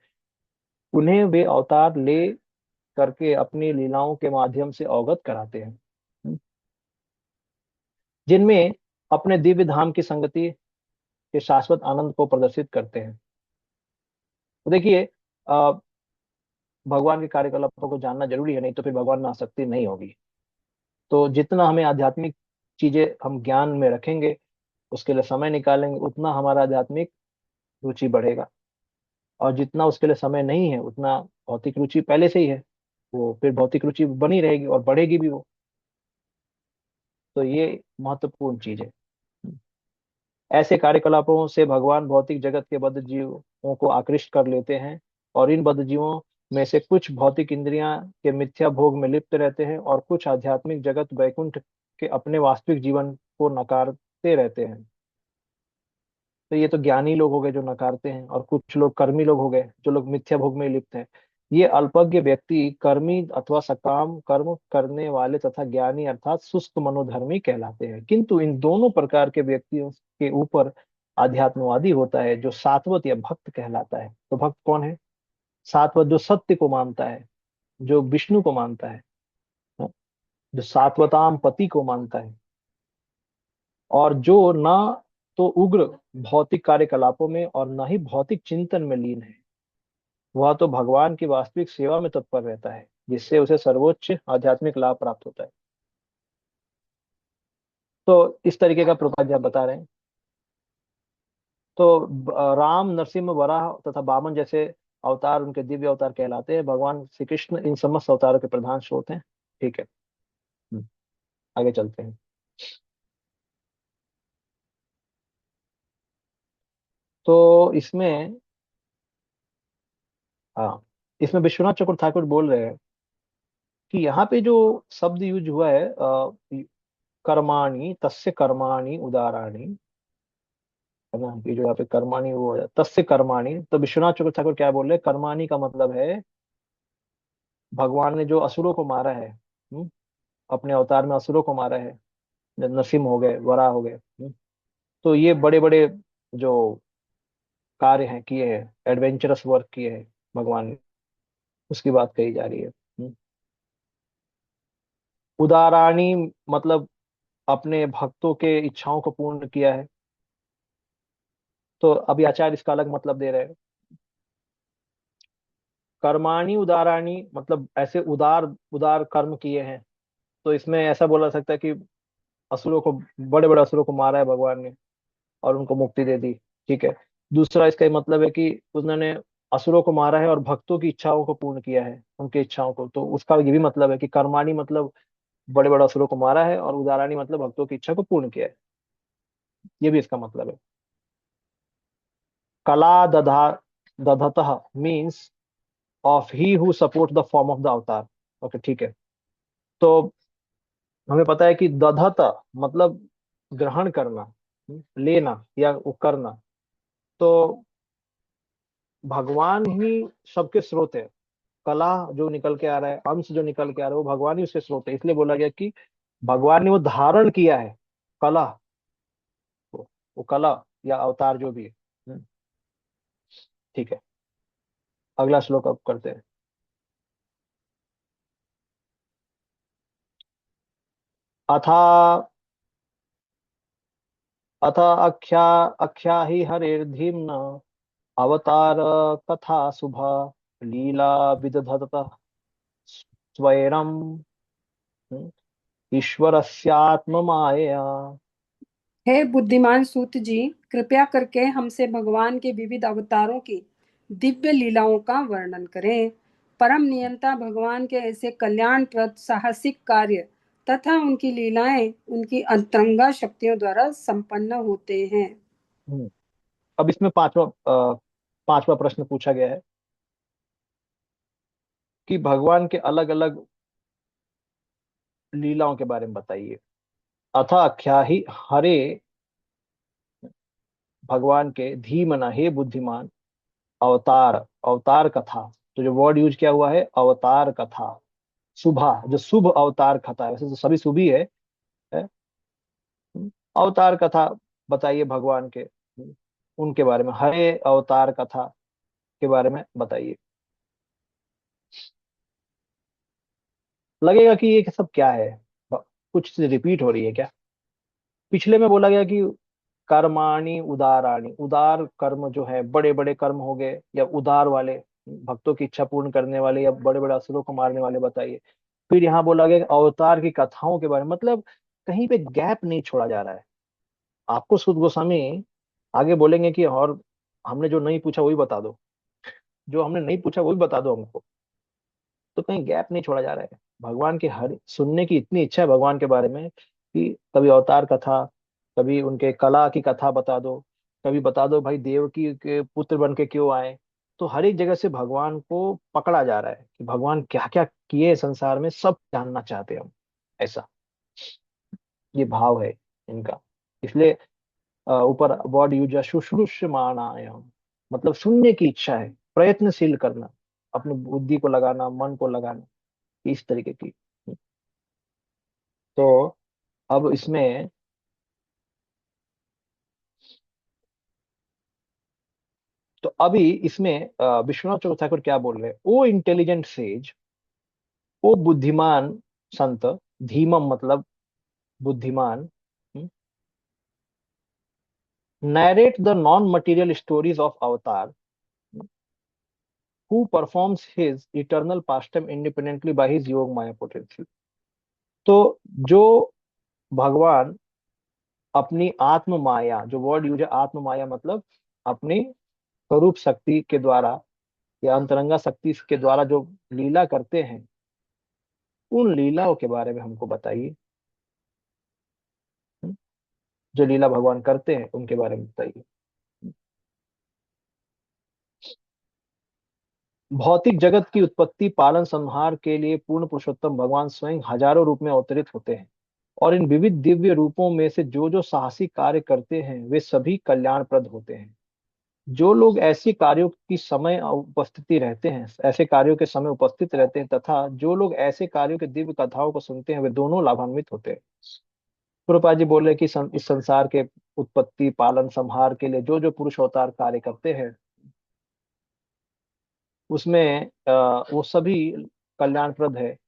उन्हें वे अवतार ले करके अपनी लीलाओं के माध्यम से अवगत कराते हैं, जिनमें अपने दिव्य धाम की संगति के शाश्वत आनंद को प्रदर्शित करते हैं। तो देखिए, अ, भगवान के कार्यकलापों को जानना जरूरी है, नहीं तो फिर भगवान में आसक्ति नहीं होगी। तो जितना हमें आध्यात्मिक चीजें हम ज्ञान में रखेंगे, उसके लिए समय निकालेंगे, उतना हमारा आध्यात्मिक रुचि बढ़ेगा। और जितना उसके लिए समय नहीं है, उतना भौतिक रुचि पहले से ही है, वो फिर भौतिक रुचि बनी रहेगी और बढ़ेगी भी वो। तो ये महत्वपूर्ण चीज है। ऐसे कार्यकलापों से भगवान भौतिक जगत के बद्ध जीवों को आकृष्ट कर लेते हैं, और इन बद्ध जीवों में से कुछ भौतिक इंद्रियां के मिथ्या भोग में लिप्त रहते हैं, और कुछ आध्यात्मिक जगत वैकुंठ के अपने वास्तविक जीवन को नकारते रहते हैं। तो ये तो ज्ञानी लोग हो गए जो नकारते हैं, और कुछ लोग कर्मी लोग हो गए जो लोग मिथ्या भोग में लिप्त हैं। ये अल्पज्ञ व्यक्ति कर्मी अथवा सकाम कर्म करने वाले तथा ज्ञानी अर्थात शुष्क मनोधर्मी कहलाते हैं। किंतु इन दोनों प्रकार के व्यक्तियों के ऊपर आध्यात्मवादी होता है जो सात्वत या भक्त कहलाता है। तो भक्त कौन है? सात्वत जो सत्य को मानता है, जो विष्णु को मानता है, हाँ, जो सात्वताम पति को मानता है, और जो ना तो उग्र भौतिक कार्यकलापों में और न ही भौतिक चिंतन में लीन है, वह तो भगवान की वास्तविक सेवा में तत्पर रहता है, जिससे उसे सर्वोच्च आध्यात्मिक लाभ प्राप्त होता है। तो इस तरीके का प्रभुपाद जी आप बता रहे हैं। तो राम, नरसिंह, वराह तथा वामन जैसे अवतार उनके दिव्य अवतार कहलाते हैं। भगवान श्री कृष्ण इन समस्त अवतारों के प्रधान स्रोत हैं। ठीक है, आगे चलते हैं। तो इसमें, हाँ, इसमें विश्वनाथ चक्रवर्ती ठाकुर बोल रहे हैं कि यहाँ पे जो शब्द यूज हुआ है, कर्माणि तस्य कर्माणि उदाराणि, है ना, कि जो यहाँ पे कर्माणि वो है तस्य कर्माणि, तो विश्वनाथ चक्रवर्ती ठाकुर क्या बोल रहे हैं? कर्माणि का मतलब है भगवान ने जो असुरों को मारा है, अपने अवतार में असुरों को मारा है, नरसिंह हो गए, वराह हो गए, तो ये बड़े बड़े जो कार्य हैं किए हैं, एडवेंचरस वर्क किए हैं भगवान ने, उसकी बात कही जा रही है। उदाराणी मतलब अपने भक्तों के इच्छाओं को पूर्ण किया है। तो अभी आचार्य इसका अलग मतलब दे रहे हैं। कर्माणी उदाराणी मतलब ऐसे उदार उदार कर्म किए हैं। तो इसमें ऐसा बोला जा सकता है कि असुरों को, बड़े बड़े असुरों को मारा है भगवान ने और उनको मुक्ति दे दी। ठीक है। दूसरा इसका ये मतलब है कि उन्होंने असुरों को मारा है और भक्तों की इच्छाओं को पूर्ण किया है, उनकी इच्छाओं को। तो उसका ये भी मतलब है कि कर्माणी मतलब बड़े बड़े असुरों को मारा है, और उदाराणी मतलब भक्तों की इच्छा को पूर्ण किया है। ये भी इसका मतलब है। कला दधा दधतः means of he who support the form of the avatar. Okay, ठीक है। तो हमें पता है कि दधत मतलब ग्रहण करना, लेना या वो करना। तो भगवान ही सबके स्रोत है। कला जो निकल के आ रहा है, अंश जो निकल के आ रहा है, वो भगवान ही उसके स्रोत है। इसलिए बोला गया कि भगवान ने वो धारण किया है कला को, वो कला या अवतार जो भी है। ठीक है, अगला श्लोक अब करते हैं। अथा अथ अख्या ही हरेर्धीम्न अवतार कथा शुभा लीला विदधत स्वयं ईश्वरस्यात्म माया। हे बुद्धिमान सूत जी, कृपया करके हमसे भगवान के विविध अवतारों की दिव्य लीलाओं का वर्णन करें। परम नियंता भगवान के ऐसे कल्याणप्रद साहसिक कार्य तथा उनकी लीलाएं उनकी अंतरंगा शक्तियों द्वारा संपन्न होते हैं। अब इसमें पांचवा प्रश्न पूछा गया है कि भगवान के अलग अलग लीलाओं के बारे में बताइए। अथा क्या ही हरे भगवान के धीमना, हे बुद्धिमान, अवतार, अवतार कथा। तो जो वर्ड यूज किया हुआ है अवतार कथा, शुभा जो शुभ अवतार कथा है, वैसे तो सभी शुभ ही है। अवतार कथा बताइए भगवान के, उनके बारे में, हरे अवतार कथा के बारे में बताइए। लगेगा कि ये सब क्या है, कुछ रिपीट हो रही है क्या? पिछले में बोला गया कि कर्माणि उदाराणि, उदार कर्म जो है, बड़े बड़े कर्म हो गए, या उदार वाले भक्तों की इच्छा पूर्ण करने वाले, या बड़े बड़े असुरों को मारने वाले बताइए। फिर यहाँ बोला गया कि अवतार की कथाओं के बारे में, मतलब कहीं पे गैप नहीं छोड़ा जा रहा है। आपको सुद गोस्वामी आगे बोलेंगे कि और हमने जो नहीं पूछा वही बता दो, जो हमने नहीं पूछा वही बता दो हमको। तो कहीं गैप नहीं छोड़ा जा रहा है। भगवान की हर सुनने की इतनी इच्छा है भगवान के बारे में कि कभी अवतार कथा, कभी उनके कला की कथा बता दो, कभी बता दो भाई देवकी के पुत्र बन के क्यों आए। तो हर एक जगह से भगवान को पकड़ा जा रहा है कि भगवान क्या क्या किए संसार में, सब जानना चाहते हैं हम। ऐसा ये भाव है इनका। इसलिए ऊपर वर्ड यूज है शुश्रूषमाणायाम, मतलब सुनने की इच्छा है, प्रयत्नशील करना, अपनी बुद्धि को लगाना, मन को लगाना, इस तरीके की। तो अब इसमें तो अभी इसमें विश्वनाथ चक्रवर्ती ठाकुर क्या बोल रहे हैं, ओ इंटेलिजेंट सेज, ओ बुद्धिमान संत, धीमम मतलब बुद्धिमान, narrate the non material stories of अवतार, who performs his eternal pastime independently by his योग माया पोटेंशियल। तो जो भगवान अपनी आत्म माया, जो वर्ड यूज है आत्म माया, मतलब अपनी स्वरूप शक्ति के द्वारा या अंतरंगा शक्ति के द्वारा जो लीला करते हैं, उन लीलाओं के बारे में हमको बताइए। जो लीला भगवान करते हैं उनके बारे में बताइए। भौतिक जगत की उत्पत्ति पालन संहार के लिए पूर्ण पुरुषोत्तम भगवान स्वयं हजारों रूप में अवतरित होते हैं, और इन विविध दिव्य रूपों में से जो जो साहसी कार्य करते हैं वे सभी कल्याणप्रद होते हैं। जो लोग ऐसे कार्यों की समय उपस्थिति रहते हैं, ऐसे कार्यों के समय उपस्थित रहते हैं, तथा जो लोग ऐसे कार्यों के दिव्य कथाओं को सुनते हैं, वे दोनों लाभान्वित होते हैं। प्रभुपाद जी बोल रहे हैं कि इस संसार के उत्पत्ति पालन संहार के लिए जो जो पुरुष अवतार कार्य करते हैं, उसमें वो सभी कल्याणप्रद है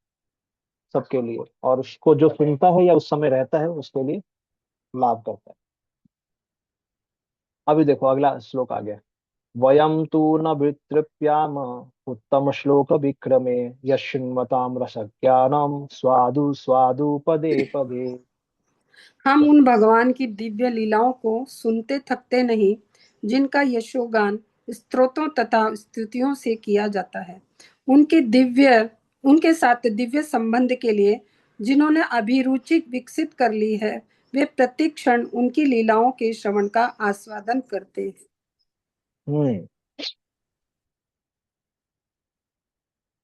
सबके लिए, और उसको जो सुनता है या उस समय रहता है उसके लिए लाभ करता है। अभी देखो अगला श्लोक आ गया। वयम तु न वितृप्याम उत्तम श्लोक विक्रमे यशृण्वताम रसज्ञानम स्वादु स्वादु पदे पदे। हम उन भगवान की दिव्य लीलाओं को सुनते थकते नहीं, जिनका यशोगान स्तोत्रों तथा स्तुतियों से किया जाता है। उनके साथ दिव्य संबंध के लिए जिन्होंने अभिरुचि विकसित कर ली है, वे प्रत्येक क्षण उनकी लीलाओं के श्रवण का आस्वादन करते हैं। हम्म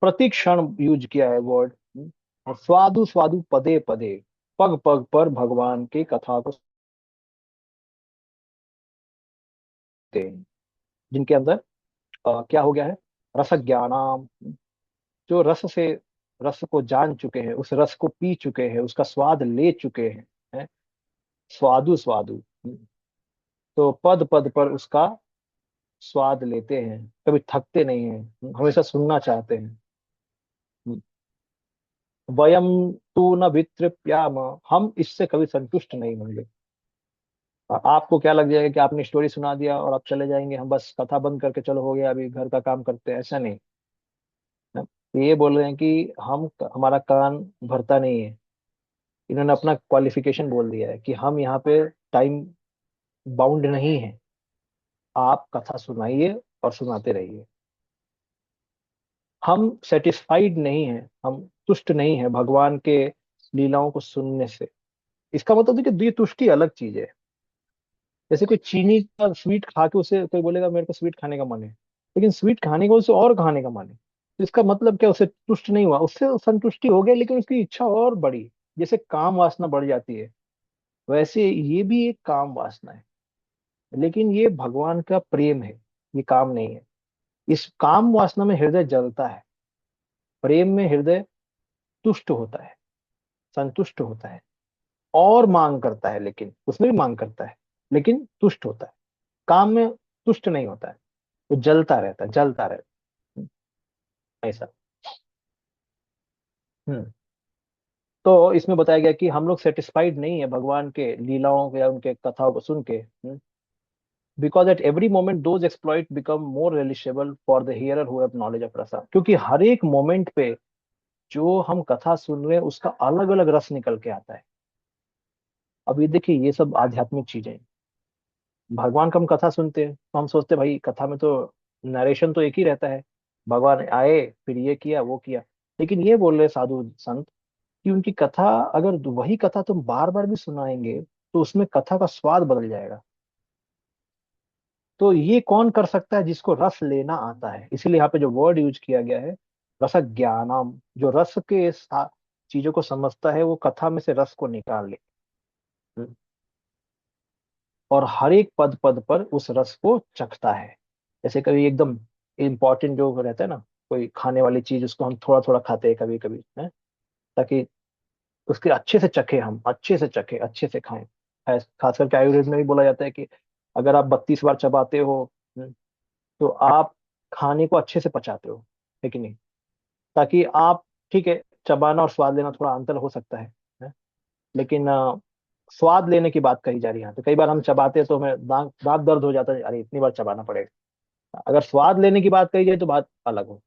प्रति क्षण यूज किया है वर्ड, और स्वादु स्वादु पदे पदे, पग पग पर भगवान की कथा को सुनते हैं, जिनके अंदर क्या हो गया है, रस ज्ञानाम, जो रस को जान चुके हैं, उस रस को पी चुके हैं, उसका स्वाद ले चुके हैं। स्वादु स्वादु, तो पद पद पर उसका स्वाद लेते हैं, कभी थकते नहीं हैं, हमेशा सुनना चाहते हैं। वयम तू न वितृप्याम, हम इससे कभी संतुष्ट नहीं होंगे। आपको क्या लग जाएगा कि आपने स्टोरी सुना दिया और आप चले जाएंगे, हम बस कथा बंद करके चलो हो गया अभी घर का काम करते हैं, ऐसा नहीं है। ये बोल रहे हैं कि हमारा कान भरता नहीं है। इन्होंने अपना क्वालिफिकेशन बोल दिया है कि हम यहाँ पे टाइम बाउंड नहीं है, आप कथा सुनाइए और सुनाते रहिए। हम सेटिस्फाइड नहीं है, हम तुष्ट नहीं है भगवान के लीलाओं को सुनने से। इसका मतलब है कि ये तुष्टि अलग चीज है। जैसे कोई चीनी का स्वीट खा के उसे कोई बोलेगा मेरे को स्वीट खाने का मन है, लेकिन स्वीट खाने का उसे और खाने का मन है, तो इसका मतलब क्या, उसे तुष्ट नहीं हुआ, उससे संतुष्टि हो गया लेकिन उसकी इच्छा और बढ़ी। जैसे काम वासना बढ़ जाती है, वैसे ये भी एक काम वासना है, लेकिन ये भगवान का प्रेम है, ये काम नहीं है। इस काम वासना में हृदय जलता है, प्रेम में हृदय तुष्ट होता है, संतुष्ट होता है। और मांग करता है, लेकिन उसमें भी मांग करता है, लेकिन तुष्ट होता है। काम में तुष्ट नहीं होता है, वो जलता रहता है, जलता रहता है। ऐसा। हम्म तो इसमें बताया गया कि हम लोग सेटिस्फाइड नहीं है भगवान के लीलाओं या उनके कथाओं को सुन के, because at every moment those exploit become more relishable for the hearer who have knowledge of rasa. क्योंकि हर एक मोमेंट पे जो हम कथा सुन रहे हैं उसका अलग अलग रस निकल के आता है। अब ये देखिए, ये सब आध्यात्मिक चीजें हैं। भगवान का हम कथा सुनते हैं तो हम सोचते हैं भाई कथा में तो नरेशन तो एक ही रहता है, भगवान आए फिर ये किया वो किया। लेकिन ये बोल रहे साधु संत कि उनकी कथा, अगर वही कथा तुम बार बार भी सुनाएंगे तो उसमें कथा का स्वाद बदल जाएगा। तो ये कौन कर सकता है? जिसको रस लेना आता है। इसीलिए यहाँ पे जो वर्ड यूज किया गया है, रस ज्ञानम, जो रस के चीजों को समझता है वो कथा में से रस को निकाल ले। और हर एक पद पद पर उस रस को चखता है। जैसे कभी एकदम इम्पोर्टेंट जो रहता है ना, कोई खाने वाली चीज, उसको हम थोड़ा थोड़ा खाते हैं कभी कभी, है, ताकि उसके अच्छे से चखे, हम अच्छे से चखे, अच्छे से खाएं। खास करके आयुर्वेद में भी बोला जाता है कि अगर आप 32 बार चबाते हो, तो आप खाने को अच्छे से पचाते हो, है कि नहीं? ताकि आप, ठीक है, चबाना और स्वाद लेना थोड़ा अंतर हो सकता है? लेकिन स्वाद लेने की बात कही जा रही है यहाँ। तो कई बार हम चबाते हैं तो हमें दांत दांत दर्द हो जाता है, अरे इतनी बार चबाना पड़ेगा। अगर स्वाद लेने की बात कही जाए तो बात अलग हो।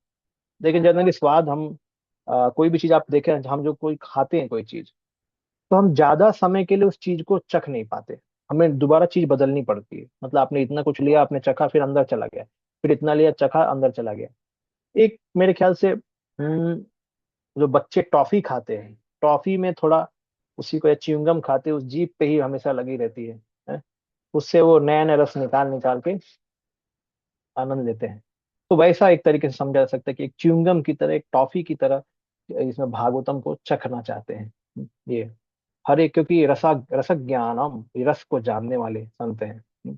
लेकिन जनरली स्वाद हम, कोई भी चीज आप देखें, हम जो कोई खाते हैं कोई चीज, तो हम ज्यादा समय के लिए उस चीज को चख नहीं पाते। हमें दोबारा चीज बदलनी पड़ती है। मतलब आपने इतना कुछ लिया, आपने चखा, फिर अंदर चला गया, फिर इतना लिया, चखा, अंदर चला गया। एक मेरे ख्याल से जो बच्चे टॉफी खाते हैं, टॉफी में थोड़ा उसी को, या च्युइंगम खाते हैं, उस जीभ पे ही हमेशा लगी रहती है? उससे वो नया नया रस निकाल निकाल के आनंद लेते हैं। तो वैसा एक तरीके से समझा जा सकता है कि एक च्युइंगम की तरह, एक टॉफी की तरह इसमें भागवतम को चखना चाहते हैं ये हर एक। क्योंकि रस ज्ञानम, ये रस को जानने वाले संत हैं।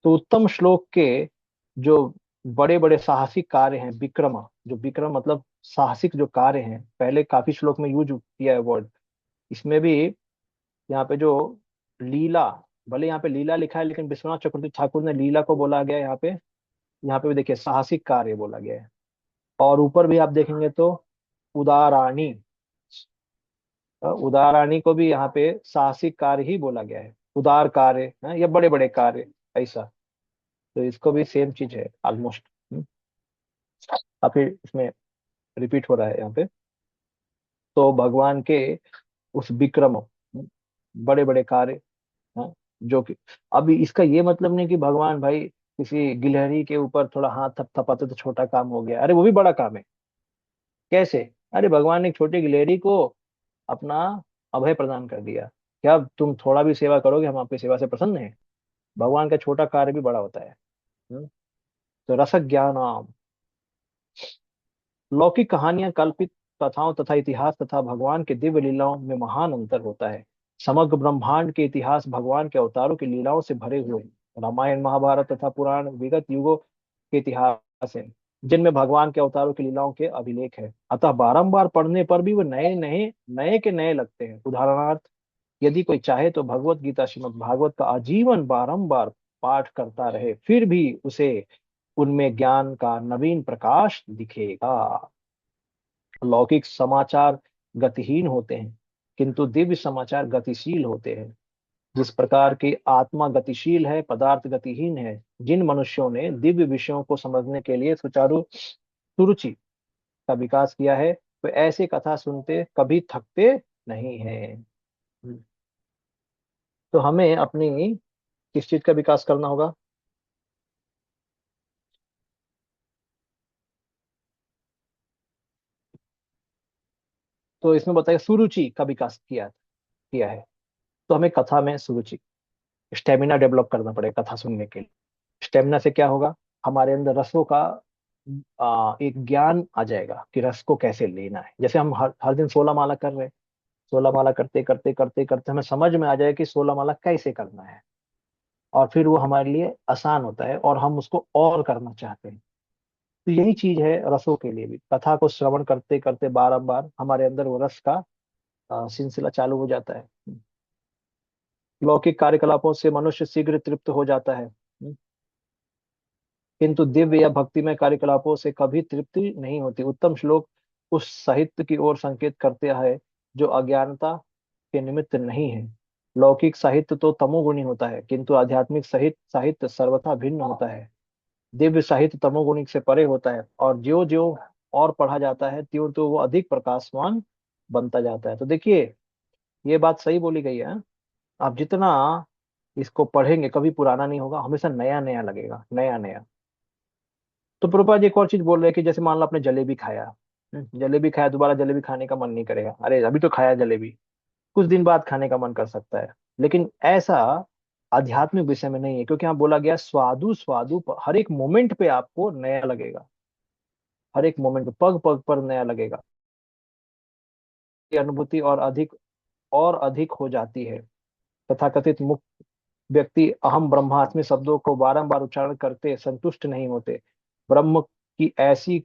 तो उत्तम श्लोक के जो बड़े बड़े साहसिक कार्य हैं, विक्रम, जो विक्रम मतलब साहसिक जो कार्य हैं, पहले काफी श्लोक में यूज किया है वर्ड, इसमें भी यहाँ पे जो लीला, भले यहाँ पे लीला लिखा है लेकिन विश्वनाथ चक्रवर्ती ठाकुर ने लीला को बोला गया है यहाँ पे। यहाँ पे भी देखिए साहसिक कार्य बोला गया है। और ऊपर भी आप देखेंगे तो उदाराणी, उदाराणी को भी यहाँ पे साहसिक कार्य ही बोला गया है, उदार कार्य है या बड़े बड़े कार्य, ऐसा। तो इसको भी सेम चीज है ऑलमोस्ट। काफी इसमें रिपीट हो रहा है यहाँ पे। तो भगवान के उस विक्रम, बड़े बड़े कार्य, हाँ, जो कि अभी इसका ये मतलब नहीं कि भगवान भाई किसी गिलहरी के ऊपर थोड़ा हाथ थपथपाते तो छोटा काम हो गया, अरे वो भी बड़ा काम है। कैसे? अरे भगवान ने एक छोटी गिलहरी को अपना अभय प्रदान कर दिया। क्या तुम थोड़ा भी सेवा करोगे, हम आपकी सेवा से प्रसन्न हैं? भगवान का छोटा कार्य भी बड़ा होता है। हम्म? तो रस ज्ञान, लौकिक कहानियां, कल्पित कथाओं तथा इतिहास तथा भगवान के दिव्य लीलाओं में महान अंतर होता है। समग्र ब्रह्मांड के इतिहास भगवान के अवतारों की लीलाओं से भरे हुए हैं। रामायण, महाभारत तथा पुराण विगत युगों के इतिहास हैं, जिनमें भगवान के अवतारों की लीलाओं के अभिलेख है। अतः बारंबार पढ़ने पर भी वो नए नए नए के नए लगते हैं। उदाहरणार्थ, यदि कोई चाहे तो भगवत गीता, श्रीमद् भागवत का आजीवन बारंबार पाठ करता रहे, फिर भी उसे उनमें ज्ञान का नवीन प्रकाश दिखेगा। लौकिक समाचार गतिहीन होते हैं, किंतु दिव्य समाचार गतिशील होते हैं। जिस प्रकार की आत्मा गतिशील है, पदार्थ गतिहीन है। जिन मनुष्यों ने दिव्य विषयों को समझने के लिए सुचारू सुरुचि का विकास किया है, वे ऐसे कथा सुनते कभी थकते नहीं हैं। तो हमें अपनी किस चीज का विकास करना होगा? तो इसमें बताया सुरुचि का विकास किया किया है। तो हमें कथा में सुरुचि, स्टेमिना डेवलप करना पड़ेगा कथा सुनने के लिए। स्टेमिना से क्या होगा? हमारे अंदर रसों का एक ज्ञान आ जाएगा कि रस को कैसे लेना है। जैसे हम हर हर दिन 16 माला कर रहे हैं, 16 माला करते करते करते करते हमें समझ में आ जाए कि 16 माला कैसे करना है, और फिर वो हमारे लिए आसान होता है और हम उसको और करना चाहते हैं। तो यही चीज है रसों के लिए भी। कथा को श्रवण करते करते बारंबार हमारे अंदर वो रस का सिलसिला चालू हो जाता है। लौकिक कार्यकलापों से मनुष्य शीघ्र तृप्त हो जाता है, किंतु दिव्य या भक्तिमय कार्यकलापों से कभी तृप्ति नहीं होती। उत्तम श्लोक उस साहित्य की ओर संकेत करते हैं जो अज्ञानता के निमित्त नहीं है। लौकिक साहित्य तो तमोगुणी होता है, किंतु आध्यात्मिक साहित्य साहित्य सर्वथा भिन्न होता है। दिव्य साहित्य तमोगुणी से परे होता है, और ज्यो ज्यो और पढ़ा जाता है त्यों तो वो अधिक प्रकाशवान बनता जाता है। तो देखिए, ये बात सही बोली गई है। आप जितना इसको पढ़ेंगे कभी पुराना नहीं होगा, हमेशा नया नया लगेगा, नया नया। तो प्रभुपाद जी एक और चीज बोल रहे हैं कि जैसे मान लो आपने जलेबी खाया, जलेबी खाया, दोबारा जलेबी खाने का मन नहीं करेगा, अरे अभी तो खाया जलेबी, कुछ दिन बाद खाने का मन कर सकता है। लेकिन ऐसा आध्यात्मिक विषय में नहीं है, क्योंकि यहाँ बोला गया स्वादु स्वादु हर एक मोमेंट पे आपको नया लगेगा, हर एक मोमेंट पे पग पग पर नया लगेगा। ये अनुभूति और अधिक हो जाती है। तथाकथित मुक्त व्यक्ति अहम ब्रह्मास्मि शब्दों को बारंबार उच्चारण करते संतुष्ट नहीं होते। ब्रह्म की ऐसी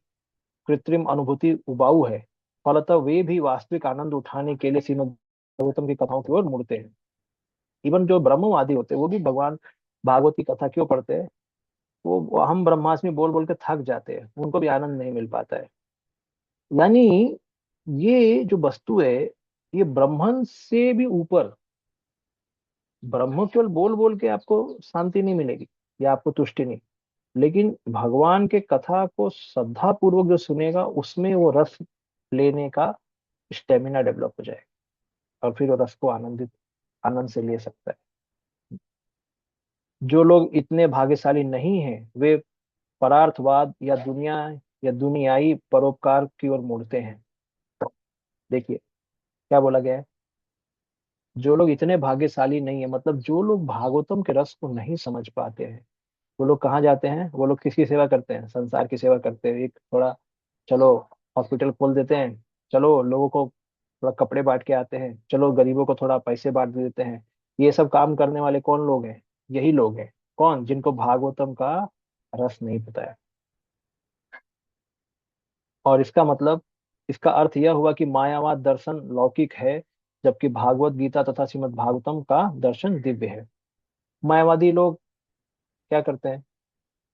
कृत्रिम अनुभूति उबाऊ है, फलतः वे भी वास्तविक आनंद उठाने के लिए श्रीमद् भागवतम की कथाओं की ओर मुड़ते हैं। इवन जो ब्रह्मवादी होते हैं वो भी भगवान भागवत की कथा क्यों पढ़ते हैं? वो हम ब्रह्मास्मि बोल बोल के थक जाते हैं, उनको भी आनंद नहीं मिल पाता है। यानी ये जो वस्तु है, ये ब्रह्मन से भी ऊपर। ब्रह्म केवल बोल बोल के आपको शांति नहीं मिलेगी या आपको तुष्टि नहीं, लेकिन भगवान के कथा को श्रद्धा पूर्वक जो सुनेगा उसमें वो रस लेने का स्टेमिना डेवलप हो जाएगा, और फिर वो रस को आनंद से ले सकता है। जो लोग इतने भाग्यशाली नहीं हैं वे परार्थवाद या दुनियाई परोपकार की ओर मुड़ते हैं। देखिए क्या बोला गया है, जो लोग इतने भाग्यशाली नहीं है, मतलब जो लोग भागवतम के रस को नहीं समझ पाते हैं, वो लोग कहाँ जाते हैं? वो लोग किसकी सेवा करते हैं? संसार की सेवा करते हैं। एक थोड़ा, चलो हॉस्पिटल खोल देते हैं, चलो लोगों को थोड़ा कपड़े बांट के आते हैं, चलो गरीबों को थोड़ा पैसे बांट देते हैं। ये सब काम करने वाले कौन लोग हैं? यही लोग हैं। कौन? जिनको भागवतम का रस नहीं पता है। और इसका अर्थ यह हुआ कि मायावाद दर्शन लौकिक है, जबकि भागवत गीता तथा श्रीमद् भागवतम का दर्शन दिव्य है। मायावादी लोग क्या करते हैं?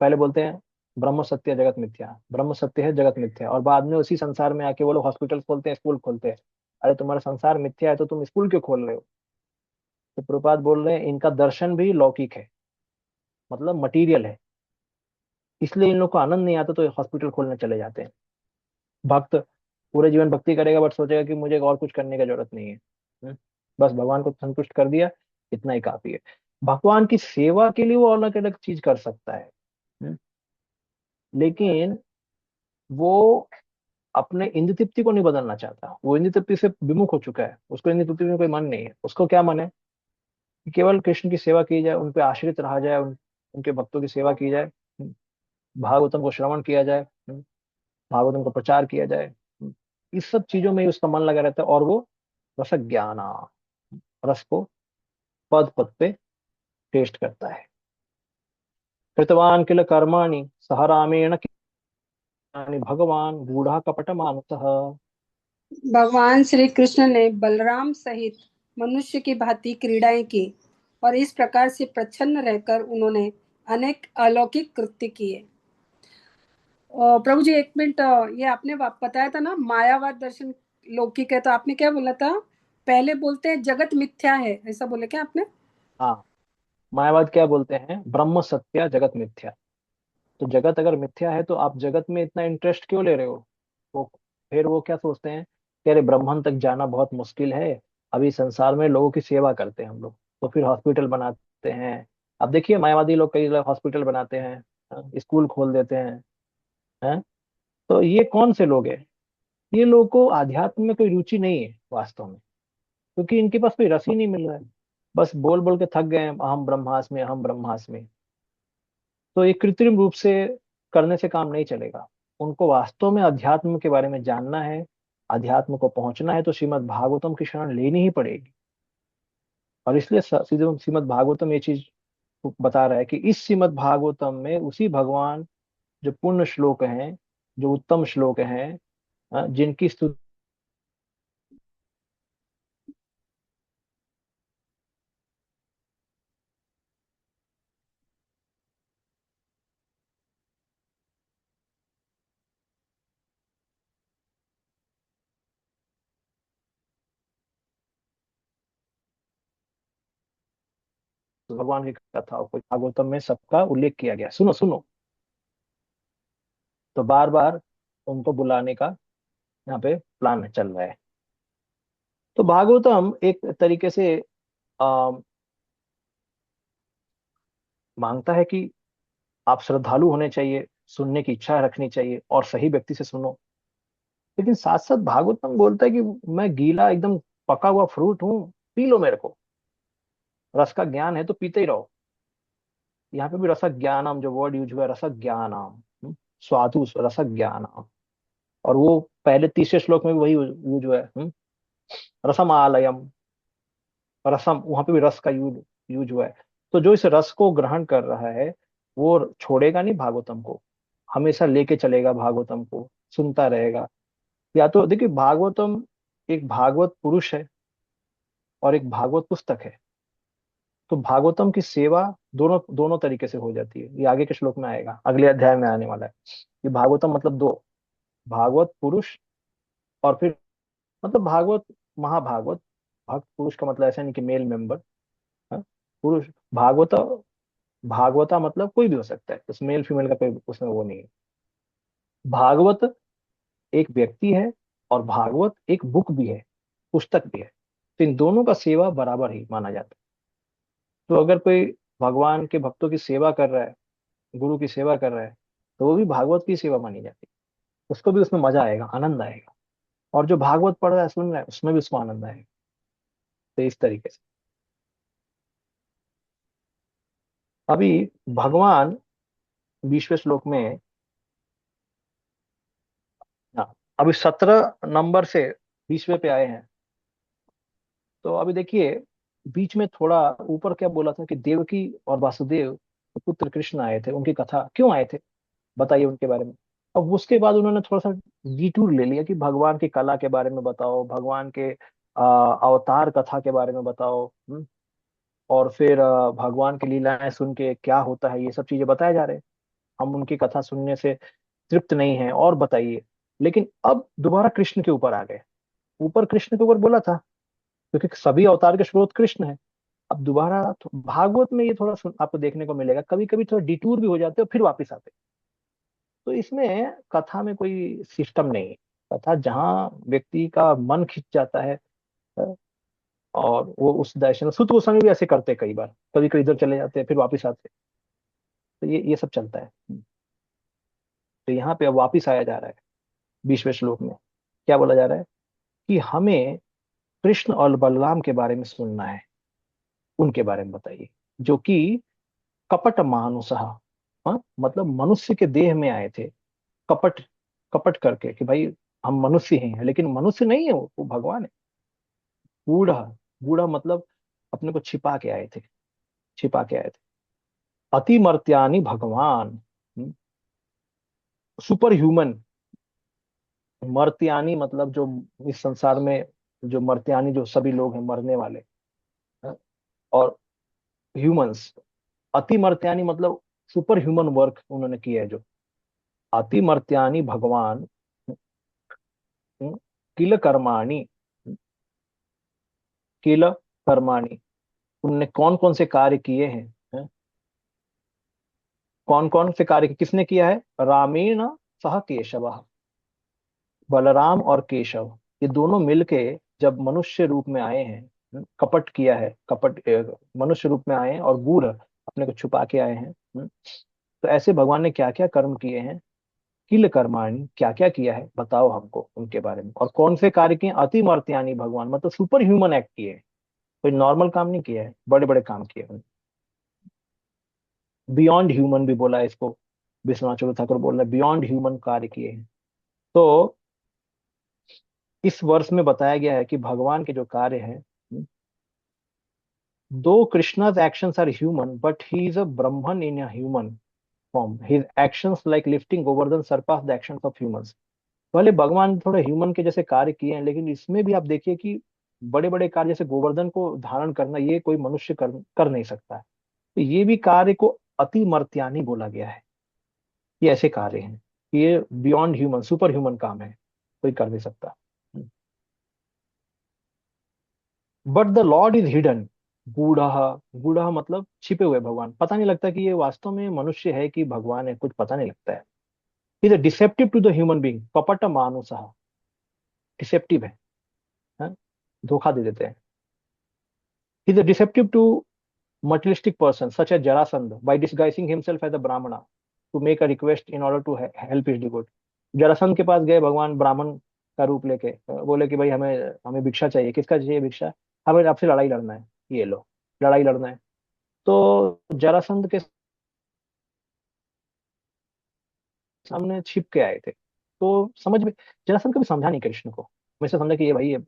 पहले बोलते हैं ब्रह्म सत्य है, जगत मिथ्या, ब्रह्म सत्य है, जगत मिथ्या, और बाद में उसी संसार में आके वो लोग हॉस्पिटल खोलते हैं, स्कूल खोलते हैं। अरे तुम्हारा संसार मिथ्या है तो तुम स्कूल क्यों खोल रहे हो? तो प्रभुपाद बोल रहे हैं इनका दर्शन भी लौकिक है, मतलब मटीरियल है, इसलिए इन लोग को आनंद नहीं आता तो हॉस्पिटल खोलने चले जाते हैं। भक्त पूरे जीवन भक्ति करेगा बट सोचेगा कि मुझे और कुछ करने की जरूरत नहीं है। बस भगवान को संतुष्ट कर दिया, इतना ही काफी है। भगवान की सेवा के लिए वो अलग अलग चीज कर सकता है, हम्म, लेकिन वो अपने इंद्र तृप्ति को नहीं बदलना चाहता। वो इंद्र तृप्ति से विमुख हो चुका है, उसको इंद्र तृप्ति में कोई मन नहीं है। उसको क्या मन है कि केवल कृष्ण की सेवा की जाए, उन पे आश्रित रहा जाए, उनके भक्तों की सेवा की जाए, भागवतम को श्रवण किया जाए, भागवतम को प्रचार किया जाए। इस सब चीजों में ही उसका मन लगा रहता है, और वो रस ज्ञाना, रस को पद पद पे टेस्ट करता है। कृतवान किल कर्माणि सह रामेण किन्नानि भगवान गूढ़ा कपट मानसः। भगवान श्री कृष्ण ने बलराम सहित मनुष्य की भांति क्रीड़ाएं की, और इस प्रकार से प्रच्छन्न रहकर उन्होंने अनेक अलौकिक कृत्य किए। प्रभु जी एक मिनट, ये आपने बताया था ना मायावाद दर्शन लौकिक है, तो आपने क्या बोला था? पहले बोलते हैं जगत मिथ्या है, ऐसा बोले क्या आपने? हाँ, मायावाद क्या बोलते हैं? ब्रह्म सत्य जगत मिथ्या। तो जगत अगर मिथ्या है तो आप जगत में इतना इंटरेस्ट क्यों ले रहे हो? वो फिर वो क्या सोचते हैं कि अरे ब्रह्मन तक जाना बहुत मुश्किल है, अभी संसार में लोगों की सेवा करते हैं हम लोग, तो फिर हॉस्पिटल बनाते हैं। अब देखिए मायावादी लोग कई लोग हॉस्पिटल बनाते हैं, स्कूल खोल देते हैं। तो ये कौन से लोग हैं? ये लोगों को आध्यात्म में कोई रुचि नहीं है वास्तव में, क्योंकि इनके पास कोई रस ही नहीं मिल रहा है। बस बोल बोल के थक गए हैं, अहम ब्रह्मास्मि, अहम ब्रह्मास्मि। तो ये कृत्रिम रूप से करने से काम नहीं चलेगा। उनको वास्तव में अध्यात्म के बारे में जानना है, अध्यात्म को पहुंचना है, तो श्रीमद् भागवतम की शरण लेनी ही पड़ेगी। और इसलिए श्रीमद् भागवतम ये चीज बता रहा है कि इस श्रीमद् भागवतम में उसी भगवान जो पूर्ण श्लोक हैं, जो उत्तम श्लोक हैं, जिनकी स्तुति भगवान की कथाओं को भागवतम में सबका उल्लेख किया गया। सुनो सुनो, तो बार बार उनको बुलाने का यहाँ पे प्लान चल रहा है। तो भागवतम एक तरीके से आ, मांगता है कि आप श्रद्धालु होने चाहिए, सुनने की इच्छा रखनी चाहिए और सही व्यक्ति से सुनो। लेकिन साथ साथ भागवतम बोलता है कि मैं गीला एकदम पका हुआ फ्रूट हूँ, पी लो मेरे को, रस का ज्ञान है तो पीते ही रहो। यहाँ पे भी रस ज्ञानम जो वर्ड यूज हुआ है, रस ज्ञानम, स्वादु रस ज्ञानम। और वो पहले तीसरे श्लोक में भी वही यूज हुआ है, रसम आलयम, रसम, वहां पे भी रस का यूज यूज हुआ है। तो जो इस रस को ग्रहण कर रहा है वो छोड़ेगा नहीं भागवतम को, हमेशा लेके चलेगा भागवतम को, सुनता रहेगा। या तो देखिए, भागवतम एक भागवत पुरुष है और एक भागवत पुस्तक है। तो भागवतम की सेवा दोनों दोनों तरीके से हो जाती है। ये आगे के श्लोक में आएगा, अगले अध्याय में आने वाला है। ये भागवतम मतलब दो, भागवत पुरुष और फिर मतलब भागवत महाभागवत। भक्त पुरुष का मतलब ऐसा नहीं कि मेल मेंबर, पुरुष भागवत, भागवता मतलब कोई भी हो सकता है, उस मेल फीमेल का कोई उसमें वो नहीं है। भागवत एक व्यक्ति है और भागवत एक बुक भी है, पुस्तक भी है। तो इन दोनों का सेवा बराबर ही माना जाता है। तो अगर कोई भगवान के भक्तों की सेवा कर रहा है, गुरु की सेवा कर रहा है, तो वो भी भागवत की सेवा मानी जाती है। उसको भी उसमें मजा आएगा, आनंद आएगा। और जो भागवत पढ़ रहा है, सुन रहा है, उसमें भी उसको आनंद आएगा। तो इस तरीके से अभी भगवान 20वें श्लोक में, हाँ, अभी 17 नंबर से 20वें पे आए हैं। तो अभी देखिए, बीच में थोड़ा ऊपर क्या बोला था कि देवकी और वासुदेव पुत्र कृष्ण आए थे, उनकी कथा क्यों आए थे, बताइए उनके बारे में। अब उसके बाद उन्होंने थोड़ा सा डिटूर ले लिया कि भगवान की कला के बारे में बताओ, भगवान के अवतार कथा के बारे में बताओ, और फिर भगवान की लीलाएं सुन के क्या होता है, ये सब चीजें बताए जा रहे हैं। हम उनकी कथा सुनने से तृप्त नहीं है, और बताइए। लेकिन अब दोबारा कृष्ण के ऊपर आ गए। ऊपर कृष्ण के ऊपर बोला था क्योंकि सभी अवतार के स्रोत कृष्ण है। अब दोबारा भागवत में ये थोड़ा आपको देखने को मिलेगा, कभी कभी थोड़ा डिटूर भी हो जाते हैं और फिर वापस आते हैं। तो इसमें कथा में कोई सिस्टम नहीं है। कथा जहाँ व्यक्ति का मन खिंच जाता है, और वो उस दर्शन, सुत गोस्वामी भी ऐसे करते हैं कई बार, कभी कभी इधर चले जाते हैं फिर वापस आते हैं। तो ये सब चलता है। तो यहाँ पे अब वापिस आया जा रहा है 20वें श्लोक में। क्या बोला जा रहा है कि हमें कृष्ण और बलराम के बारे में सुनना है, उनके बारे में बताइए, जो कि कपट मानुषः, मतलब मनुष्य के देह में आए थे, कपट, कपट करके कि भाई हम मनुष्य ही हैं, लेकिन मनुष्य नहीं है, वो भगवान है। गूढ़, गूढ़ मतलब अपने को छिपा के आए थे, छिपा के आए थे। अति मर्त्यानी भगवान, सुपर ह्यूमन। मर्त्यानी मतलब जो इस संसार में, जो मर्त्यानी जो सभी लोग हैं मरने वाले, हाँ, और ह्यूमंस। अति मर्त्यानी मतलब सुपर ह्यूमन वर्क उन्होंने किया है। जो अति मर्त्यानी भगवान, किल कर्माणि, किल कर्माणि, उनने कौन कौन से कार्य किए हैं, कौन कौन से कार्य किसने किया है। रामेण सह केशव, बलराम और केशव, ये दोनों मिलके जब मनुष्य रूप में आए हैं, कपट किया है, कपट मनुष्य रूप में आए हैं और गूढ़ अपने को छुपा के आए हैं। तो ऐसे भगवान ने क्या क्या कर्म किए हैं, किल कर्माणी, क्या क्या किया है बताओ हमको उनके बारे में। और कौन से कार्य किए, अति मर्त्यानी भगवान मतलब सुपर ह्यूमन एक्ट किए हैं, कोई नॉर्मल काम नहीं किया है, बड़े बड़े काम किए हैं। बियॉन्ड ह्यूमन भी बोला है इसको, विश्वनाथ चक्रवर्ती ठाकुर बोल रहे हैं बियॉन्ड ह्यूमन कार्य किए हैं। तो इस वर्ष में बताया गया है कि भगवान के जो कार्य हैं, दो कृष्णा's actions are human but he is a brahman in a human form, his actions like lifting govardhan surpass the actions of humans। भले भगवान ने थोड़े ह्यूमन के जैसे कार्य किए हैं, लेकिन इसमें भी आप देखिए कि बड़े बड़े कार्य जैसे गोवर्धन को धारण करना, ये कोई मनुष्य कर नहीं सकता है। तो ये भी कार्य को अति मर्त्यानी बोला गया है। ये ऐसे कार्य हैं, ये बियॉन्ड ह्यूमन, सुपर ह्यूमन काम है, कोई कर नहीं सकता। But the lord is hidden, गूढ़ः, गूढ़ः मतलब छिपे हुए भगवान, पता नहीं लगता कि ये वास्तव में मनुष्य है कि भगवान है, कुछ पता नहीं लगता है। Is deceptive to the human being, कपट मानुसः, डिसेप्टिव है, हाँ? धोखा दे देते हैं। Is deceptive to materialistic person such as Jarasandh by disguising himself as a Brahmana to make a request in order to help his devotee। Jarasandha के पास गए भगवान ब्राह्मण का रूप लेके, बोले कि भाई हमें हमें भिक्षा चाहिए। किसका चाहिए भिक्षा? हमें आपसे लड़ाई लड़ना है, ये लो लड़ाई लड़ना है। तो जरासंध के सामने छिप के आए थे, तो समझ में जरासंध कभी समझा नहीं कृष्ण को, हमेशा समझा कि ये भाई ये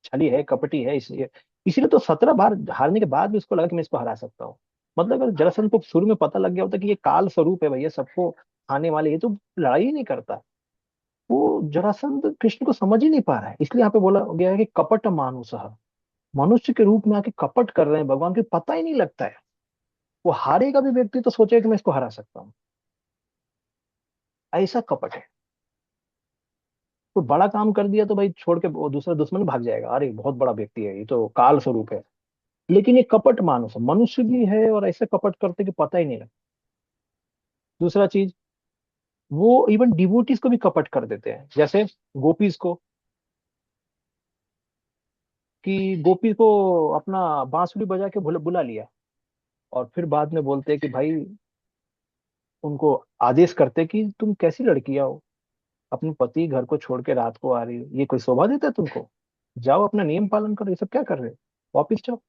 छली है, कपटी है, इसलिए इसीलिए तो 17 बार हारने के बाद भी उसको लगा कि मैं इसको हरा सकता हूँ। मतलब अगर जरासंध को शुरू में पता लग गया होता कि ये काल स्वरूप है भैया, सबको खाने वाले, ये तो लड़ाई ही नहीं करता। वो जरासंध कृष्ण को समझ ही नहीं पा रहा है, इसलिए यहाँ पे बोला गया है कि कपट मानुसः, मनुष्य के रूप में आके कपट कर रहे हैं भगवान को, पता ही नहीं लगता है। वो हारेगा भी व्यक्ति तो सोचेगा कि मैं इसको हरा सकता हूँ, ऐसा कपट है। तो बड़ा काम कर दिया तो भाई छोड़ के वो दूसरा दुश्मन भाग जाएगा, अरे बहुत बड़ा व्यक्ति है, ये तो काल स्वरूप है। लेकिन ये कपट मानुस है, मनुष्य भी है और ऐसे कपट करते कि पता ही नहीं लगता। दूसरा चीज, वो इवन डिवोटीज को भी कपट कर देते हैं, जैसे गोपीज को, कि गोपी को अपना बांसुरी बजा के बुला लिया, और फिर बाद में बोलते हैं कि भाई, उनको आदेश करते कि तुम कैसी लड़कियां हो, अपने पति घर को छोड़ के रात को आ रही हो, ये कोई शोभा देता है तुमको? जाओ अपना नियम पालन करो, ये सब क्या कर रहे हो, वापिस जाओ।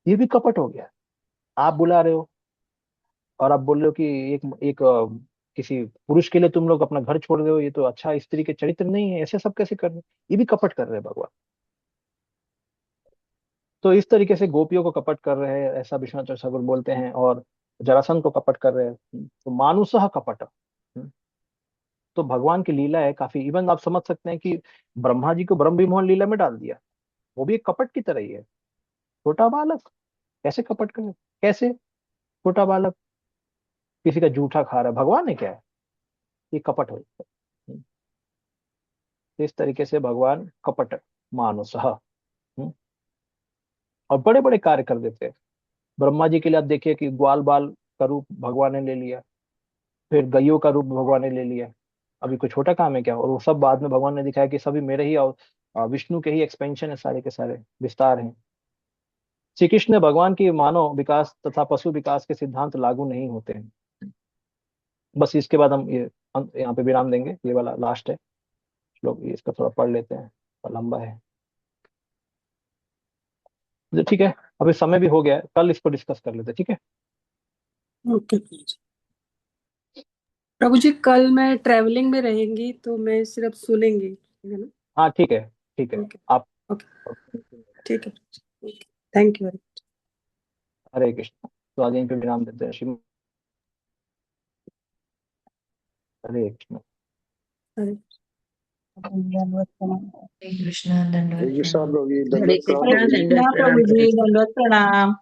ये भी कपट हो गया। आप बुला रहे हो और आप बोल रहे हो कि एक एक किसी पुरुष के लिए तुम लोग अपना घर छोड़ रहे हो, ये तो अच्छा स्त्री के चरित्र नहीं है, ऐसे सब कैसे कर रहे हो? ये भी कपट कर रहे हैं भगवान। तो इस तरीके से गोपियों को कपट कर रहे हैं, ऐसा विश्वनाथ ठाकुर बोलते हैं, और जरासंध को कपट कर रहे हैं। तो मानुषः कपट। तो भगवान की लीला है काफी, इवन आप समझ सकते हैं कि ब्रह्मा जी को ब्रह्म विमोहन लीला में डाल दिया, वो भी एक कपट की तरह ही है। छोटा बालक कैसे कपट करे, कैसे? छोटा बालक किसी का जूठा खा रहा है, भगवान ने क्या है, ये कपट हो जाता है। तो इस तरीके से भगवान कपट मानुषः, और बड़े बड़े कार्य कर देते हैं। ब्रह्मा जी के लिए आप देखिए कि ग्वाल बाल का रूप भगवान ने ले लिया, फिर गैयों का रूप भगवान ने ले लिया। अभी कोई छोटा काम है क्या? और वो सब बाद में भगवान ने दिखाया कि सभी मेरे ही और विष्णु के ही एक्सपेंशन है, सारे के सारे विस्तार हैं। श्री कृष्ण ने भगवान की मानव विकास तथा पशु विकास के सिद्धांत लागू नहीं होते हैं। बस इसके बाद हम ये यहाँ पे विराम देंगे, ये वाला लास्ट है श्लोक, ये इसका थोड़ा पढ़ लेते हैं, लंबा है। तो ठीक है, अभी समय भी हो गया है, कल इसको डिस्कस कर लेते हैं, ठीक है? ओके प्रभु जी, कल मैं ट्रैवलिंग में रहेंगी तो मैं सिर्फ सुनेंगी, है ना? हाँ ठीक है, ठीक है। ओके आप ओके, ठीक है, थैंक यू। हरे कृष्ण। तो आज यहीं पे विराम देते हैं। श्री हरे कृष्ण। हरे दंडवत प्रणाम। हरे कृष्णा, दंडवत कृष्णा प्रणाम। प्रभु जी, हरे दंडवत प्रणाम कृष्णा, प्रभु जी। दंडवत प्रणाम प्रभु जी। दंडवत प्रणाम।